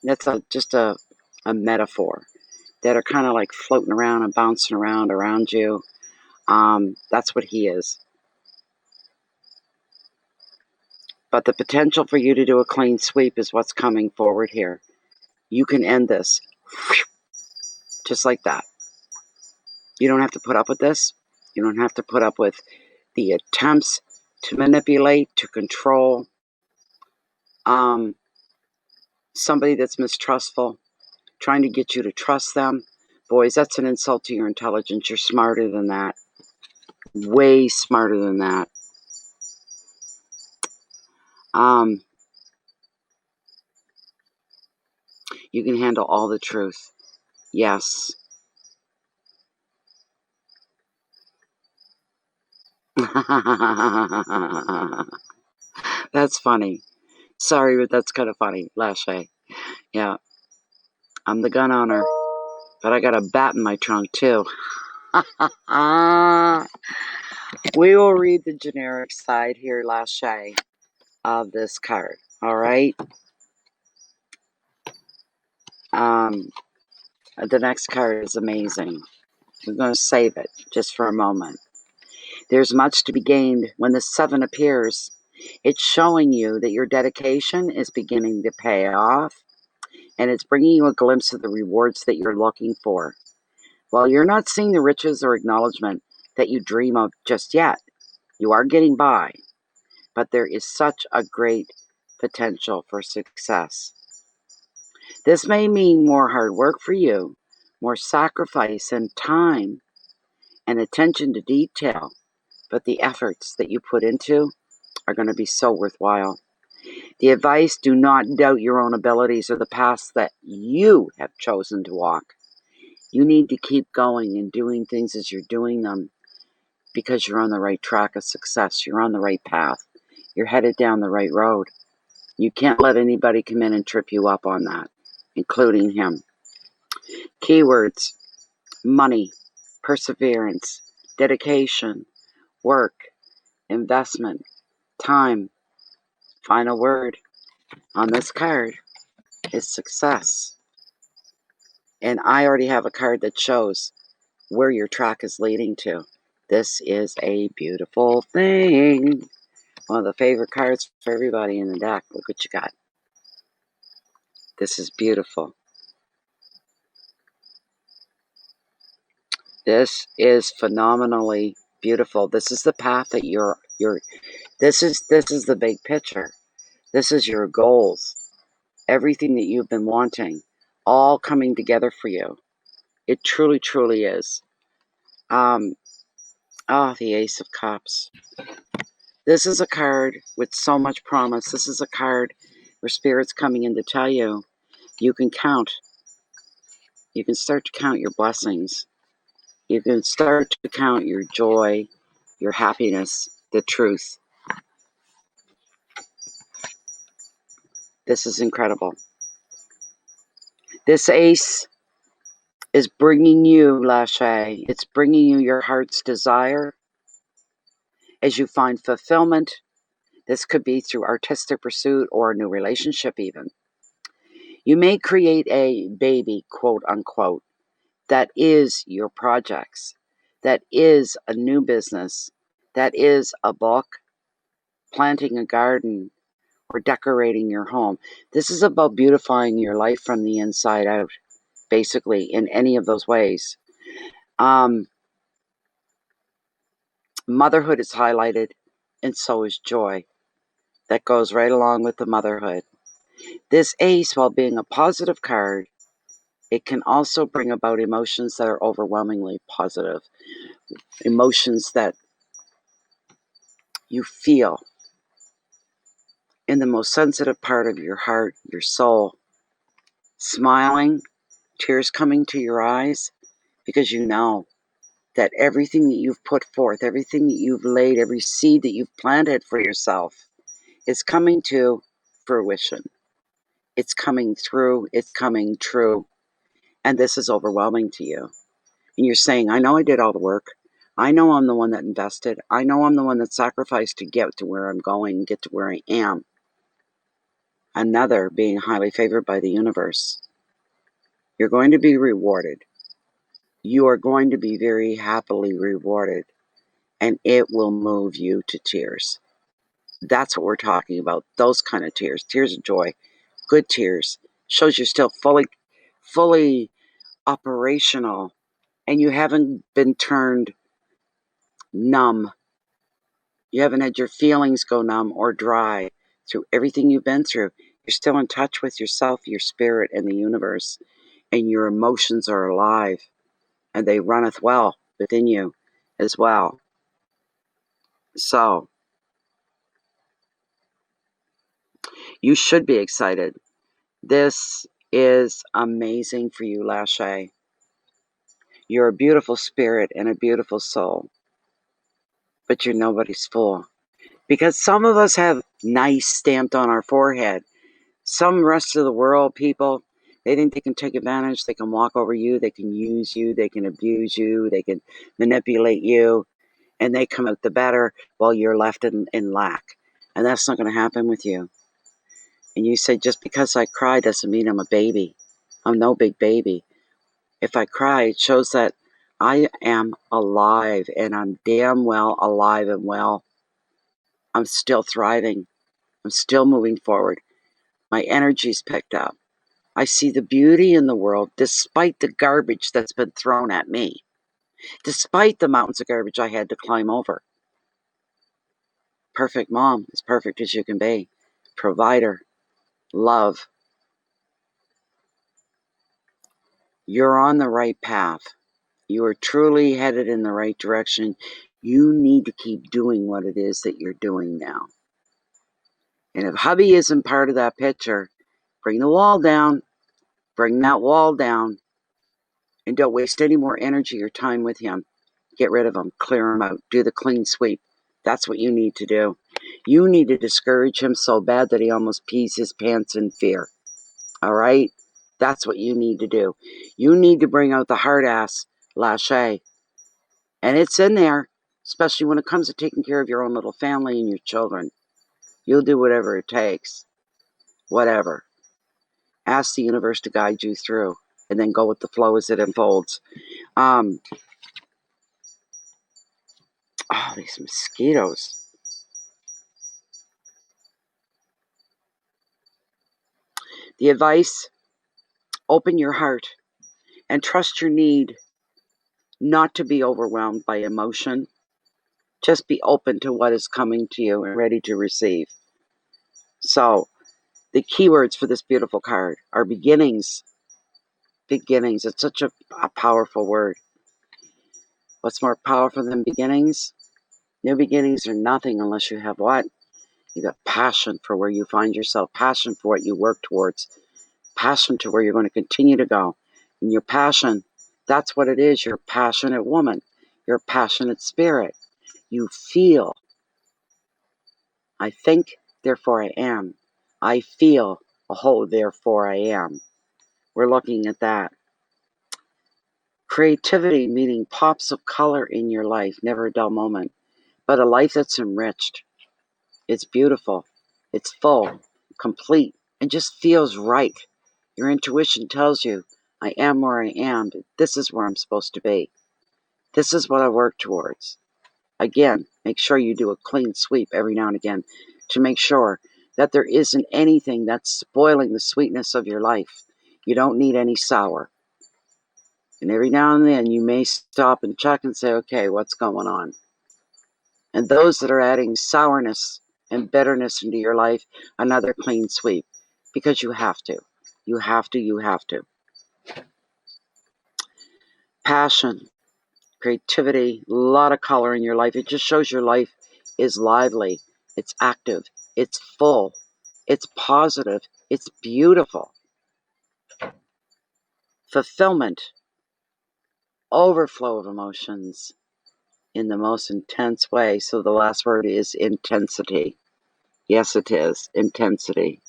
That's just a metaphor that are kind of like floating around and bouncing around you. That's what he is. But the potential for you to do a clean sweep is what's coming forward here. You can end this just like that. You don't have to put up with this. You don't have to put up with the attempts to manipulate, to control somebody that's mistrustful, trying to get you to trust them. Boys, that's an insult to your intelligence. You're smarter than that. Way smarter than that. You can handle all the truth. Yes. That's funny. Sorry, but that's kind of funny. Lachey. Yeah. I'm the gun owner. But I got a bat in my trunk, too. We will read the generic side here, Lachey, of this card. All right? The next card is amazing. We're going to save it just for a moment. There's much to be gained when the 7 appears. It's showing you that your dedication is beginning to pay off, and it's bringing you a glimpse of the rewards that you're looking for. While you're not seeing the riches or acknowledgement that you dream of just yet, you are getting by, but there is such a great potential for success. This may mean more hard work for you, more sacrifice and time, and attention to detail, but the efforts that you put into are going to be so worthwhile. The advice, do not doubt your own abilities or the paths that you have chosen to walk. You need to keep going and doing things as you're doing them because you're on the right track of success. You're on the right path. You're headed down the right road. You can't let anybody come in and trip you up on that, including him. Keywords: money, perseverance, dedication, work, investment, time. Final word on this card is success. And I already have a card that shows where your track is leading to. This is a beautiful thing. One of the favorite cards for everybody in the deck. Look what you got. This is beautiful. This is phenomenally beautiful. This is the path that this is the big picture. This is your goals. Everything that you've been wanting, all coming together for you. It truly, truly is. The Ace of Cups. This is a card with so much promise. This is a card where Spirit's coming in to tell you, you can count. You can start to count your blessings. You can start to count your joy, your happiness, the truth. This is incredible. This ace is bringing you, Lachey. It's bringing you your heart's desire as you find fulfillment. This could be through artistic pursuit or a new relationship even. You may create a baby, quote unquote, that is your projects, that is a new business, that is a book, planting a garden, or decorating your home. This is about beautifying your life from the inside out, basically, in any of those ways. Motherhood is highlighted, and so is joy. That goes right along with the motherhood. This ace, while being a positive card, it can also bring about emotions that are overwhelmingly positive. Emotions that you feel in the most sensitive part of your heart, your soul. Smiling, tears coming to your eyes, because you know that everything that you've put forth, everything that you've laid, every seed that you've planted for yourself is coming to fruition. It's coming through, it's coming true. And this is overwhelming to you. And you're saying, I know I did all the work. I know I'm the one that invested. I know I'm the one that sacrificed to get to where I'm going, get to where I am. Another being highly favored by the universe. You're going to be rewarded. You are going to be very happily rewarded. And it will move you to tears. That's what we're talking about. Those kind of tears. Tears of joy. Good tears. Shows you're still fully operational. And you haven't been turned numb. You haven't had your feelings go numb or dry through everything you've been through. You're still in touch with yourself, your spirit, and the universe. And your emotions are alive. And they runneth well within you as well. So, you should be excited. This is amazing for you, Lachey. You're a beautiful spirit and a beautiful soul. But you're nobody's fool. Because some of us have nice stamped on our forehead. Some rest of the world people, they think they can take advantage. They can walk over you. They can use you. They can abuse you. They can manipulate you. And they come out the better while you're left in lack. And that's not going to happen with you. And you say, just because I cry doesn't mean I'm a baby. I'm no big baby. If I cry, it shows that I am alive, and I'm damn well alive and well. I'm still thriving. I'm still moving forward. My energy's picked up. I see the beauty in the world despite the garbage that's been thrown at me, despite the mountains of garbage I had to climb over. Perfect mom, as perfect as you can be. Provider, love. You're on the right path. You are truly headed in the right direction. You need to keep doing what it is that you're doing now. And if hubby isn't part of that picture, bring the wall down. Bring that wall down. And don't waste any more energy or time with him. Get rid of him. Clear him out. Do the clean sweep. That's what you need to do. You need to discourage him so bad that he almost pees his pants in fear. All right? That's what you need to do. You need to bring out the hard ass Lachey. And it's in there, especially when it comes to taking care of your own little family and your children. You'll do whatever it takes. Whatever. Ask the universe to guide you through. And then go with the flow as it unfolds. Oh, these mosquitoes. The advice, open your heart and trust your need not to be overwhelmed by emotion. Just be open to what is coming to you and ready to receive. So, the keywords for this beautiful card are beginnings. Beginnings. It's such a powerful word. What's more powerful than beginnings? New beginnings are nothing unless you have what? You got passion for where you find yourself, passion for what you work towards, passion to where you're going to continue to go. And your passion, that's what it is. You're a passionate woman. You're a passionate spirit. You feel. I think, therefore I am. I feel, oh, therefore I am. We're looking at that. Creativity, meaning pops of color in your life, never a dull moment, but a life that's enriched. It's beautiful. It's full, complete, and just feels right. Your intuition tells you, I am where I am, but this is where I'm supposed to be. This is what I work towards. Again, make sure you do a clean sweep every now and again to make sure that there isn't anything that's spoiling the sweetness of your life. You don't need any sour. And every now and then you may stop and check and say, okay, what's going on? And those that are adding sourness and bitterness into your life, another clean sweep. Because you have to. You have to, you have to. Passion, creativity, a lot of color in your life. It just shows your life is lively. It's active. It's full. It's positive. It's beautiful. Fulfillment, overflow of emotions in the most intense way. So the last word is intensity. Yes, it is. Intensity.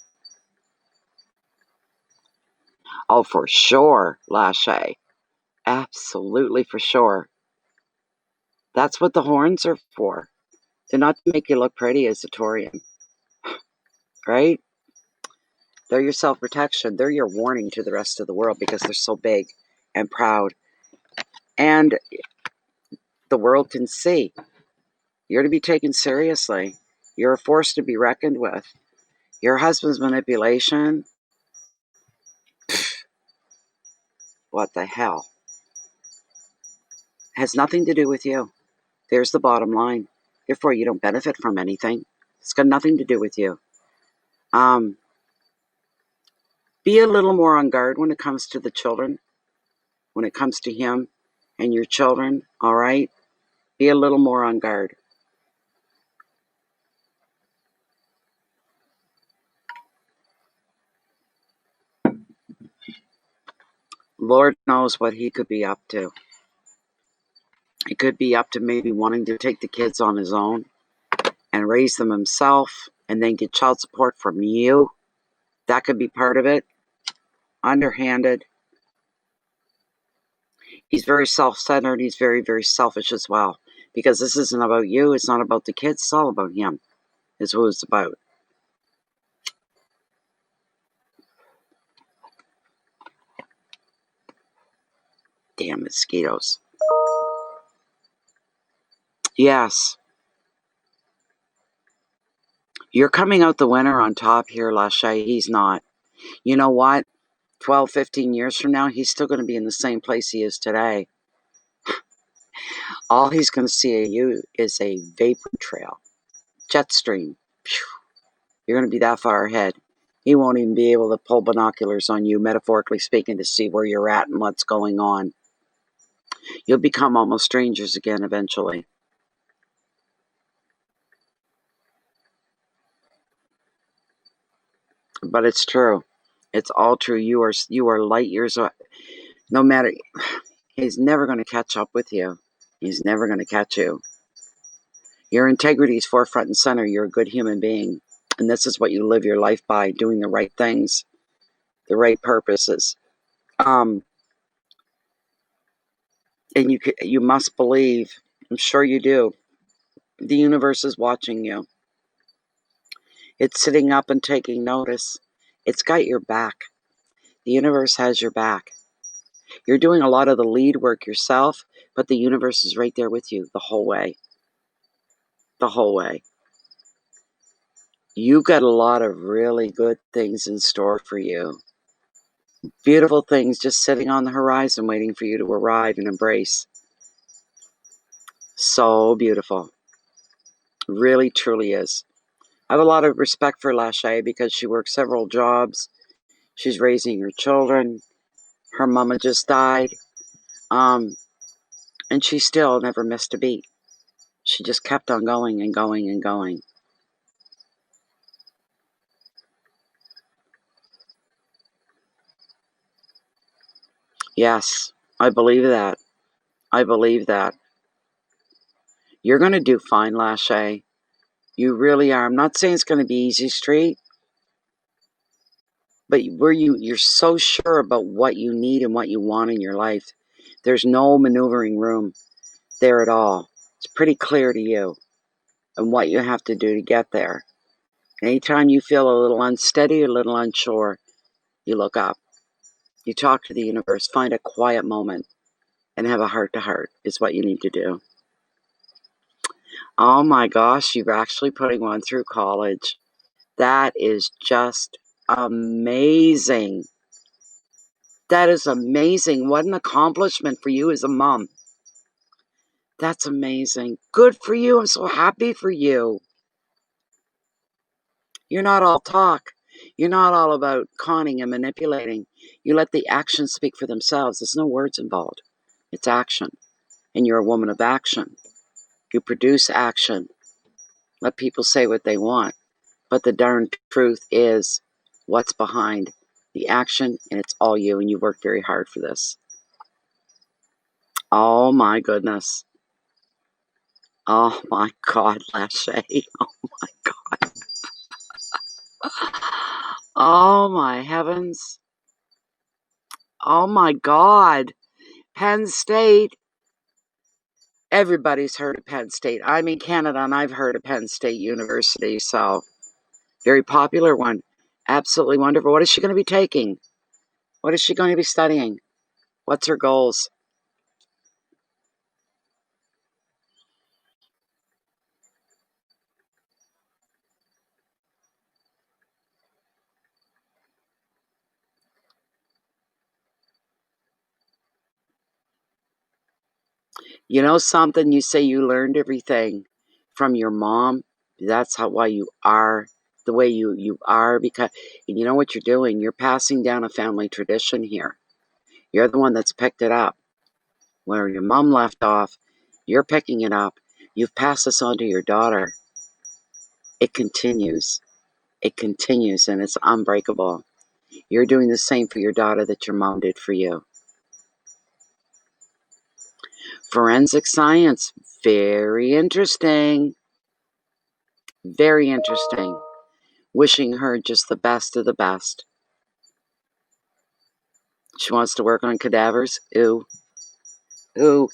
Oh, for sure, Lachey. Absolutely for sure. That's what the horns are for. They're not to make you look pretty as a Taurian. Right? They're your self-protection. They're your warning to the rest of the world because they're so big and proud. And the world can see. You're to be taken seriously. You're a force to be reckoned with. Your husband's manipulation, what the hell? Has nothing to do with you. There's the bottom line. Therefore, you don't benefit from anything. It's got nothing to do with you. Be a little more on guard when it comes to the children, when it comes to him and your children, all right? Be a little more on guard. Lord knows what he could be up to. He could be up to maybe wanting to take the kids on his own and raise them himself and then get child support from you. That could be part of it. Underhanded. He's very self-centered. He's very, very selfish as well. Because this isn't about you. It's not about the kids. It's all about him. Is what it's about. Damn mosquitoes. Yes. You're coming out the winner on top here, Lachey. He's not. You know what? 12, 15 years from now, he's still going to be in the same place he is today. All he's going to see of you is a vapor trail. Jet stream. You're going to be that far ahead. He won't even be able to pull binoculars on you, metaphorically speaking, to see where you're at and what's going on. You'll become almost strangers again eventually. But it's true. It's all true. You are light years away. No matter, he's never going to catch up with you. He's never going to catch you. Your integrity is forefront and center. You're a good human being. And this is what you live your life by, doing the right things, the right purposes. And you must believe, I'm sure you do, the universe is watching you. It's sitting up and taking notice. It's got your back. The universe has your back. You're doing a lot of the lead work yourself, but the universe is right there with you the whole way. The whole way. You got a lot of really good things in store for you. Beautiful things just sitting on the horizon waiting for you to arrive and embrace. So beautiful. Really, truly is. I have a lot of respect for Lachey because she works several jobs. She's raising her children. Her mama just died. And she still never missed a beat. She just kept on going and going and going. Yes, I believe that. I believe that. You're going to do fine, Lachey. You really are. I'm not saying it's going to be easy street, but you're so sure about what you need and what you want in your life. There's no maneuvering room there at all. It's pretty clear to you and what you have to do to get there. Anytime you feel a little unsteady, a little unsure, you look up. You talk to the universe, find a quiet moment, and have a heart-to-heart is what you need to do. Oh my gosh, you're actually putting one through college. That is just amazing. That is amazing. What an accomplishment for you as a mom. That's amazing. Good for you. I'm so happy for you. You're not all talk. You're not all about conning and manipulating. You let the actions speak for themselves. There's no words involved. It's action. And you're a woman of action. You produce action. Let people say what they want. But the darn truth is what's behind the action, and it's all you, and you worked very hard for this. Oh my goodness. Oh my God, Lachey. Oh my God. Oh my heavens. Oh my God. Penn State. Everybody's heard of Penn State. I'm in Canada and I've heard of Penn State University, so very popular one. Absolutely wonderful. What is she going to be taking? What is she going to be studying? What's her goals? You know something? You say you learned everything from your mom. That's why you are the way you are, because and you know what you're doing? You're passing down a family tradition here. You're the one that's picked it up. Where your mom left off, you're picking it up. You've passed this on to your daughter. It continues. It continues and it's unbreakable. You're doing the same for your daughter that your mom did for you. Forensic science, very interesting. Very interesting. Wishing her just the best of the best. She wants to work on cadavers. Ooh. Ooh.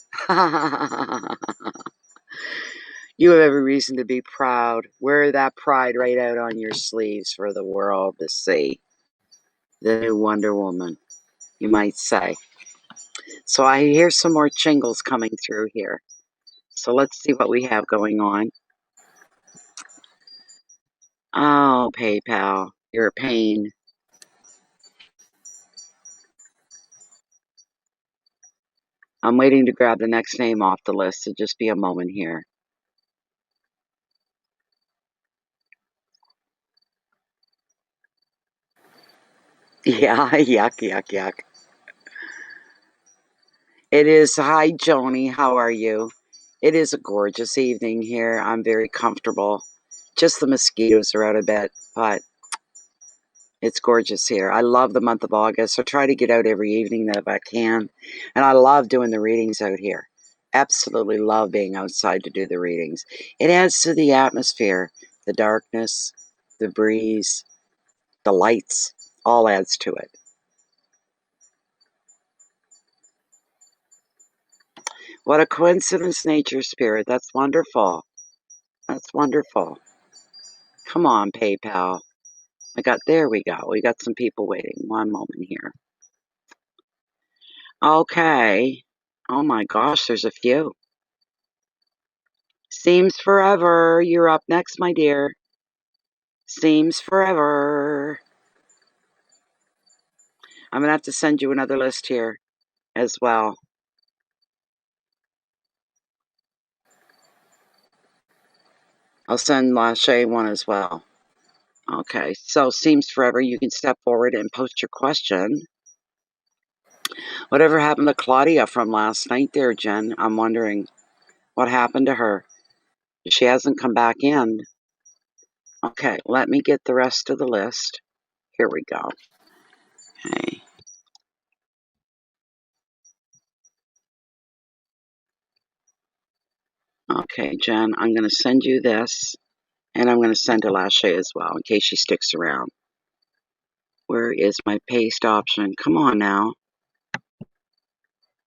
You have every reason to be proud. Wear that pride right out on your sleeves for the world to see. The new Wonder Woman, you might say. So I hear some more jingles coming through here. So let's see what we have going on. Oh, PayPal, you're a pain. I'm waiting to grab the next name off the list, so just be a moment here. Yeah, yuck, yuck, yuck. It is. Hi, Joni. How are you? It is a gorgeous evening here. I'm very comfortable. Just the mosquitoes are out a bit, but It's gorgeous here. I love the month of August. I try to get out every evening that if I can. And I love doing the readings out here. Absolutely love being outside to do the readings. It adds to the atmosphere. The darkness, the breeze, the lights, all adds to it. What a coincidence, nature spirit. That's wonderful. That's wonderful. Come on, PayPal. There we go. We got some people waiting. One moment here. Okay. Oh my gosh, there's a few. Seems Forever. You're up next, my dear. Seems Forever. I'm going to have to send you another list here as well. I'll send Lachey one as well. Okay, so Seems Forever. You can step forward and post your question. Whatever happened to Claudia from last night there, Jen? I'm wondering what happened to her. She hasn't come back in. Okay, let me get the rest of the list. Here we go. Okay. Okay, Jen, I'm going to send you this, and I'm going to send to Lachey as well, in case she sticks around. Where is my paste option? Come on now.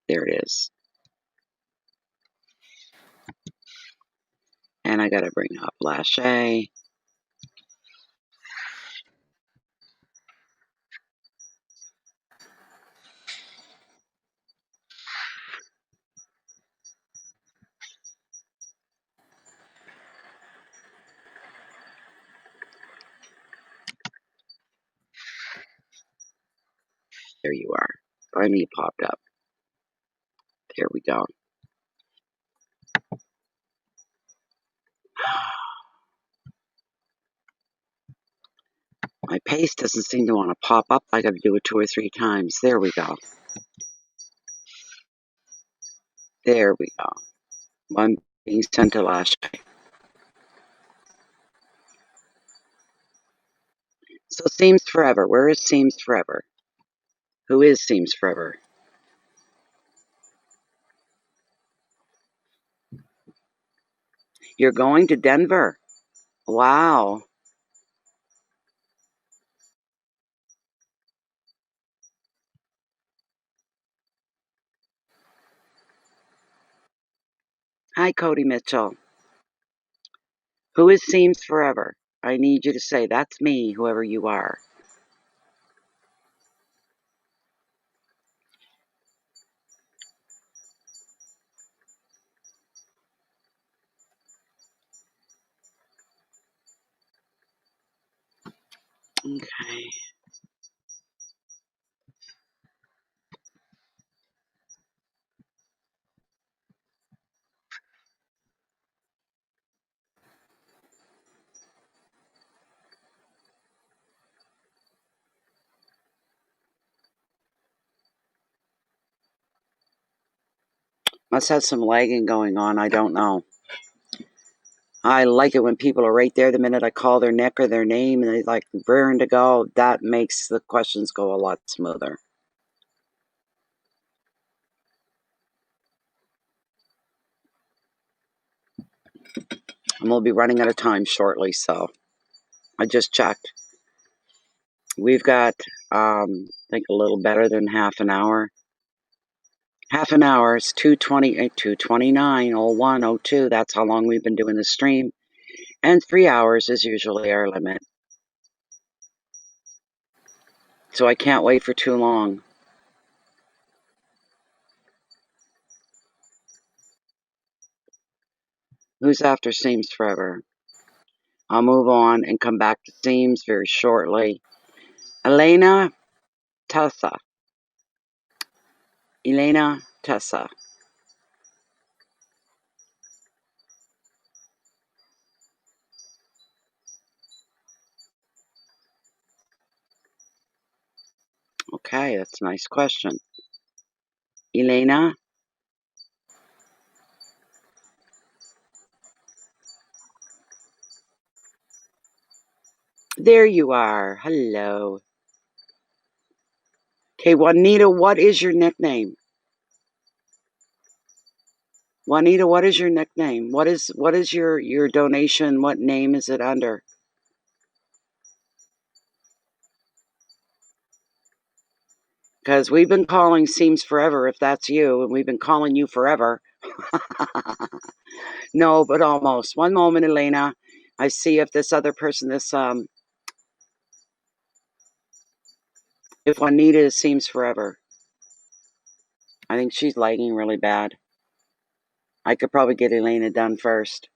There it is. And I got to bring up Lachey. There you are. Finally popped up. There we go. My paste doesn't seem to want to pop up. I got to do it 2 or 3 times. There we go. There we go. One being sent to Lachey. So Seems Forever. Where is Seems Forever? Who is Seems Forever? You're going to Denver. Wow. Hi, Cody Mitchell. Who is Seems Forever? I need you to say, that's me, whoever you are. Okay. Must have some lagging going on. I don't know. I like it when people are right there the minute I call their nick or their name and they like raring to go. That makes the questions go a lot smoother. And we'll be running out of time shortly, so I just checked. We've got, I think, a little better than half an hour. Half an hour is 2:20, 2:29, 01, 02. That's how long we've been doing the stream. And 3 hours is usually our limit. So I can't wait for too long. Who's after Seems Forever? I'll move on and come back to Seems very shortly. Elena Tessa. Elena Tessa. Okay, that's a nice question. Elena? There you are. Hello. Okay, Juanita, what is your nickname? Juanita, what is your nickname? What is your donation? What name is it under? Because we've been calling Seems Forever, if that's you, and we've been calling you forever. No, but almost. One moment, Elena. I see if this other person, if Juanita Seems Forever. I think she's lagging really bad. I could probably get Elena done first.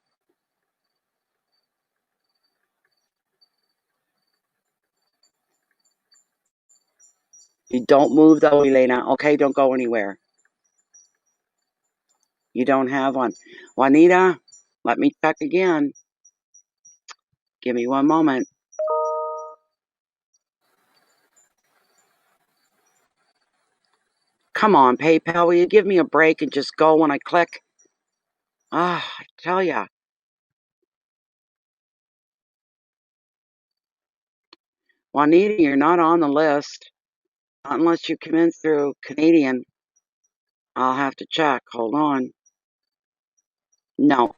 You don't move though, Elena. Okay, don't go anywhere. You don't have one. Juanita, let me check again. Give me one moment. Come on, PayPal, will you give me a break and just go when I click? Ah, I tell ya. Juanita, you're not on the list. Not unless you come in through Canadian. I'll have to check. Hold on. No,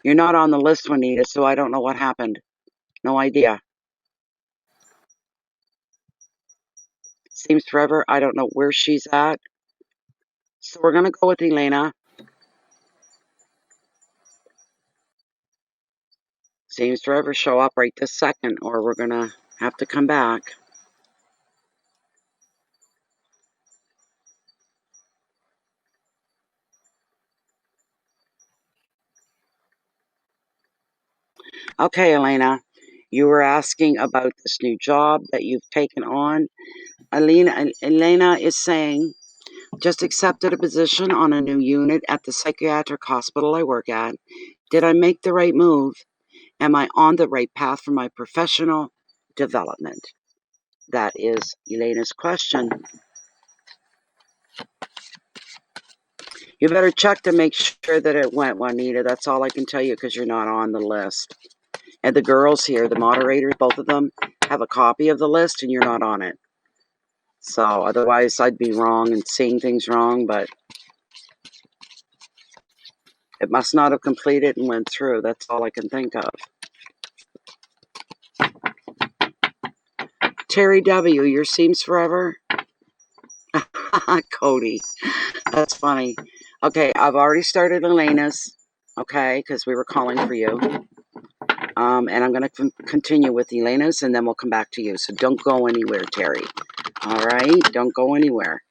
you're not on the list, Juanita, so I don't know what happened. No idea. Seems Forever, I don't know where she's at. So we're going to go with Elena. Seems Forever show up right this second, or we're going to have to come back. Okay, Elena, you were asking about this new job that you've taken on. Elena is saying, just accepted a position on a new unit at the psychiatric hospital I work at. Did I make the right move? Am I on the right path for my professional development? That is Elena's question. You better check to make sure that it went, Juanita. That's all I can tell you because you're not on the list. And the girls here, the moderators, both of them, have a copy of the list and you're not on it. So otherwise I'd be wrong and seeing things wrong, but it must not have completed and went through. That's all I can think of. Terry W., your Seems Forever? Cody. That's funny. Okay, I've already started Elena's, okay, because we were calling for you. And I'm going to continue with Elena's, and then we'll come back to you. So don't go anywhere, Terry. All right? Don't go anywhere.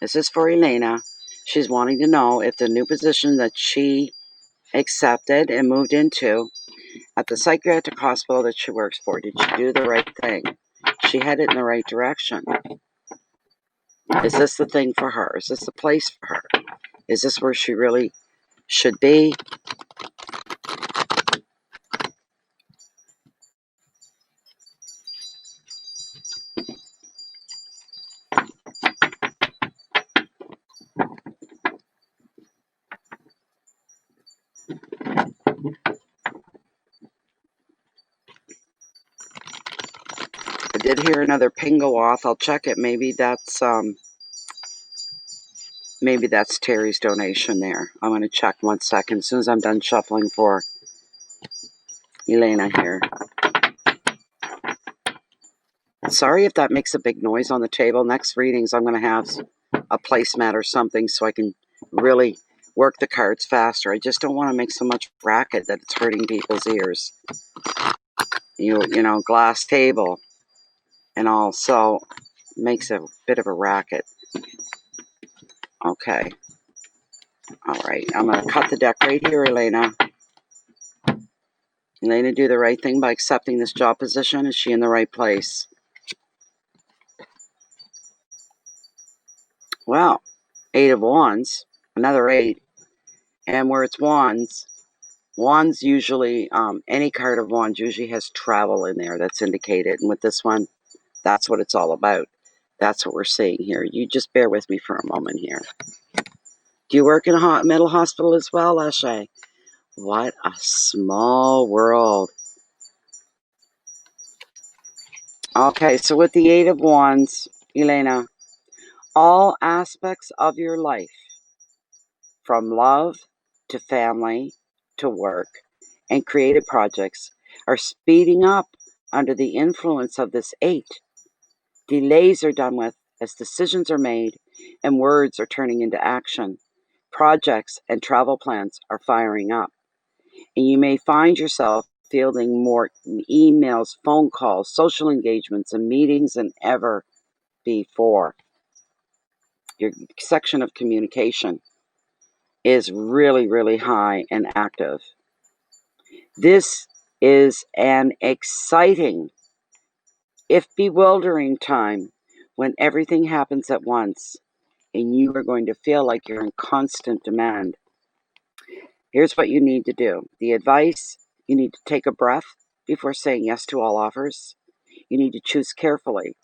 This is for Elena. She's wanting to know if the new position that she accepted and moved into at the psychiatric hospital that she works for, did she do the right thing? She headed in the right direction. Is this the thing for her? Is this the place for her? Is this where she really should be? I did hear another ping go off. I'll check it. Maybe that's Terry's donation there. I'm going to check 1 second as soon as I'm done shuffling for Elena here. Sorry if that makes a big noise on the table. Next readings, I'm going to have a placemat or something so I can really work the cards faster. I just don't want to make so much racket that it's hurting people's ears. You know, glass table and also makes a bit of a racket. Okay. All right. I'm going to cut the deck right here, Elena. Elena, do the right thing by accepting this job position. Is she in the right place? Well, 8 of Wands, another 8. And where it's Wands, Wands usually, any card of Wands usually has travel in there that's indicated. And with this one, that's what it's all about. That's what we're seeing here. You just bear with me for a moment here. Do you work in a mental hospital as well, Lashay? What a small world. Okay, so with the 8 of Wands, Elena, All aspects of your life, from love to family to work and creative projects, are speeding up under the influence of this 8. Delays are done with as decisions are made and words are turning into action. Projects and travel plans are firing up. And you may find yourself fielding more emails, phone calls, social engagements, and meetings than ever before. Your section of communication is really, really high and active. This is an exciting, if bewildering, time when everything happens at once and you are going to feel like you're in constant demand. Here's what you need to do. The advice: you need to take a breath before saying yes to all offers. You need to choose carefully,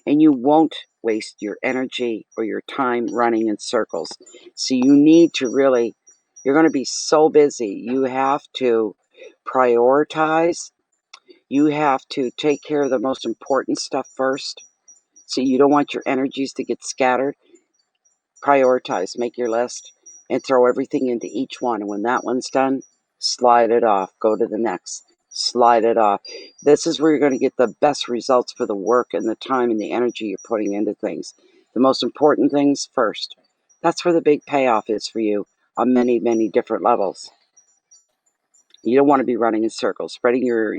and you won't waste your energy or your time running in circles. So you need to really, you're going to be so busy. You have to prioritize. You have to take care of the most important stuff first. So you don't want your energies to get scattered. Prioritize, make your list, and throw everything into each one. And when that one's done, slide it off. Go to the next. Slide it off. This is where you're going to get the best results for the work and the time and the energy you're putting into things. The most important things first. That's where the big payoff is for you on many, many different levels. You don't want to be running in circles. Spreading your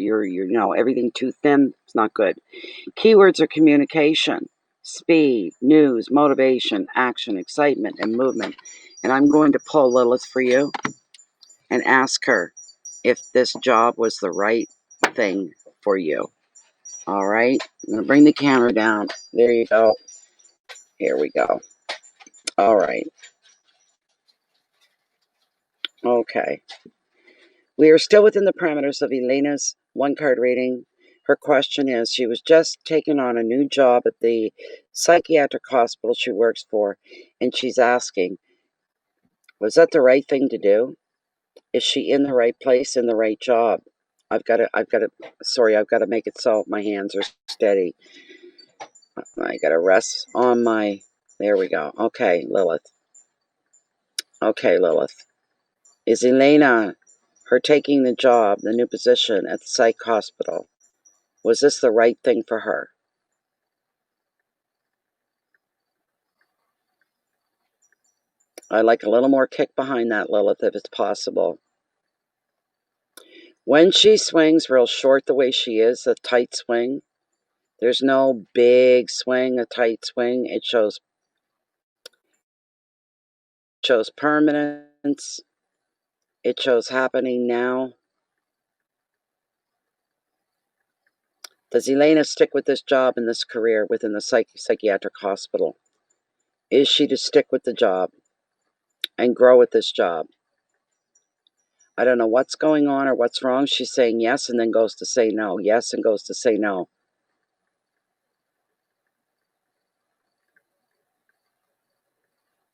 everything too thin is not good. Keywords are communication, speed, news, motivation, action, excitement, and movement. And I'm going to pull Lilith for you and ask her if this job was the right thing for you. All right. I'm going to bring the camera down. There you go. Here we go. All right. Okay. We are still within the parameters of Elena's one card reading. Her question is, she was just taken on a new job at the psychiatric hospital she works for, and she's asking, was that the right thing to do? Is she in the right place, in the right job? I've got to make it so my hands are steady. I got to rest on my, there we go. Okay, Lilith. Okay, Lilith. Is Elena, her taking the job, the new position at the psych hospital, was this the right thing for her? I'd like a little more kick behind that, Lilith, if it's possible. When she swings real short the way she is, a tight swing, there's no big swing, a tight swing. It shows permanence. It shows happening now. Does Elena stick with this job and this career within the psychiatric hospital? Is she to stick with the job and grow with this job? I don't know what's going on or what's wrong. She's saying yes and then goes to say no. Yes and goes to say no.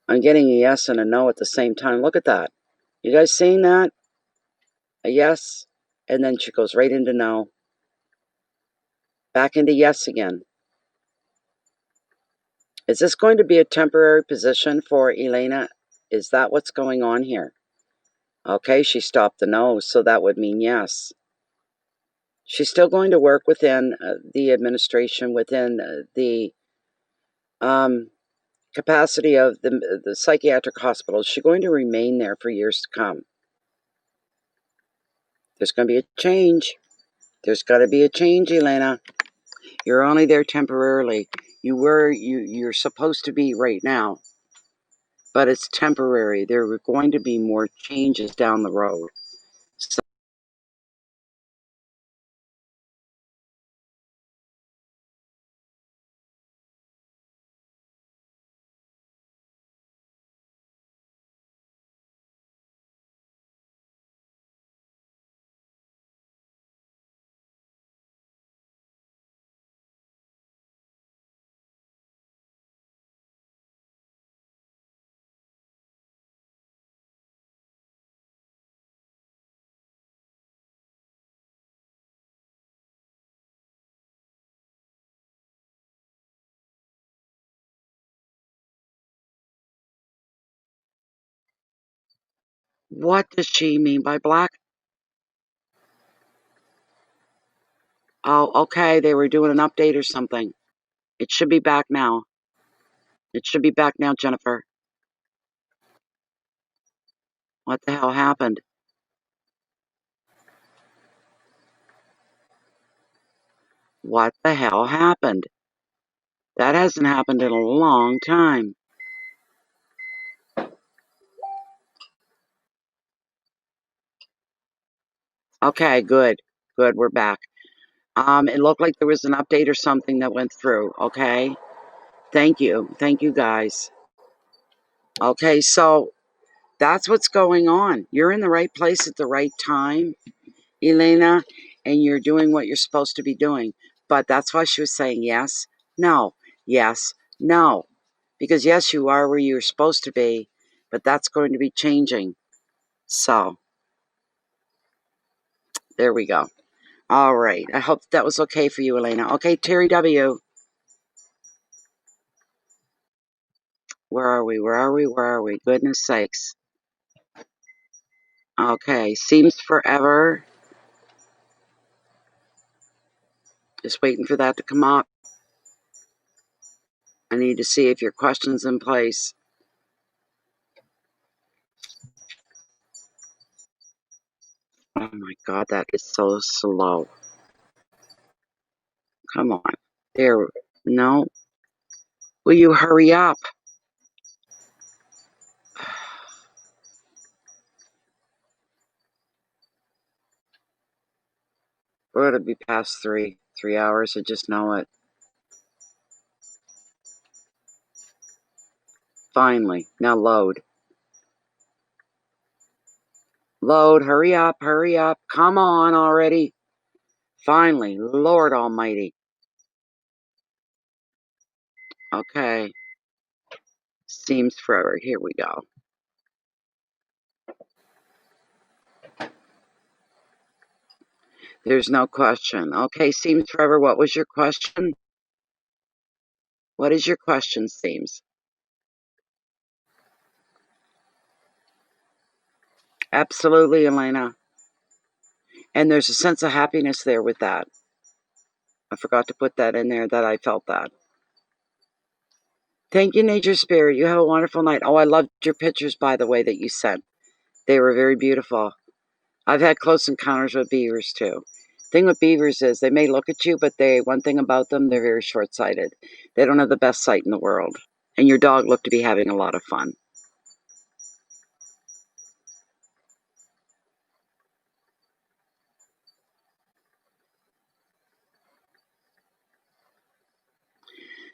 I'm getting a yes and a no at the same time. Look at that. You guys seeing that? A yes, and then she goes right into no. Back into yes again. Is this going to be a temporary position for Elena? Is that what's going on here? Okay, she stopped the no, so that would mean yes. She's still going to work within the administration, within the capacity of the psychiatric hospital. She's going to remain there for years to come. There's going to be a change. There's got to be a change, Elena. You're only there temporarily. You're supposed to be right now, but it's temporary. There are going to be more changes down the road. So What does she mean by black? Oh, okay. They were doing an update or something. It should be back now. It should be back now, Jennifer. What the hell happened? What the hell happened? That hasn't happened in a long time. Okay, good. Good, we're back. It looked like there was an update or something that went through, okay? Thank you. Thank you, guys. Okay, so that's what's going on. You're in the right place at the right time, Elena, and you're doing what you're supposed to be doing. But that's why she was saying yes, no, yes, no. Because yes, you are where you're supposed to be, but that's going to be changing. So, there we go. All right. I hope that was okay for you, Elena. Okay, Terry W. Where are we? Where are we? Where are we? Goodness sakes. Okay, seems forever. Just waiting for that to come up. I need to see if your question's in place. Oh my god, that is so slow. Come on. There. No. Will you hurry up? We're going to be past 3 hours. I just know it. Finally. Now load. Load. Hurry up. Hurry up. Come on already. Finally. Lord almighty. Okay. Seems forever. Here we go. There's no question. Okay, seems forever. What was your question? What is your question, Seems? Absolutely, Elena. And there's a sense of happiness there with that. I forgot to put that in there, that I felt that. Thank you, Nature Spirit. You have a wonderful night. Oh, I loved your pictures, by the way, that you sent. They were very beautiful. I've had close encounters with beavers, too. Thing with beavers is they may look at you, but one thing about them, they're very short-sighted. They don't have the best sight in the world. And your dog looked to be having a lot of fun.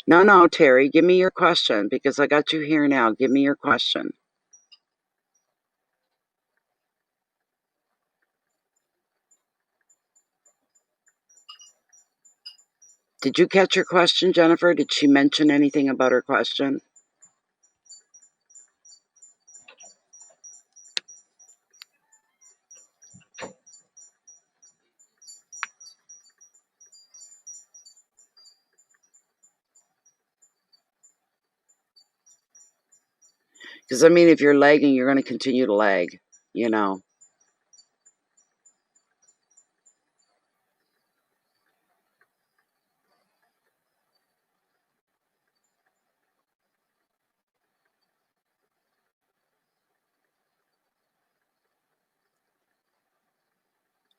No, Terry, give me your question, because I got you here now. Give me your question. Did you catch her question, Jennifer? Did she mention anything about her question? Because, I mean, if you're lagging, you're going to continue to lag, you know.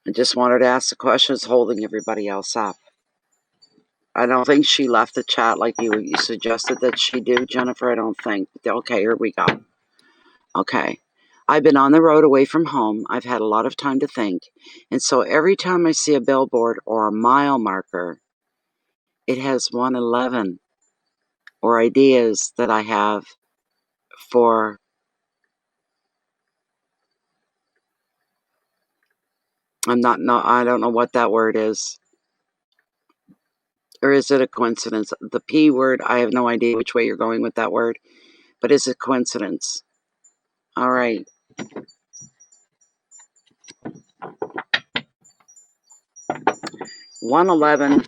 I just wanted to ask the questions holding everybody else up. I don't think she left the chat like you suggested that she do, Jennifer. I don't think. Okay, here we go. Okay. I've been on the road away from home. I've had a lot of time to think. And so every time I see a billboard or a mile marker, it has 111 or ideas that I have for I don't know what that word is. Or is it a coincidence? The P word, I have no idea which way you're going with that word. But is it coincidence? All right. 111,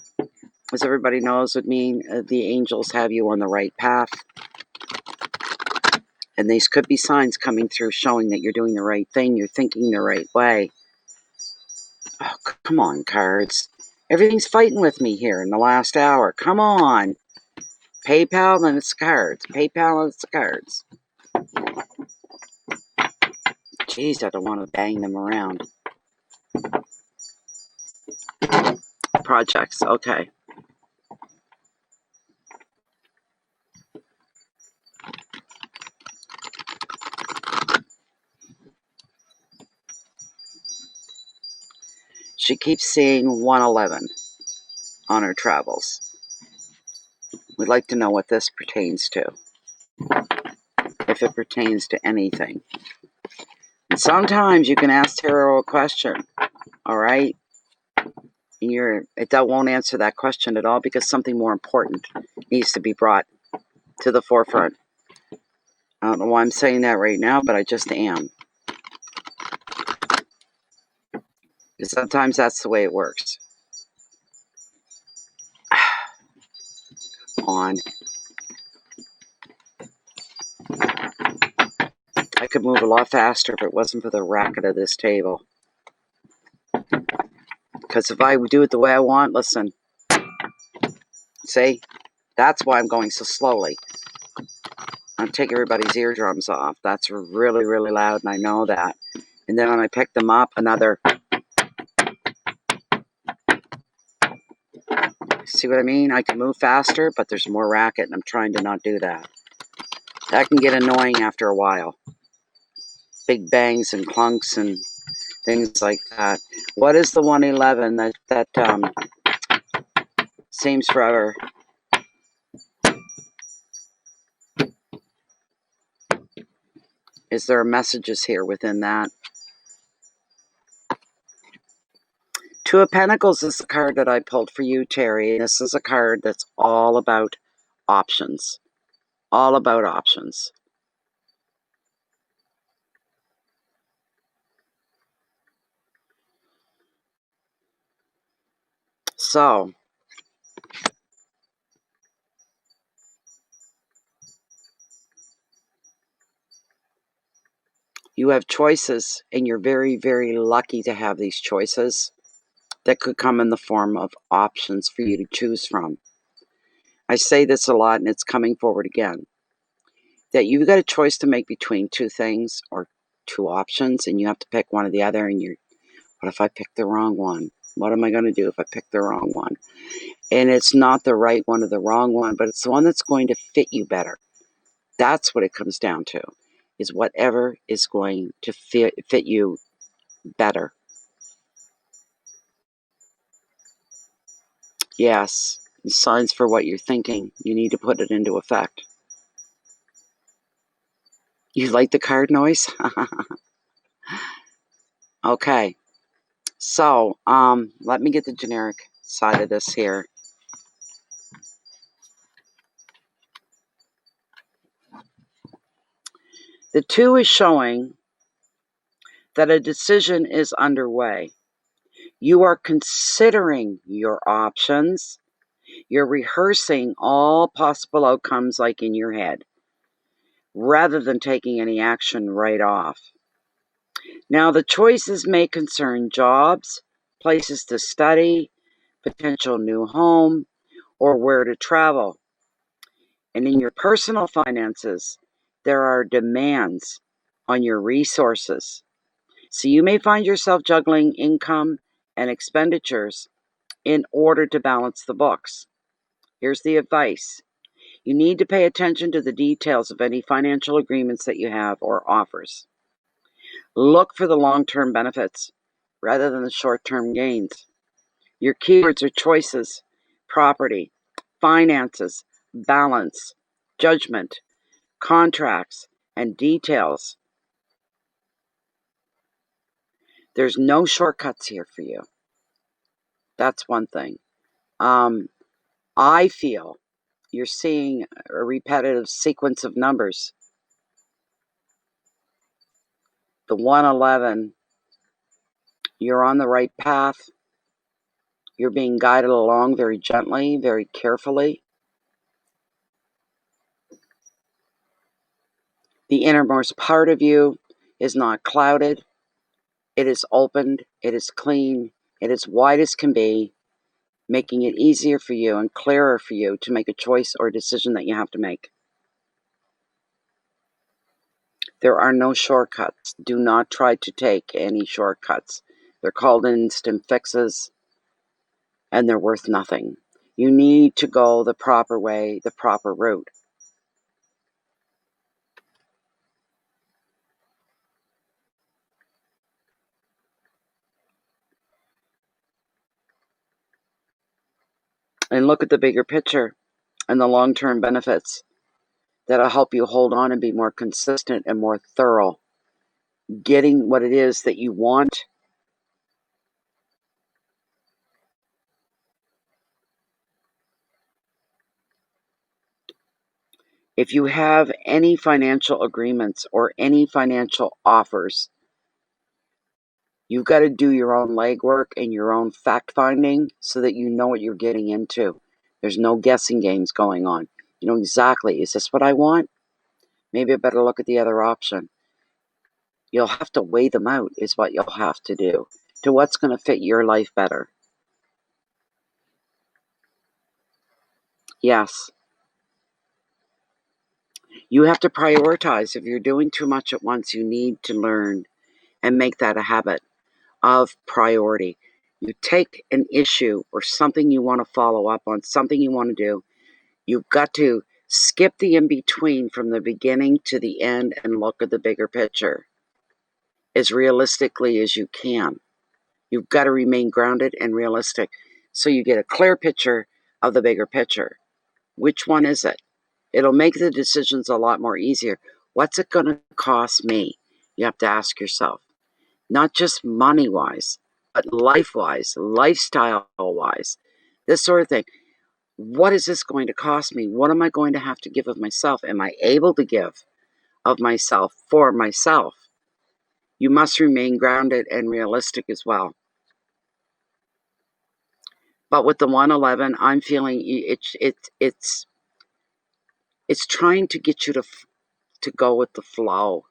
as everybody knows, would mean the angels have you on the right path. And these could be signs coming through showing that you're doing the right thing. You're thinking the right way. Oh, come on, cards. Everything's fighting with me here in the last hour. Come on. PayPal and it's cards. PayPal and it's cards. Jeez, I don't want to bang them around. Projects, okay. She keeps seeing 111 on her travels. We'd like to know what this pertains to. If it pertains to anything. And sometimes you can ask tarot a question, all right? And it won't answer that question at all because something more important needs to be brought to the forefront. I don't know why I'm saying that right now, but I just am. Because sometimes that's the way it works. On. I could move a lot faster if it wasn't for the racket of this table. Because if I would do it the way I want, listen. See? That's why I'm going so slowly. I'm taking everybody's eardrums off. That's really, really loud, and I know that. And then when I pick them up, another... See what I mean? I can move faster, but there's more racket, and I'm trying to not do that. That can get annoying after a while. Big bangs and clunks and things like that. What is the 111 that seems forever? Is there messages here within that? Two of Pentacles is the card that I pulled for you, Terry. This is a card that's all about options. All about options. So, you have choices, and you're very, very lucky to have these choices that could come in the form of options for you to choose from. I say this a lot, and it's coming forward again, that you've got a choice to make between two things or two options, and you have to pick one or the other, and what if I pick the wrong one? What am I going to do if I pick the wrong one? And it's not the right one or the wrong one, but it's the one that's going to fit you better. That's what it comes down to, is whatever is going to fit you better. Yes, signs for what you're thinking. You need to put it into effect. You like the card noise? Okay. So, let me get the generic side of this here. The 2 is showing that a decision is underway. You are considering your options. You're rehearsing all possible outcomes like in your head, rather than taking any action right off. Now, the choices may concern jobs, places to study, potential new home, or where to travel. And in your personal finances, there are demands on your resources. So you may find yourself juggling income and expenditures in order to balance the books. Here's the advice. You need to pay attention to the details of any financial agreements that you have or offers. Look for the long-term benefits rather than the short-term gains. Your keywords are choices, property, finances, balance, judgment, contracts, and details. There's no shortcuts here for you. That's one thing. I feel you're seeing a repetitive sequence of numbers. The 111, you're on the right path. You're being guided along very gently, very carefully. The innermost part of you is not clouded. It is opened. It is clean. It is wide as can be, making it easier for you and clearer for you to make a choice or a decision that you have to make. There are no shortcuts. Do not try to take any shortcuts. They're called instant fixes, and they're worth nothing. You need to go the proper way, the proper route. And look at the bigger picture and the long-term benefits that'll help you hold on and be more consistent and more thorough, getting what it is that you want. If you have any financial agreements or any financial offers, you've got to do your own legwork and your own fact-finding so that you know what you're getting into. There's no guessing games going on. You know exactly, is this what I want? Maybe I better look at the other option. You'll have to weigh them out, is what you'll have to do, to what's going to fit your life better. Yes. You have to prioritize. If you're doing too much at once, you need to learn and make that a habit of priority. You take an issue or something you want to follow up on, something you want to do, you've got to skip the in-between from the beginning to the end and look at the bigger picture as realistically as you can. You've got to remain grounded and realistic so you get a clear picture of the bigger picture. Which one is it? It'll make the decisions a lot more easier. What's it going to cost me? You have to ask yourself. Not just money-wise, but life-wise, lifestyle-wise, this sort of thing. What is this going to cost me? What am I going to have to give of myself? Am I able to give of myself for myself? You must remain grounded and realistic as well. But with the 111, I'm feeling it's trying to get you to go with the flow,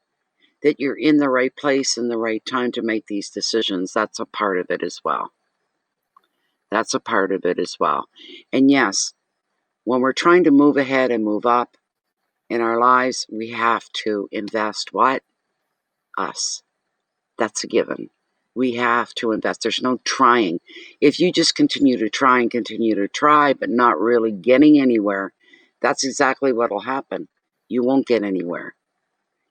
that you're in the right place in the right time to make these decisions. That's a part of it as well. That's a part of it as well. And yes, when we're trying to move ahead and move up in our lives, we have to invest what? Us. That's a given. We have to invest. There's no trying. If you just continue to try and continue to try, but not really getting anywhere, that's exactly what will happen. You won't get anywhere.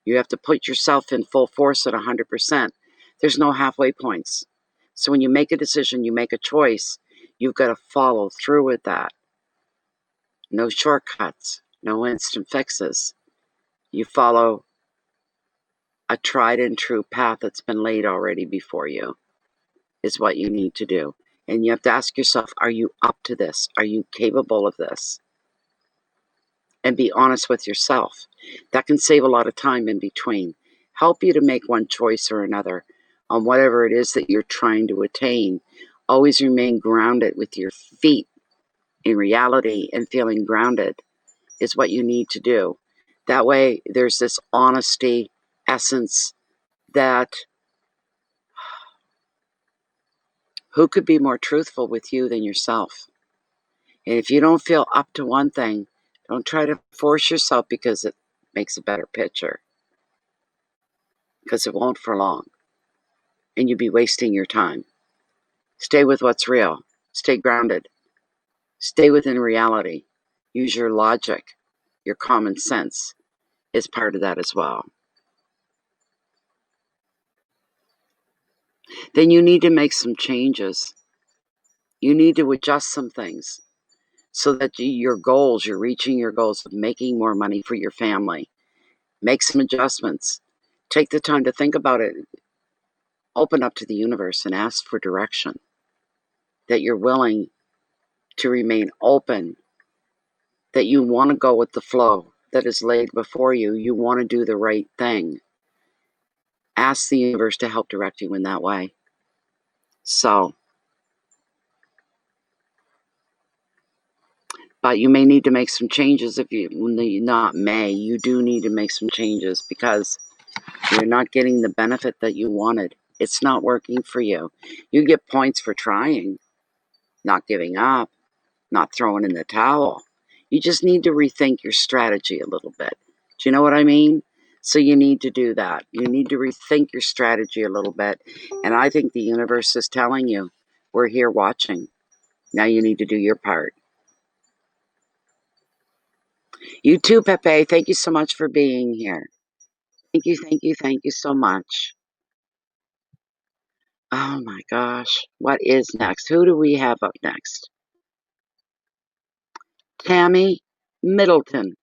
You have to put yourself in full force at 100%. There's no halfway points. So when you make a decision, you make a choice, you've got to follow through with that. No shortcuts, no instant fixes. You follow a tried and true path that's been laid already before you, is what you need to do. And you have to ask yourself, are you up to this? Are you capable of this? And be honest with yourself. That can save a lot of time in between. Help you to make one choice or another on whatever it is that you're trying to attain. Always remain grounded with your feet in reality, and feeling grounded is what you need to do. That way, there's this honesty, essence that who could be more truthful with you than yourself? And if you don't feel up to one thing, don't try to force yourself because it makes a better picture. Because it won't for long. And you'll be wasting your time. Stay with what's real. Stay grounded. Stay within reality. Use your logic. Your common sense is part of that as well. Then you need to make some changes. You need to adjust some things so that your goals, you're reaching your goals of making more money for your family. Make some adjustments. Take the time to think about it. Open up to the universe and ask for direction. That you're willing to remain open. That you want to go with the flow that is laid before you. You want to do the right thing. Ask the universe to help direct you in that way. So, But you may need to make some changes if you, you do need to make some changes because you're not getting the benefit that you wanted. It's not working for you. You get points for trying, not giving up, not throwing in the towel. You just need to rethink your strategy a little bit. Do you know what I mean? So you need to do that. You need to rethink your strategy a little bit. And I think the universe is telling you, we're here watching. Now you need to do your part. You too, Pepe. Thank you so much for being here. Thank you so much. Oh my gosh. What is next? Who do we have up next? Tammy Middleton.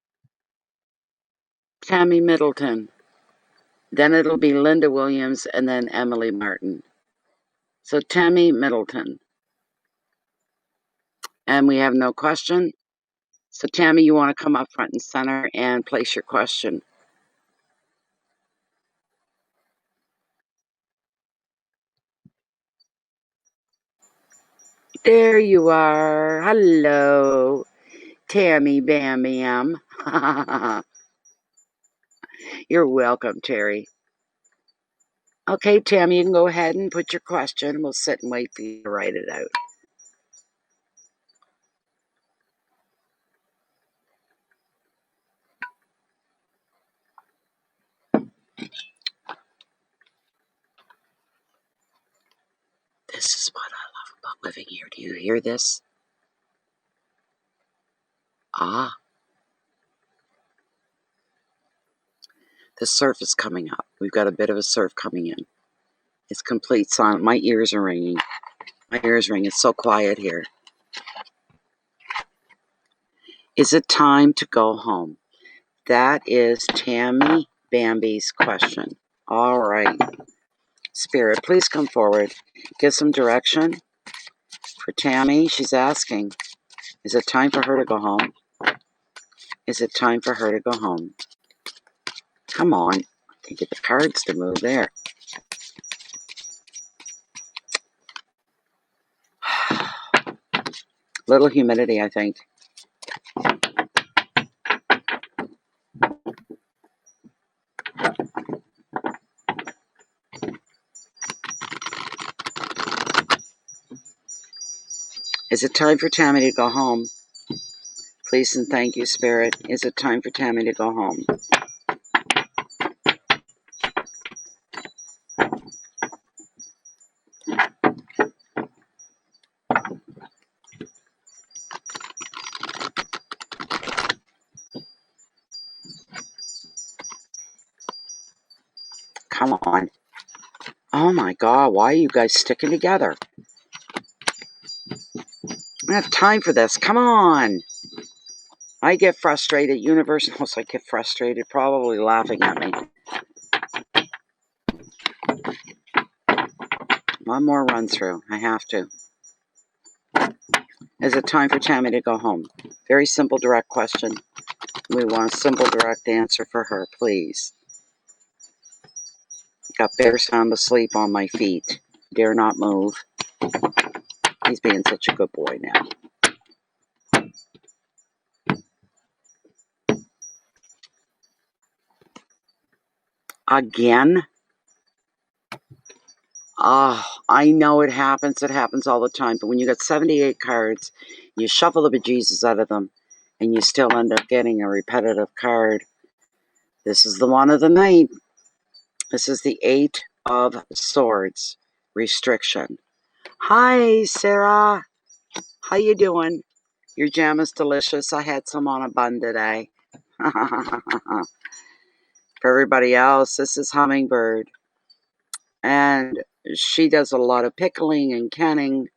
Tammy Middleton. Then it'll be Linda Williams and then Emily Martin. So Tammy Middleton. And we have no question. So Tammy, you want to come up front and center and place your question. There you are. Hello. Tammy Bam Bam. You're welcome, Terry. Okay, Tammy, you can go ahead and put your question. We'll sit and wait for you to write it out. This is what I love about living here. Do you hear this? Ah. The surf is coming up. We've got a bit of a surf coming in. It's complete silent. My ears are ringing. My ears ring. It's so quiet here. Is it time to go home? That is Tammy Bambi's question. All right. Spirit, please come forward. Give some direction for Tammy. She's asking, is it time for her to go home? Is it time for her to go home? Come on. I can't get the cards to move there. Little humidity, I think. Is it time for Tammy to go home? Please and thank you, Spirit. Is it time for Tammy to go home? Come on. Oh my God, why are you guys sticking together? I don't have time for this. Come on. I get frustrated. Universe knows I get frustrated, probably laughing at me. One more run through. I have to. Is it time for Tammy to go home? Very simple, direct question. We want a simple, direct answer for her, please. Got Bear sound asleep on my feet. Dare not move. He's being such a good boy now. Again? I know it happens. It happens all the time. But when you got 78 cards, you shuffle the bejesus out of them, and you still end up getting a repetitive card. This is the one of the night. This is the 8 of Swords. Restriction. Hi, Sarah. How you doing? Your jam is delicious. I had some on a bun today. For everybody else, this is Hummingbird. And she does a lot of pickling and canning.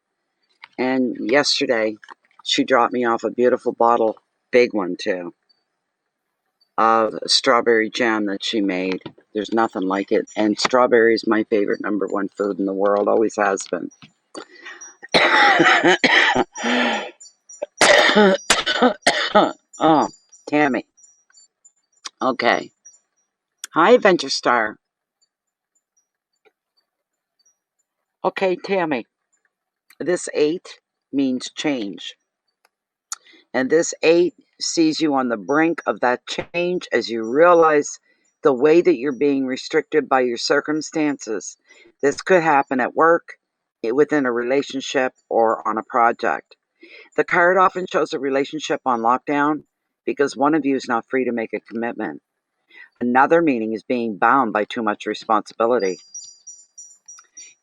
And yesterday, she dropped me off a beautiful bottle, big one too, of strawberry jam that she made. There's nothing like it. And strawberry is my favorite #1 food in the world, always has been. Oh, Tammy. Okay. Hi, Adventure Star. Okay, Tammy. This 8 means change. And this 8 sees you on the brink of that change as you realize the way that you're being restricted by your circumstances. This could happen at work, within a relationship, or on a project. The card often shows a relationship on lockdown because one of you is not free to make a commitment. Another meaning is being bound by too much responsibility.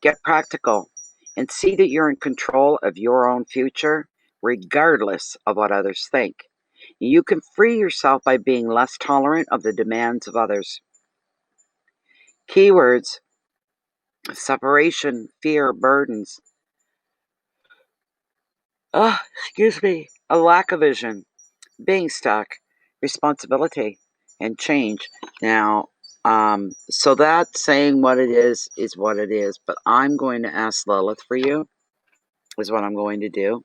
Get practical and see that you're in control of your own future, regardless of what others think. You can free yourself by being less tolerant of the demands of others. Keywords: separation, fear, burdens. Excuse me. A lack of vision, being stuck, responsibility, and change. Now, so that saying what it is what it is. But I'm going to ask Lilith for you, is what I'm going to do.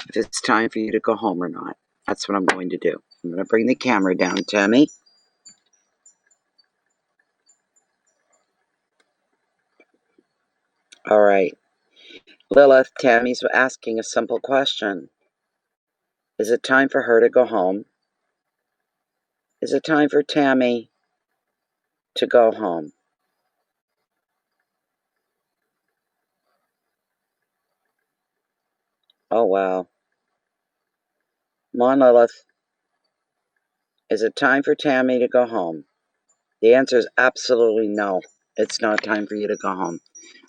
If it's time for you to go home or not. That's what I'm going to do. I'm going to bring the camera down, Tammy. All right. Lilith, Tammy's asking a simple question. Is it time for her to go home? Is it time for Tammy to go home? Oh, wow. Come on, Lilith. Is it time for Tammy to go home? The answer is absolutely no. It's not time for you to go home.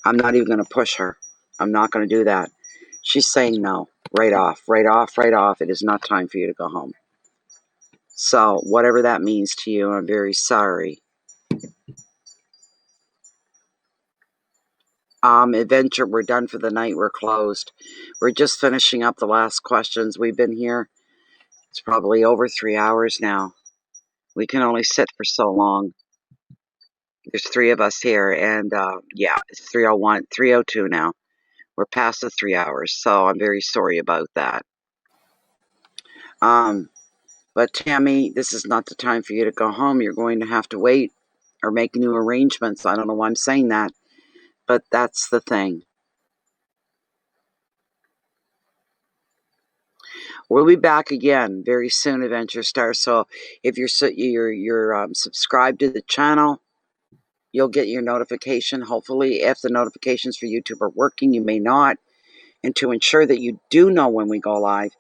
I'm not even going to push her. I'm not going to do that. She's saying no. Right off, right off, right off. It is not time for you to go home. So, whatever that means to you, I'm very sorry. Adventure, we're done for the night. We're closed. We're just finishing up the last questions. We've been here. It's probably over 3 hours now. We can only sit for so long. There's 3 of us here, and yeah, it's 3:01, 3:02 now. We're past the 3 hours, so I'm very sorry about that. But Tammy, this is not the time for you to go home. You're going to have to wait or make new arrangements. I don't know why I'm saying that, but that's the thing. We'll be back again very soon, Adventure Star. So if you're subscribed to the channel, you'll get your notification. Hopefully, if the notifications for YouTube are working, you may not. And to ensure that you do know when we go live,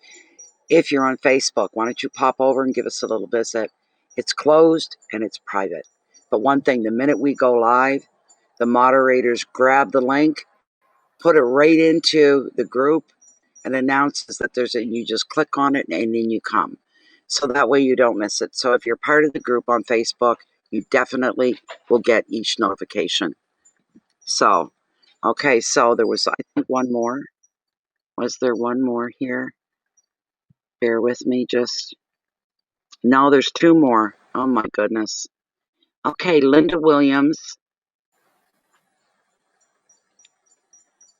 if you're on Facebook, why don't you pop over and give us a little visit? It's closed and it's private. But one thing, the minute we go live, the moderators grab the link, put it right into the group, and announces that you just click on it and then you come. So that way you don't miss it. So if you're part of the group on Facebook, you definitely will get each notification. So, okay, so there was, I think, one more. Was there one more here? Bear with me just. No, there's 2 more. Oh my goodness. Okay, Linda Williams.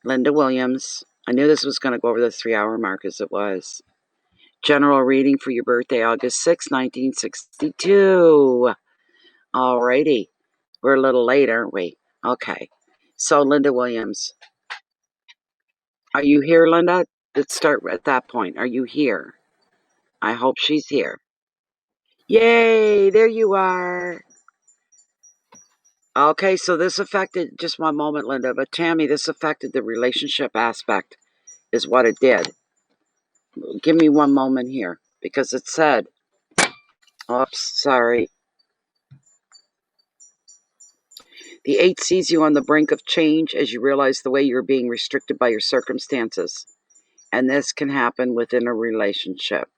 Linda Williams. I knew this was going to go over the 3-hour mark, as it was. General reading for your birthday, August 6, 1962. Alrighty. We're a little late, aren't we? Okay. So, Linda Williams. Are you here, Linda? Let's start at that point. Are you here? I hope she's here. Yay! There you are. Okay, so this affected, just one moment, Linda, but Tammy, this affected the relationship aspect, is what it did. Give me one moment here, because it said, oops, sorry. The 8 sees you on the brink of change as you realize the way you're being restricted by your circumstances. And this can happen within a relationship.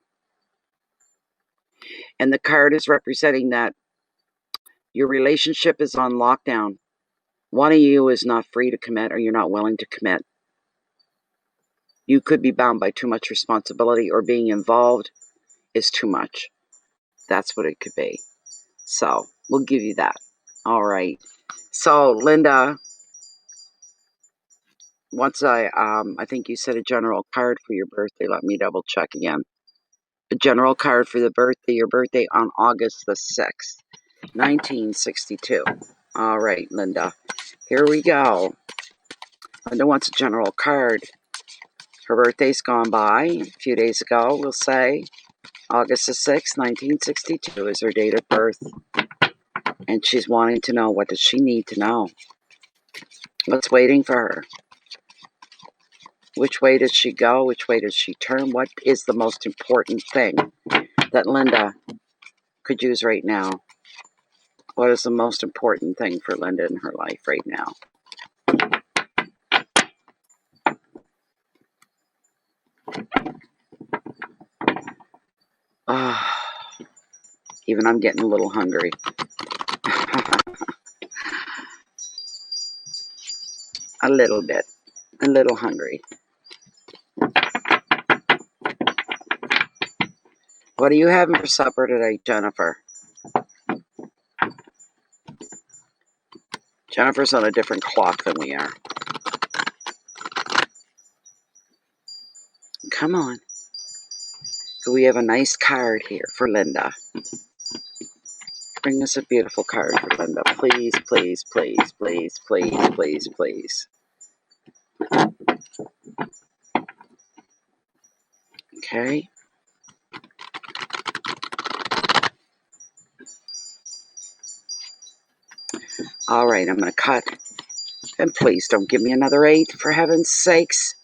And the card is representing that your relationship is on lockdown. One of you is not free to commit, or you're not willing to commit. You could be bound by too much responsibility, or being involved is too much. That's what it could be. So we'll give you that. All right. So Linda, once I think you said a general card for your birthday. Let me double check again. A general card for your birthday on August the 6th, 1962. All right, Linda. Here we go. Linda wants a general card. Her birthday's gone by a few days ago. We'll say August the 6th, 1962 is her date of birth. And she's wanting to know, what does she need to know? What's waiting for her? Which way does she go? Which way does she turn? What is the most important thing that Linda could use right now? What is the most important thing for Linda in her life right now? Even I'm getting a little hungry. A little bit. A little hungry. What are you having for supper today, Jennifer? Jennifer's on a different clock than we are. Come on. We have a nice card here for Linda. Bring us a beautiful card for Linda. Please, please, please, please, please, please, please. Okay. All right, I'm going to cut. And please don't give me another 8, for heaven's sakes.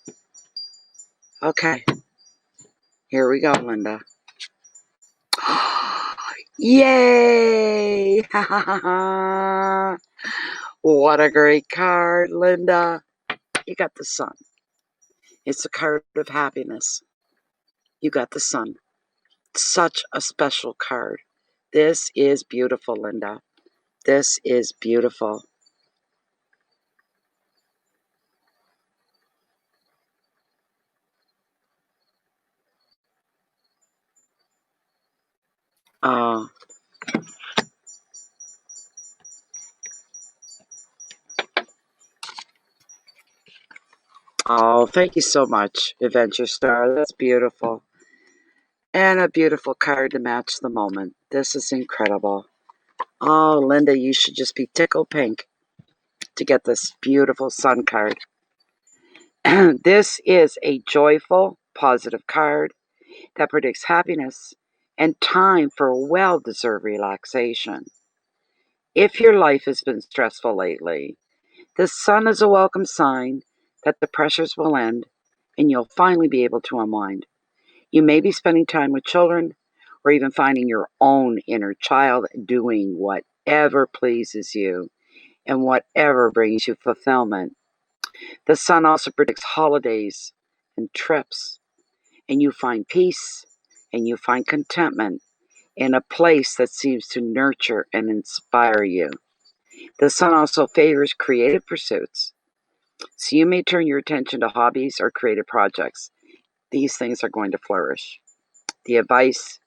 Okay. Here we go, Linda. Yay! What a great card, Linda. You got the sun. It's a card of happiness. You got the sun. Such a special card. This is beautiful, Linda. This is beautiful. Oh, thank you so much, Adventure Star. That's beautiful. And a beautiful card to match the moment. This is incredible. Oh, Linda, you should just be tickled pink to get this beautiful sun card. This is a joyful, positive card that predicts happiness and time for well-deserved relaxation. If your life has been stressful lately, the sun is a welcome sign that the pressures will end and you'll finally be able to unwind. You may be spending time with children or even finding your own inner child doing whatever pleases you and whatever brings you fulfillment. The sun also predicts holidays and trips, and you find peace and you find contentment in a place that seems to nurture and inspire you. The sun also favors creative pursuits, so you may turn your attention to hobbies or creative projects. These things are going to flourish. The advice.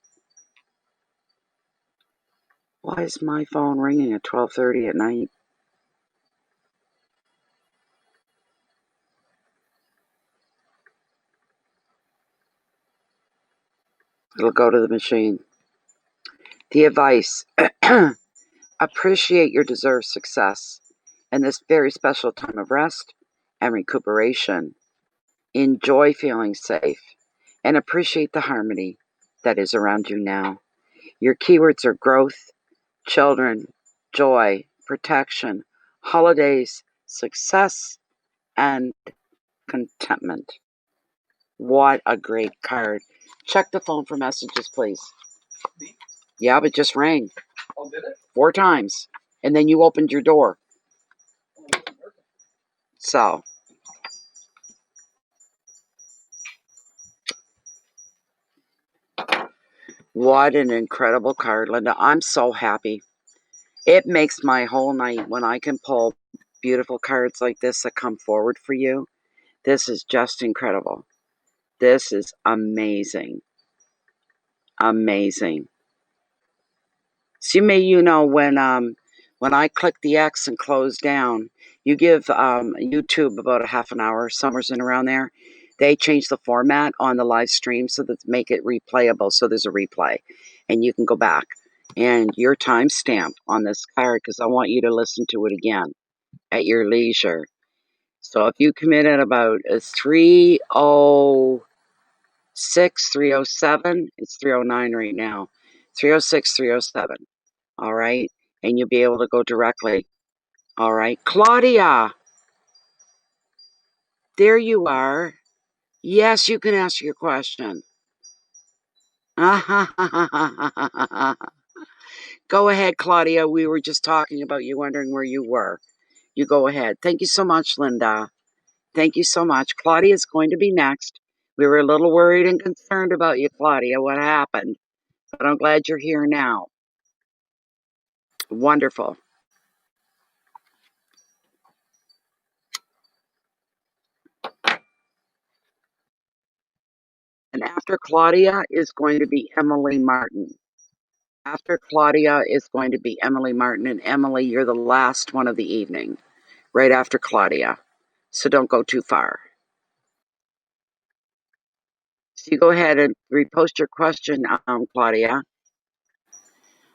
Why is my phone ringing at 12:30 at night? It'll go to the machine. The advice. Appreciate your deserved success in this very special time of rest and recuperation. Enjoy feeling safe and appreciate the harmony that is around you now. Your keywords are growth, children, joy, protection, holidays, success, and contentment. What a great card. Check the phone for messages, please. Yeah, but it just rang. Oh, did it? 4 times. And then you opened your door. So, what an incredible card, Linda. I'm so happy. It makes my whole night when I can pull beautiful cards like this that come forward for you. This is just incredible. This is amazing. Amazing. So when I click the X and close down, you give YouTube about a half an hour, somewhere's in around there. They change the format on the live stream so that make it replayable. So there's a replay, and you can go back and your time stamped on this card because I want you to listen to it again at your leisure. So if you come in at about a 306, 307, it's 309 right now. 306, 307. All right. And you'll be able to go directly. All right. Claudia, there you are. Yes, you can ask your question. Go ahead, Claudia. We were just talking about you wondering where you were. You go ahead. Thank you so much, Linda. Thank you so much. Claudia is going to be next. We were a little worried and concerned about you, Claudia. What happened? But I'm glad you're here now. Wonderful. And after Claudia is going to be Emily Martin. After Claudia is going to be Emily Martin. And Emily, you're the last one of the evening, right after Claudia. So don't go too far. So you go ahead and repost your question, Claudia.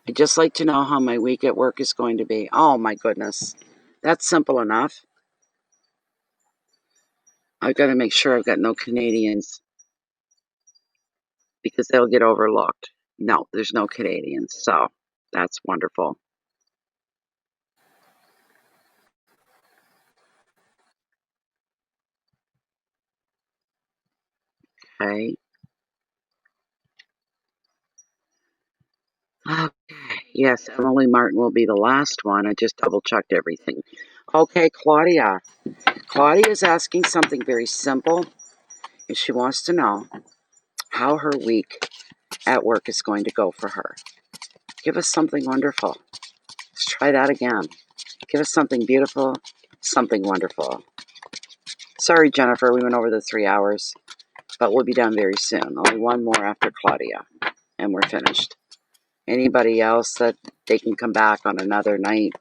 I'd just like to know how my week at work is going to be. Oh my goodness. That's simple enough. I've got to make sure I've got no Canadians because they'll get overlooked. No, there's no Canadians. So that's wonderful. Okay. Okay. Yes, Emily Martin will be the last one. I just double checked everything. Okay, Claudia. Claudia is asking something very simple, and she wants to know how her week at work is going to go for her. Give us something wonderful. Let's try that again. Give us something beautiful, something wonderful. Sorry, Jennifer, we went over the 3 hours, but we'll be done very soon. Only one more after Claudia, and we're finished. Anybody else that they can come back on another night?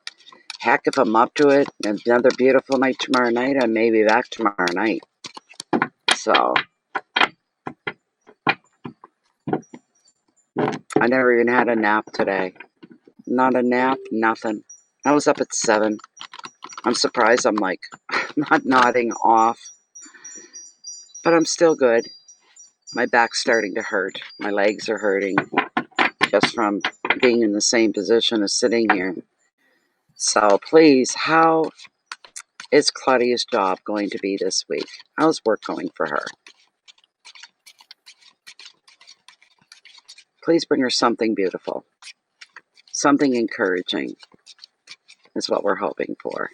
Heck, if I'm up to it, another beautiful night tomorrow night, I may be back tomorrow night. So, I never even had a nap today. Not a nap, nothing. I was up at 7. I'm surprised I'm like not nodding off, but I'm still good. My back's starting to hurt. My legs are hurting just from being in the same position as sitting here. So please, how is Claudia's job going to be this week? How's work going for her? Please bring her something beautiful. Something encouraging is what we're hoping for.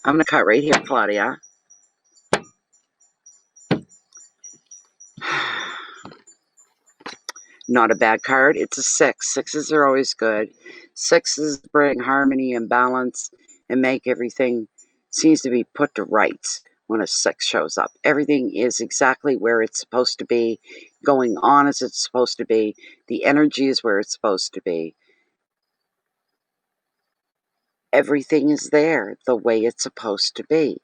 I'm going to cut right here, Claudia. Not a bad card. It's a 6. 6s are always good. 6s bring harmony and balance and make everything seems to be put to rights when a 6 shows up. Everything is exactly where it's supposed to be, going on as it's supposed to be. The energy is where it's supposed to be. Everything is there the way it's supposed to be.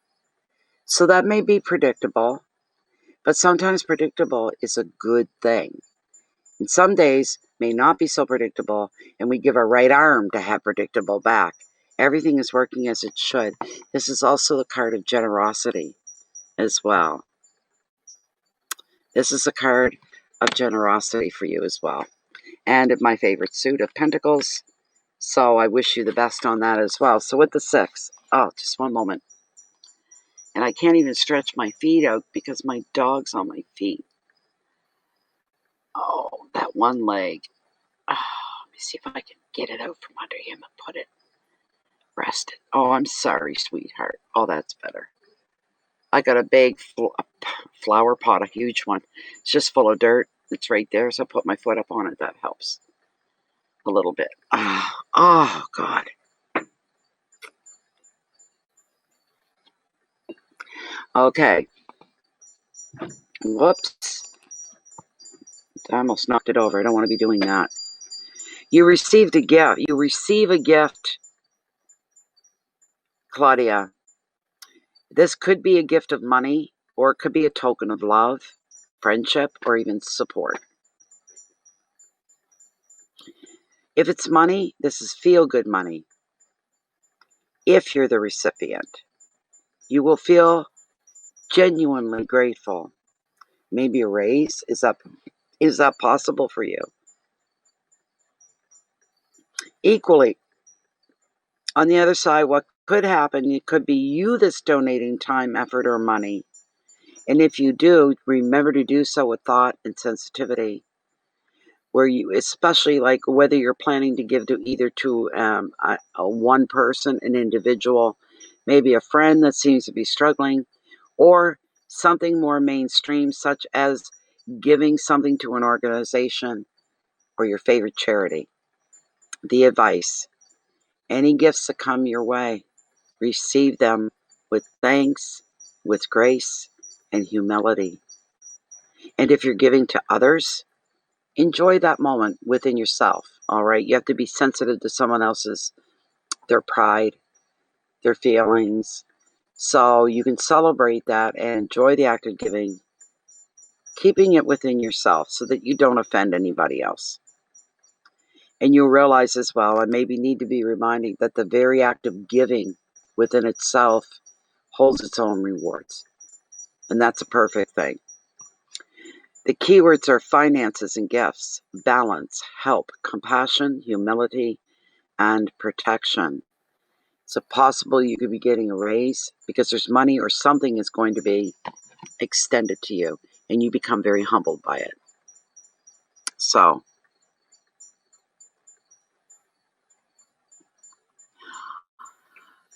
So that may be predictable, but sometimes predictable is a good thing. And some days may not be so predictable, and we give our right arm to have predictable back. Everything is working as it should. This is also the card of generosity as well. This is a card of generosity for you as well. And my favorite suit of Pentacles. So I wish you the best on that as well. So with the 6, oh, just one moment. And I can't even stretch my feet out because my dog's on my feet. Oh, that one leg. Oh, let me see if I can get it out from under him and put it, rest it. Oh, I'm sorry, sweetheart. Oh, that's better. I got a big flower pot, a huge one. It's just full of dirt. It's right there, so I put my foot up on it. That helps a little bit. Oh, God. Okay. Whoops. I almost knocked it over. I don't want to be doing that. You received a gift. You receive a gift, Claudia. This could be a gift of money, or it could be a token of love, friendship, or even support. If it's money, this is feel-good money. If you're the recipient, you will feel genuinely grateful. Maybe a raise. Is that possible for you? Equally, on the other side, what could happen, it could be you that's donating time, effort, or money. And if you do, remember to do so with thought and sensitivity. Where you, especially like whether you're planning to give to either to a one person, an individual, maybe a friend that seems to be struggling, or something more mainstream, such as giving something to an organization or your favorite charity. The advice: any gifts that come your way, receive them with thanks, with grace, and humility. And if you're giving to others, enjoy that moment within yourself. All right. You have to be sensitive to someone else's, their pride, their feelings. So you can celebrate that and enjoy the act of giving, keeping it within yourself so that you don't offend anybody else. And you'll realize as well, and maybe need to be reminded, that the very act of giving within itself holds its own rewards. And that's a perfect thing. The keywords are finances and gifts, balance, help, compassion, humility, and protection. So possible you could be getting a raise because there's money or something is going to be extended to you, and you become very humbled by it. So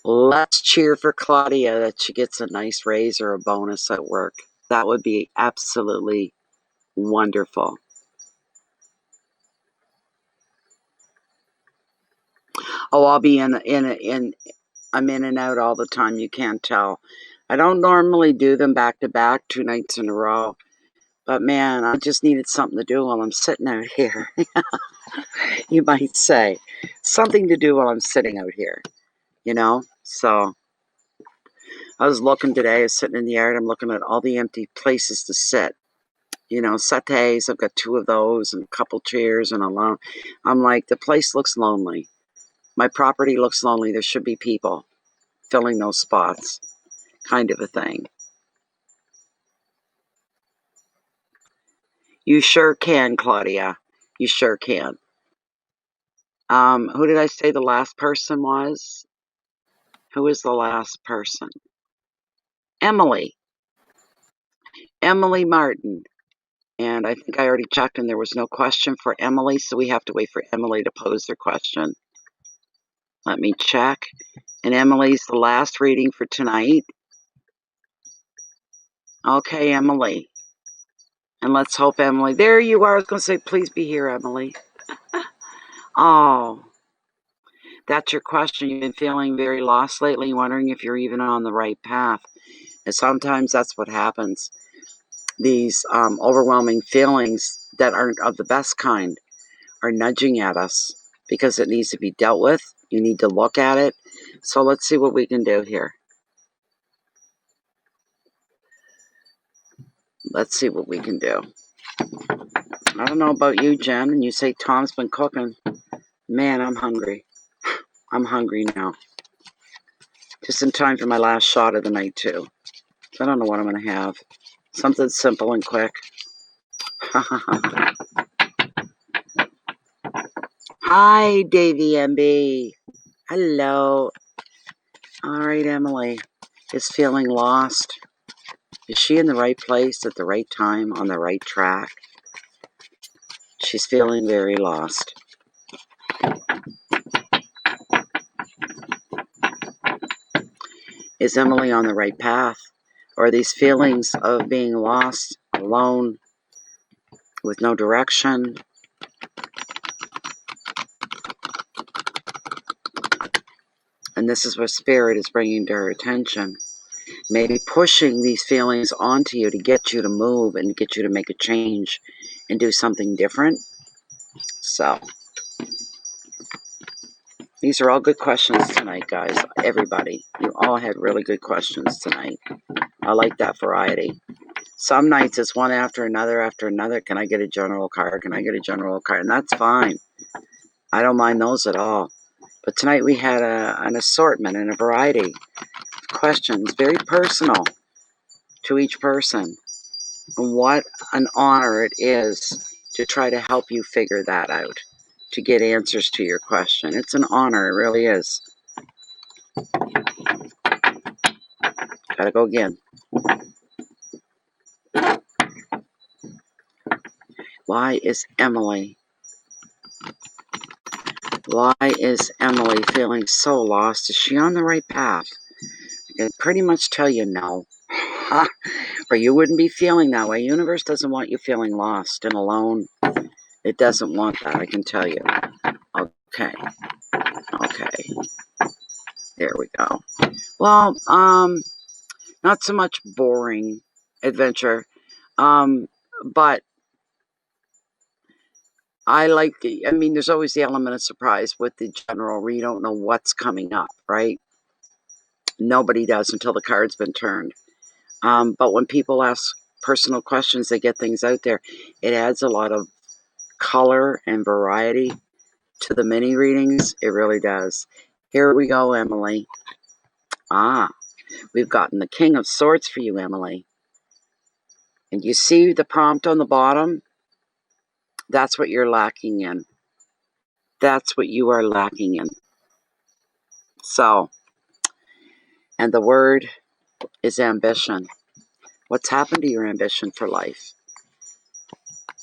let's cheer for Claudia that she gets a nice raise or a bonus at work. That would be absolutely wonderful. Oh, I'll be I'm in and out all the time. You can't tell. I don't normally do them back to back 2 nights in a row. But man, I just needed something to do while I'm sitting out here. You might say. Something to do while I'm sitting out here, you know? So I was looking today, I was sitting in the yard, I'm looking at all the empty places to sit. You know, settees, I've got 2 of those and a couple chairs and a lawn. I'm like, the place looks lonely. My property looks lonely. There should be people filling those spots, kind of a thing. You sure can, Claudia. You sure can. Who did I say the last person was? Who is the last person? Emily. Emily Martin. And I think I already checked and there was no question for Emily, so we have to wait for Emily to pose their question. Let me check. And Emily's the last reading for tonight. Okay, Emily. And let's hope Emily... There you are. I was going to say, please be here, Emily. Oh, that's your question. You've been feeling very lost lately, wondering if you're even on the right path. And sometimes that's what happens. These overwhelming feelings that aren't of the best kind are nudging at us because it needs to be dealt with. You need to look at it. So let's see what we can do here. Let's see what we can do. I don't know about you, Jen, and you say Tom's been cooking. Man, I'm hungry. I'm hungry now. Just in time for my last shot of the night, too. I don't know what I'm going to have. Something simple and quick. Hi, Davey MB. Hello. All right, Emily is feeling lost. Is she in the right place at the right time, on the right track? She's feeling very lost. Is Emily on the right path? Or are these feelings of being lost, alone, with no direction? And this is what Spirit is bringing to her attention. Maybe pushing these feelings onto you to get you to move and get you to make a change and do something different. So, these are all good questions tonight, guys. Everybody, you all had really good questions tonight. I like that variety. Some nights it's one after another after another. Can I get a general card? Can I get a general card? And that's fine. I don't mind those at all. But tonight we had an assortment and a variety of questions, very personal to each person. And what an honor it is to try to help you figure that out, to get answers to your question. It's an honor, it really is. Gotta go again. Why is Emily feeling so lost? Is she on the right path? I can pretty much tell you no. Or you wouldn't be feeling that way. Universe doesn't want you feeling lost and alone. It doesn't want that, I can tell you. Okay. There we go. Well, not so much boring adventure, but there's always the element of surprise with the general where you don't know what's coming up, right? Nobody does until the card's been turned. But when people ask personal questions, they get things out there. It adds a lot of color and variety to the mini readings. It really does. Here we go, Emily. We've gotten the King of Swords for you, Emily. And you see the prompt on the bottom? That's what you're lacking in. That's what you are lacking in. So, and the word is ambition. What's happened to your ambition for life?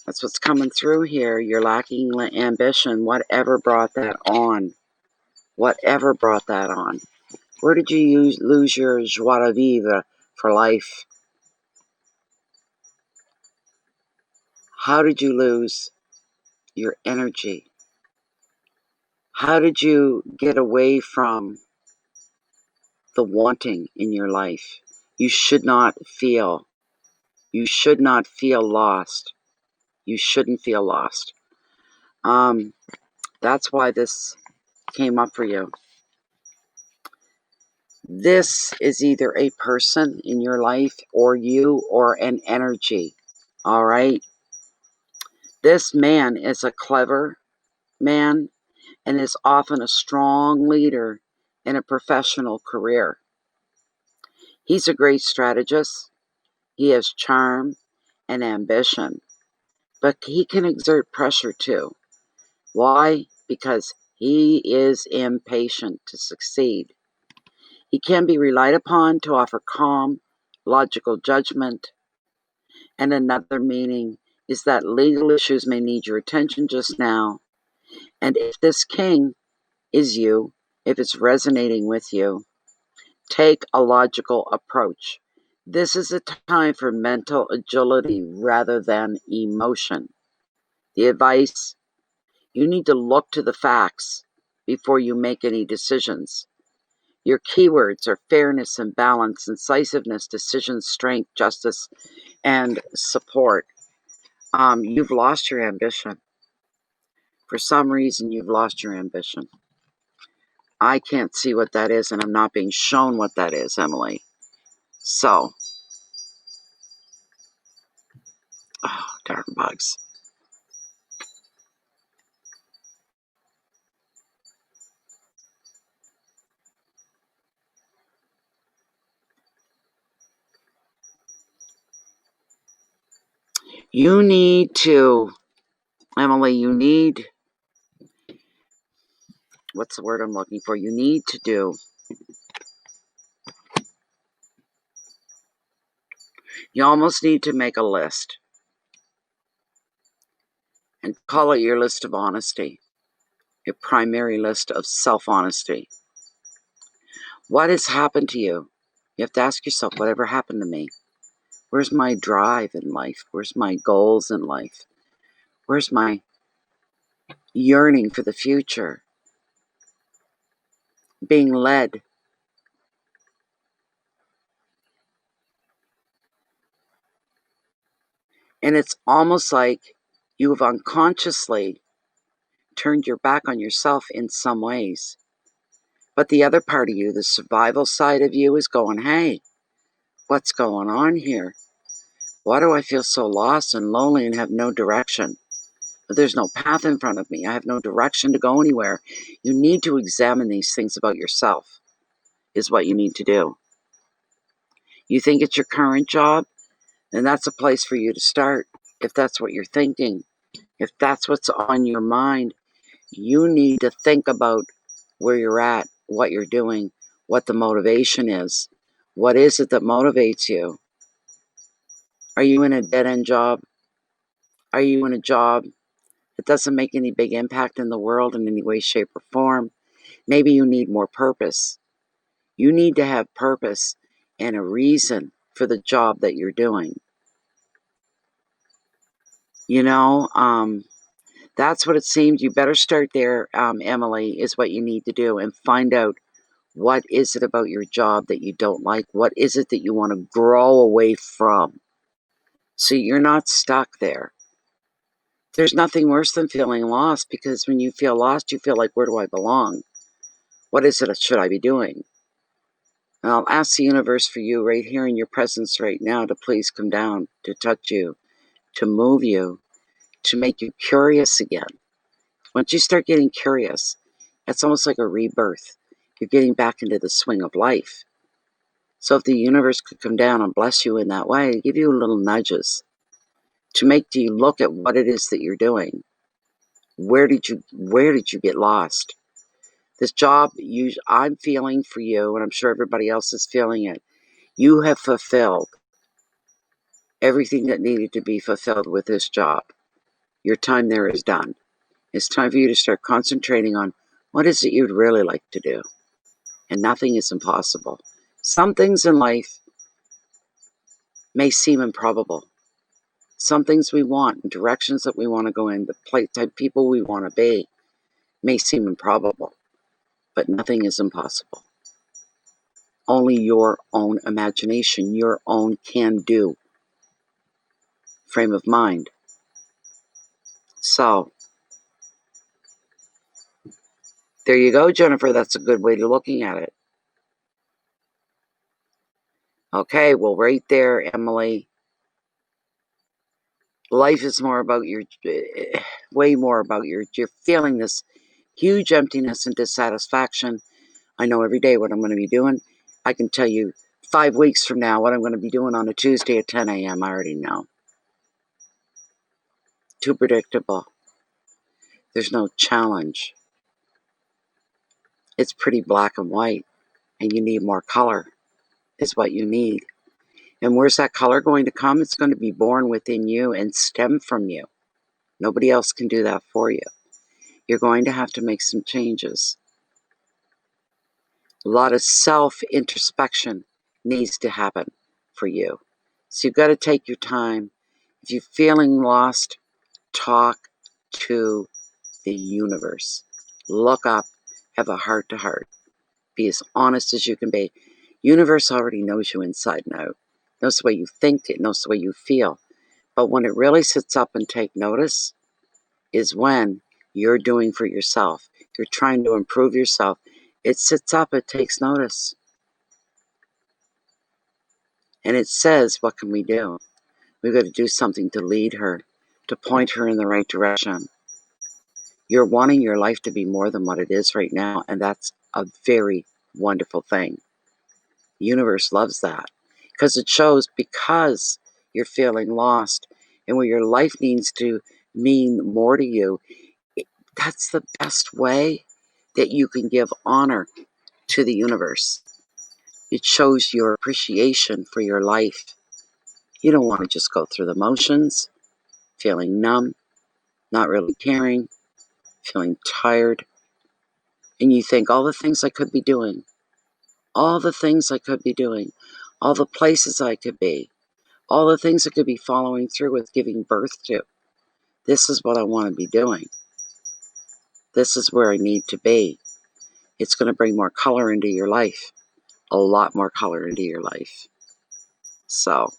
That's what's coming through here. You're lacking ambition. Whatever brought that on? Whatever brought that on? Where did you lose your joie de vivre for life? How did you lose your energy? How did you get away from the wanting in your life? You should not feel lost. You shouldn't feel lost. That's why this came up for you. This is either a person in your life or you or an energy. All right. This man is a clever man and is often a strong leader in a professional career. He's a great strategist. He has charm and ambition, but he can exert pressure too. Why? Because he is impatient to succeed. He can be relied upon to offer calm, logical judgment. And another meaning is that legal issues may need your attention just now. And if this king is you, if it's resonating with you, take a logical approach. This is a time for mental agility rather than emotion. The advice: you need to look to the facts before you make any decisions. Your keywords are fairness and balance, incisiveness, decision, strength, justice, and support. You've lost your ambition. For some reason, you've lost your ambition. I can't see what that is, and I'm not being shown what that is, Emily. So, darn bugs. You need to, Emily, what's the word I'm looking for? You need to do, you almost need to make a list and call it your list of honesty, your primary list of self-honesty. What has happened to you? You have to ask yourself, whatever happened to me? Where's my drive in life? Where's my goals in life? Where's my yearning for the future? Being led. And it's almost like you have unconsciously turned your back on yourself in some ways. But the other part of you, the survival side of you, is going, hey, what's going on here? Why do I feel so lost and lonely and have no direction? There's no path in front of me. I have no direction to go anywhere. You need to examine these things about yourself, is what you need to do. You think it's your current job? Then that's a place for you to start. If that's what you're thinking, if that's what's on your mind, you need to think about where you're at, what you're doing, what the motivation is. What is it that motivates you? Are you in a dead-end job? Are you in a job that doesn't make any big impact in the world in any way, shape, or form? Maybe you need more purpose. You need to have purpose and a reason for the job that you're doing. You know, that's what it seems. You better start there, Emily, is what you need to do, and find out what is it about your job that you don't like. What is it that you want to grow away from? So you're not stuck there. There's nothing worse than feeling lost, because when you feel lost, you feel like, where do I belong? What is it that should I be doing? And I'll ask the universe for you right here in your presence right now to please come down, to touch you, to move you, to make you curious again. Once you start getting curious, it's almost like a rebirth. You're getting back into the swing of life. So if the universe could come down and bless you in that way, give you little nudges to make you look at what it is that you're doing. Where did you get lost? This job I'm feeling for you, and I'm sure everybody else is feeling it. You have fulfilled everything that needed to be fulfilled with this job. Your time there is done. It's time for you to start concentrating on what is it you'd really like to do. And nothing is impossible. Some things in life may seem improbable. Some things we want, and directions that we want to go in, the type people we want to be, may seem improbable. But nothing is impossible. Only your own imagination, your own can-do frame of mind. So, there you go, Jennifer. That's a good way to looking at it. Okay, well, right there, Emily. Life is more about way more about you're feeling this huge emptiness and dissatisfaction. I know every day what I'm going to be doing. I can tell you 5 weeks from now what I'm going to be doing on a Tuesday at 10 a.m. I already know. Too predictable. There's no challenge. It's pretty black and white, and you need more color is what you need. And where's that color going to come? It's going to be born within you and stem from you. Nobody else can do that for you. You're going to have to make some changes. A lot of self-introspection needs to happen for you. So you've got to take your time. If you're feeling lost, talk to the universe. Look up, have a heart-to-heart. Be as honest as you can be. Universe already knows you inside and out. Knows the way you think, it knows the way you feel. But when it really sits up and take notice is when you're doing for yourself. You're trying to improve yourself. It sits up, it takes notice. And it says, what can we do? We've got to do something to lead her, to point her in the right direction. You're wanting your life to be more than what it is right now, and that's a very wonderful thing. The universe loves that because it shows because you're feeling lost and where your life needs to mean more to you. That's the best way that you can give honor to the universe. It shows your appreciation for your life. You don't want to just go through the motions, feeling numb, not really caring, feeling tired, and you think all the things I could be doing, all the things I could be doing, all the places I could be, all the things I could be following through with giving birth to. This is what I want to be doing. This is where I need to be. It's going to bring more color into your life, a lot more color into your life. So,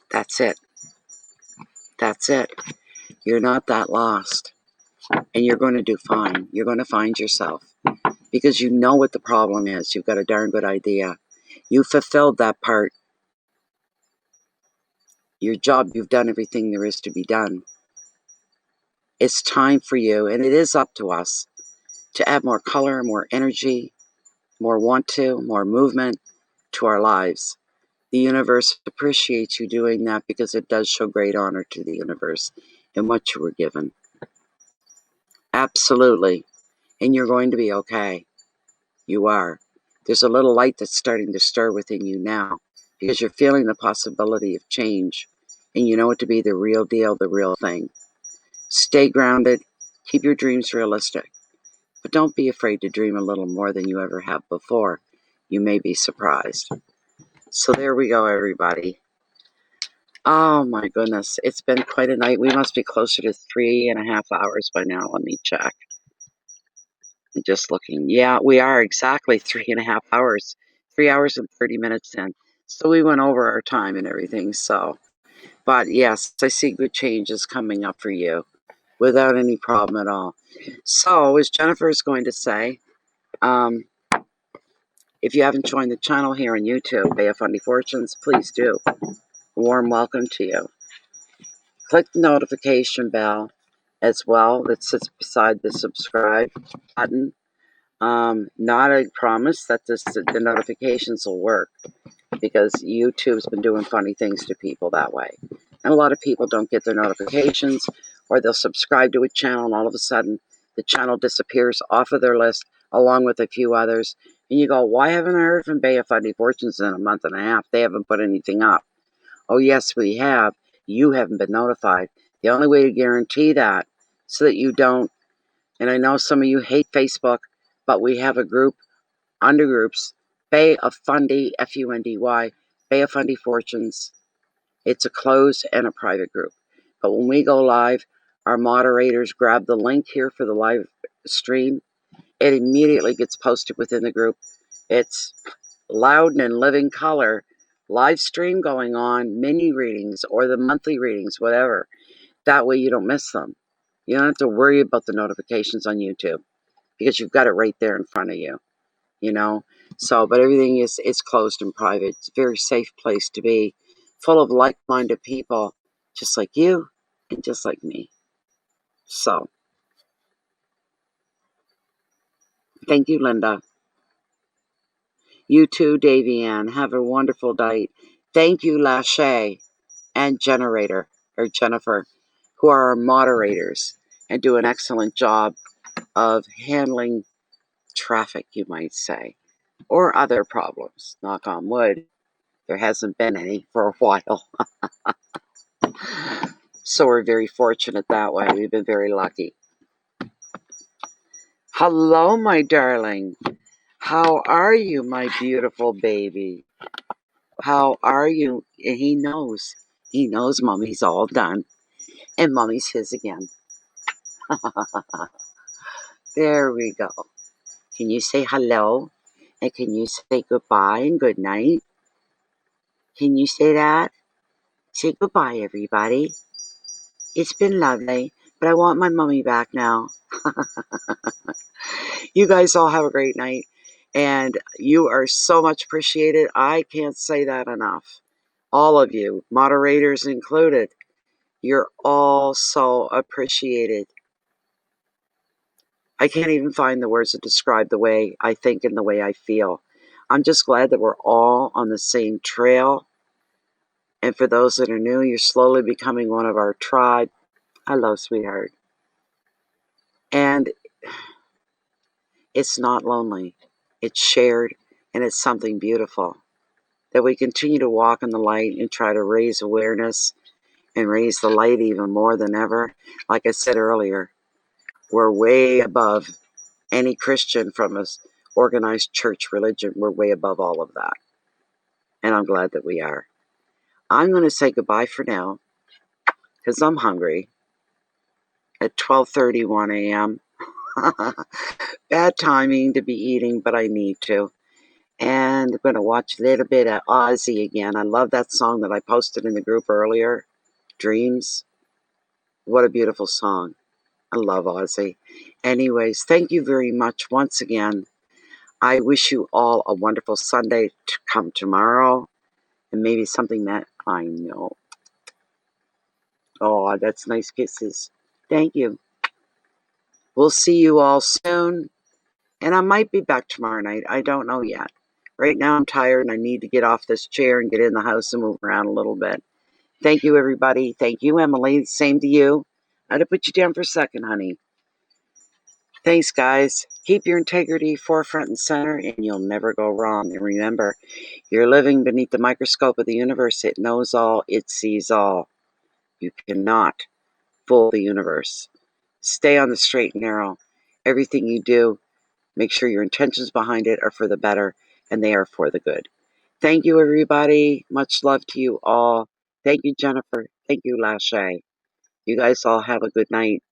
that's it. That's it. You're not that lost. And you're going to do fine. You're going to find yourself. Because you know what the problem is. You've got a darn good idea. You fulfilled that part. Your job, you've done everything there is to be done. It's time for you, and it is up to us to add more color, more energy, more want to, more movement to our lives. The universe appreciates you doing that because it does show great honor to the universe in what you were given. Absolutely. And you're going to be okay. You are. There's a little light that's starting to stir within you now because you're feeling the possibility of change and you know it to be the real deal, the real thing. Stay grounded. Keep your dreams realistic. But don't be afraid to dream a little more than you ever have before. You may be surprised. So there we go, everybody. Oh my goodness. It's been quite a night. We must be closer to 3.5 hours by now. Let me check. I'm just looking. Yeah, we are exactly 3.5 hours. 3 hours and 30 minutes in. So we went over our time and everything. So, but yes, I see good changes coming up for you without any problem at all. So, as Jennifer is going to say, if you haven't joined the channel here on YouTube, Bay of Fundy Fortunes, please do. Warm welcome to you. Click the notification bell as well that sits beside the subscribe button. Not a promise that the notifications will work because YouTube's been doing funny things to people that way. And a lot of people don't get their notifications, or they'll subscribe to a channel and all of a sudden the channel disappears off of their list along with a few others. And you go, why haven't I heard from Bay of Fundy Fortunes in a month and a half? They haven't put anything up. Oh, yes, we have. You haven't been notified. The only way to guarantee that so that you don't, and I know some of you hate Facebook, but we have a group, under groups, Bay of Fundy, F-U-N-D-Y, Bay of Fundy Fortunes. It's a closed and a private group. But when we go live, our moderators grab the link here for the live stream. It immediately gets posted within the group. It's loud and in living color, live stream going on, mini readings or the monthly readings, whatever. That way you don't miss them. You don't have to worry about the notifications on YouTube because you've got it right there in front of you, you know. So, but everything is closed and private. It's a very safe place to be, full of like-minded people, just like you and just like me. So, thank you, Linda. You too, Davianne. Have a wonderful night. Thank you, Lachey and Jennifer, who are our moderators and do an excellent job of handling traffic, you might say, or other problems. Knock on wood. There hasn't been any for a while. So we're very fortunate that way. We've been very lucky. Hello, my darling. How are you, my beautiful baby? How are you? And he knows. He knows Mommy's all done. And Mommy's his again. There we go. Can you say hello? And can you say goodbye and good night? Can you say that? Say goodbye, everybody. It's been lovely, but I want my mommy back now. You guys all have a great night, and you are so much appreciated. I can't say that enough. All of you, moderators included, you're all so appreciated. I can't even find the words to describe the way I think and the way I feel. I'm just glad that we're all on the same trail. And for those that are new, you're slowly becoming one of our tribe. Hello, sweetheart. And it's not lonely. It's shared, and it's something beautiful. That we continue to walk in the light and try to raise awareness and raise the light even more than ever. Like I said earlier, we're way above any Christian from a organized church religion. We're way above all of that. And I'm glad that we are. I'm going to say goodbye for now because I'm hungry at 12:31 a.m. Bad timing to be eating, but I need to. And I'm going to watch a little bit of Ozzy again. I love that song that I posted in the group earlier, Dreams. What a beautiful song. I love Ozzy. Anyways, thank you very much once again. I wish you all a wonderful Sunday to come tomorrow. And maybe something that I know. Oh, that's nice kisses. Thank you. We'll see you all soon. And I might be back tomorrow night. I don't know yet. Right now I'm tired and I need to get off this chair and get in the house and move around a little bit. Thank you, everybody. Thank you, Emily. Same to you. I had to put you down for a second, honey. Thanks, guys. Keep your integrity forefront and center, and you'll never go wrong. And remember, you're living beneath the microscope of the universe. It knows all, it sees all. You cannot fool the universe. Stay on the straight and narrow. Everything you do, make sure your intentions behind it are for the better, and they are for the good. Thank you, everybody. Much love to you all. Thank you, Jennifer. Thank you, Lashay. You guys all have a good night.